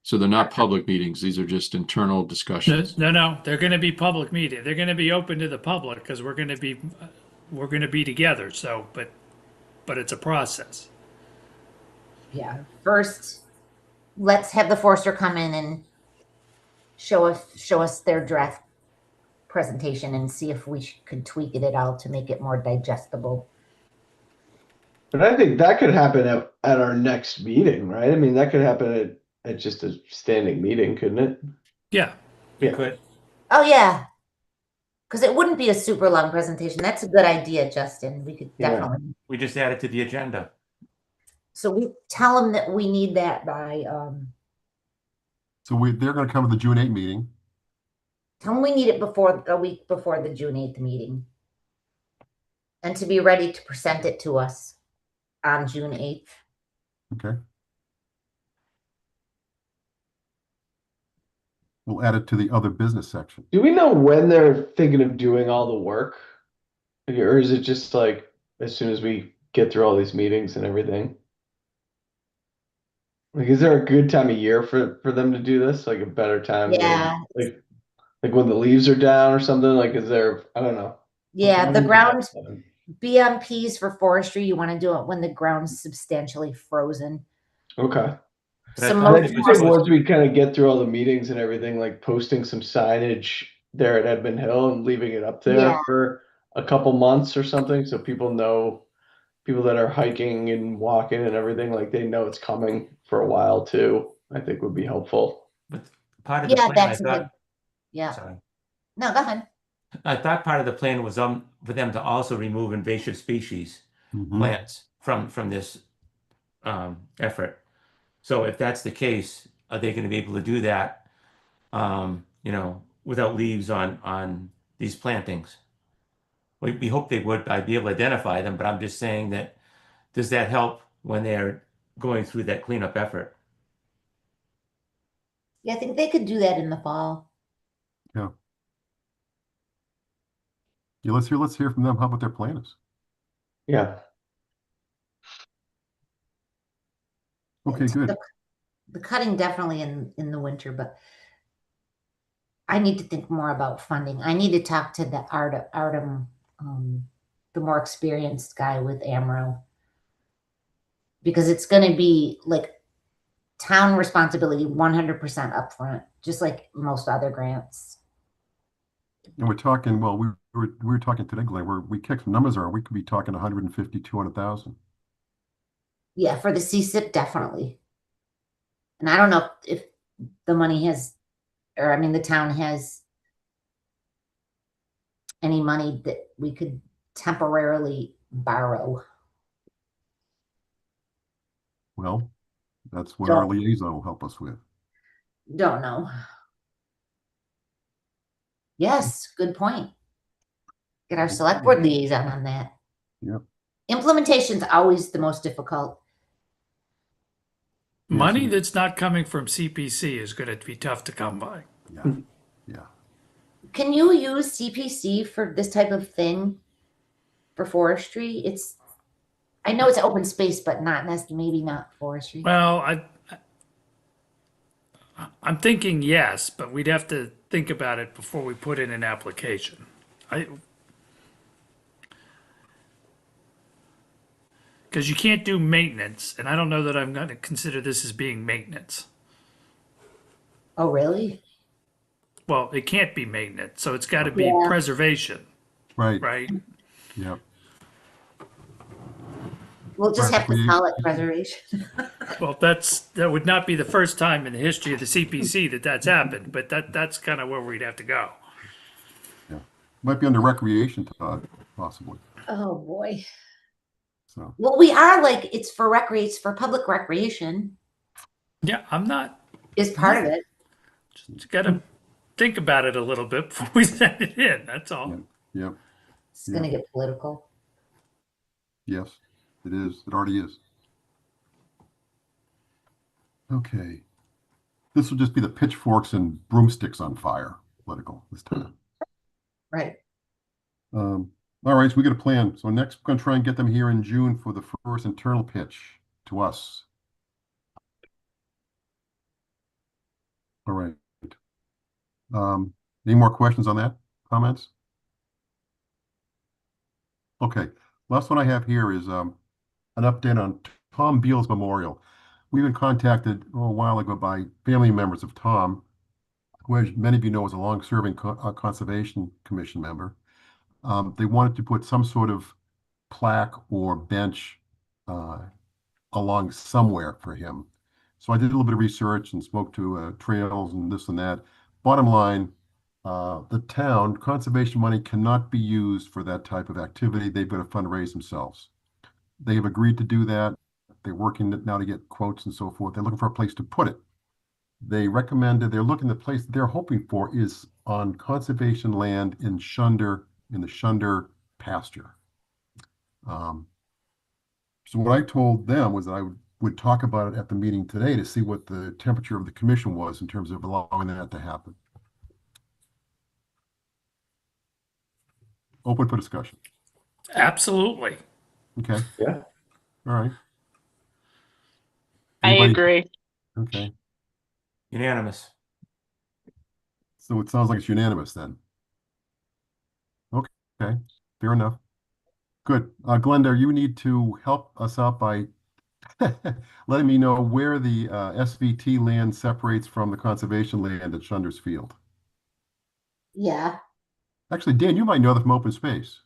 So they're not public meetings. These are just internal discussions. No, they're going to be public meeting. They're going to be open to the public because we're going to be together. So, but it's a process. yeah. First, let's have the forester come in and show us their draft presentation and see if we could tweak it at all to make it more digestible. But I think that could happen at our next meeting, right? I mean, that could happen at just a standing meeting, couldn't it? Yeah. You could. Oh yeah. Because it wouldn't be a super long presentation. That's a good idea, Justin. We could Yeah. definitely. We just add it to the agenda. So we tell them that we need that by, So they're going to come to the June 8 meeting. tell them we need it before, a week before the June 8th meeting. And to be ready to present it to us on June 8th. Okay. We'll add it to the other business section. Do we know when they're thinking of doing all the work? Or is it just like as soon as we get through all these meetings and everything? Like, is there a good time of year for them to do this? Like a better time? Yeah. Like when the leaves are down or something? Like, is there, I don't know. Yeah, the When ground is that? BMPs for forestry, you want to do it when the ground's substantially frozen. Okay. So But I most think once we kind of get through all the meetings and everything, like posting some signage there at Edmund Hill and leaving it up there Yeah. for a couple months or something, so people know, people that are hiking and walking and everything, like they know it's coming for a while too, I think would be helpful. But part of the Yeah, plan, I that's a thought, good. Yeah. sorry. No, go ahead. I thought part of the plan was for them to also remove invasive species Mhm. plants from this effort. So if that's the case, are they going to be able to do that, without leaves on these plantings? We hope they would. I'd be able to identify them, but I'm just saying that, does that help when they're going through that cleanup effort? Yeah, I think they could do that in the fall. Yeah. Yeah, let's hear from them. How about their plan is? Yeah. Okay, good. The cutting definitely in the winter, but I need to think more about funding. I need to talk to the Artem, the more experienced guy with Amro, because it's going to be like town responsibility 100% upfront, just like most other grants. And we're talking, well, we were talking today, Glenn, we kicked some numbers around. We could be talking 150, 200,000. Yeah, for the CSIP, definitely. And I don't know if the money has, or I mean, the town has any money that we could temporarily borrow. Well, that's what our Don't- liaison will help us with. Don't know. Yes, good point. Get our select board liaison on that. Yep. Implementation's always the most difficult. Money Yes, that's not coming from CPC is going to be tough to come by. Yeah. Yeah. Can you use CPC for this type of thing for forestry? I know it's open space, but maybe not forestry. Well, I'm thinking yes, but we'd have to think about it before we put in an application. Because you can't do maintenance, and I don't know that I'm going to consider this as being maintenance. Oh, really? Well, it can't be maintenance, so it's got to be Yeah. preservation, Right. right? Yep. We'll just have to Recreation. call it preservation. Well, that would not be the first time in the history of the CPC that's happened, but that's kind of where we'd have to go. Yeah. Might be under recreation, Todd, possibly. Oh, boy. So, Well, we are like, it's for public recreation Yeah, I'm not, is part of it. just gotta think about it a little bit before we send it in, that's all. yep, It's gonna get political. yes, it is. It already is. Okay. This will just be the pitchforks and broomsticks on fire, political this time. Right. All right, so we got a plan. So next, we're going to try and get them here in June for the first internal pitch to us. All right. Any more questions on that? Comments? Okay. Last one I have here is an update on Tom Beals Memorial. We've been contacted a while ago by family members of Tom, who, as many of you know, is a long-serving Conservation Commission member. They wanted to put some sort of plaque or bench along somewhere for him. So I did a little bit of research and spoke to trails and this and that. Bottom line, the town conservation money cannot be used for that type of activity. They've got to fundraise themselves. They have agreed to do that. They're working now to get quotes and so forth. They're looking for a place to put it. They recommended, they're looking, the place they're hoping for is on conservation land in Shunder, in the Shunder pasture. So what I told them was that I would talk about it at the meeting today to see what the temperature of the commission was in terms of allowing that to happen. Open for discussion. Absolutely. Okay. Yeah. All right. I Anybody- agree. Okay. Unanimous. So it sounds like it's unanimous then. Okay, fair enough. Good. Glenda, you need to help us out by letting me know where the SVT land separates from the conservation land at Shunder's Field. Yeah. Actually, Dan, you might know that from open space.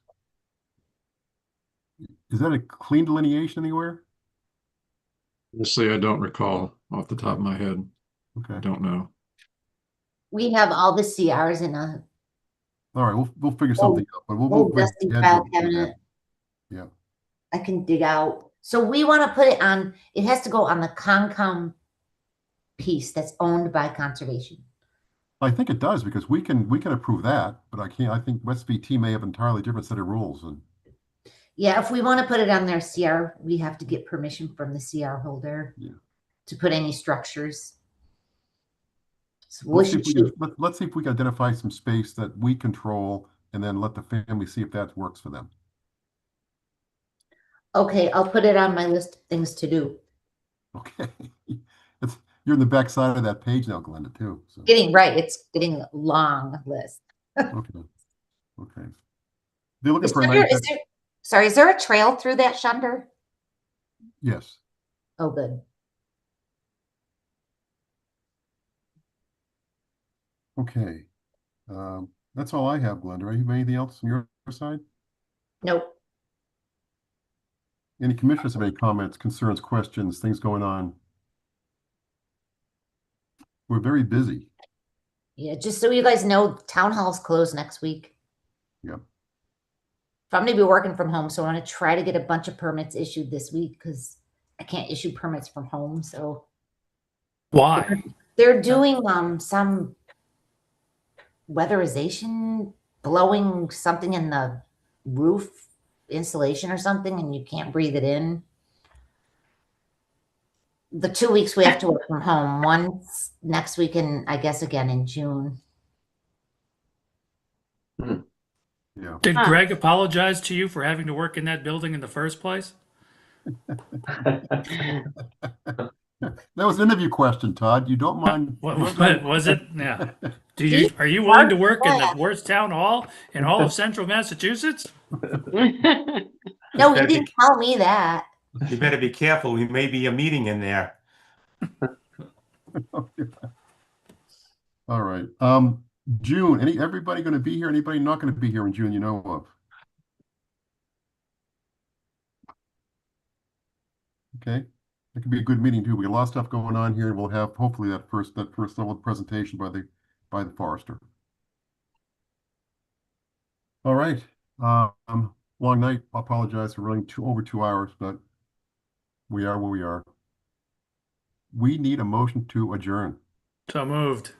Is that a clean delineation anywhere? Honestly, I don't recall off the top of my head. Okay. I don't know. We have all the CRs in a All right, we'll figure something out, but we'll old go dusty ahead file with that. cabinet. Yeah. I can dig out. So we want to put it on, it has to go on the Concom piece that's owned by conservation. I think it does because we can approve that, but I can't. I think SVT may have an entirely different set of rules. And Yeah, if we want to put it on their CR, we have to get permission from the CR holder to put any structures. So we let's see should if we can, let's see if we can identify some space that we control, and then let the family see if that works for them. Okay, I'll put it on my list of things to do. Okay, you're in the back side of that page now, Glenda, too. So. It's getting a long list. Okay. They're looking Is for a Shunder- nice. is there- sorry, is there a trail through that Shunder? Yes. Oh, good. Okay. That's all I have, Glenda. Right? You have anything else on your side? Nope. Any commissioners have any comments, concerns, questions, things going on? We're very busy. Yeah, just so you guys know, town hall's closed next week. Yep. So I'm gonna be working from home, so I want to try to get a bunch of permits issued this week because I can't issue permits from home. So Why? they're doing some weatherization, blowing something in the roof insulation or something, and you can't breathe it in. The 2 weeks we have to work from home, once next week and I guess again in June. Yeah. Did Greg apologize to you for having to work in that building in the first place? That was an interview question, Todd. You don't mind? What was it? Yeah. Are you willing to work in the worst town hall in all of central Massachusetts? No, he didn't tell me that. You better be careful. We may be a meeting in there. All right. June. Everybody going to be here? Anybody not going to be here in June? You know of? Okay. It could be a good meeting too. We got a lot of stuff going on here, and we'll have hopefully that first level of presentation by the forester. All right. long night. I apologize for running over 2 hours, but we are where we are. We need a motion to adjourn. So moved.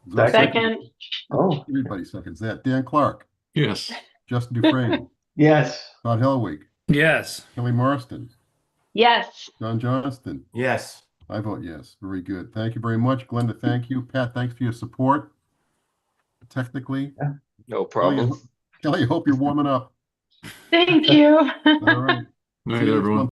Is there a Second. Oh, Everybody seconds that. Dan Clark, Yes. Justin Dufresne, yes. Todd Helwig, Yes. Kelly Marston, Yes. John Johnston. Yes. I vote yes. Very good. Thank you very much. Glenda, thank you. Pat, thanks for your support. Technically. No problem. Kelly, I hope you're warming up. Thank you. All right. Night, See you next everyone. month.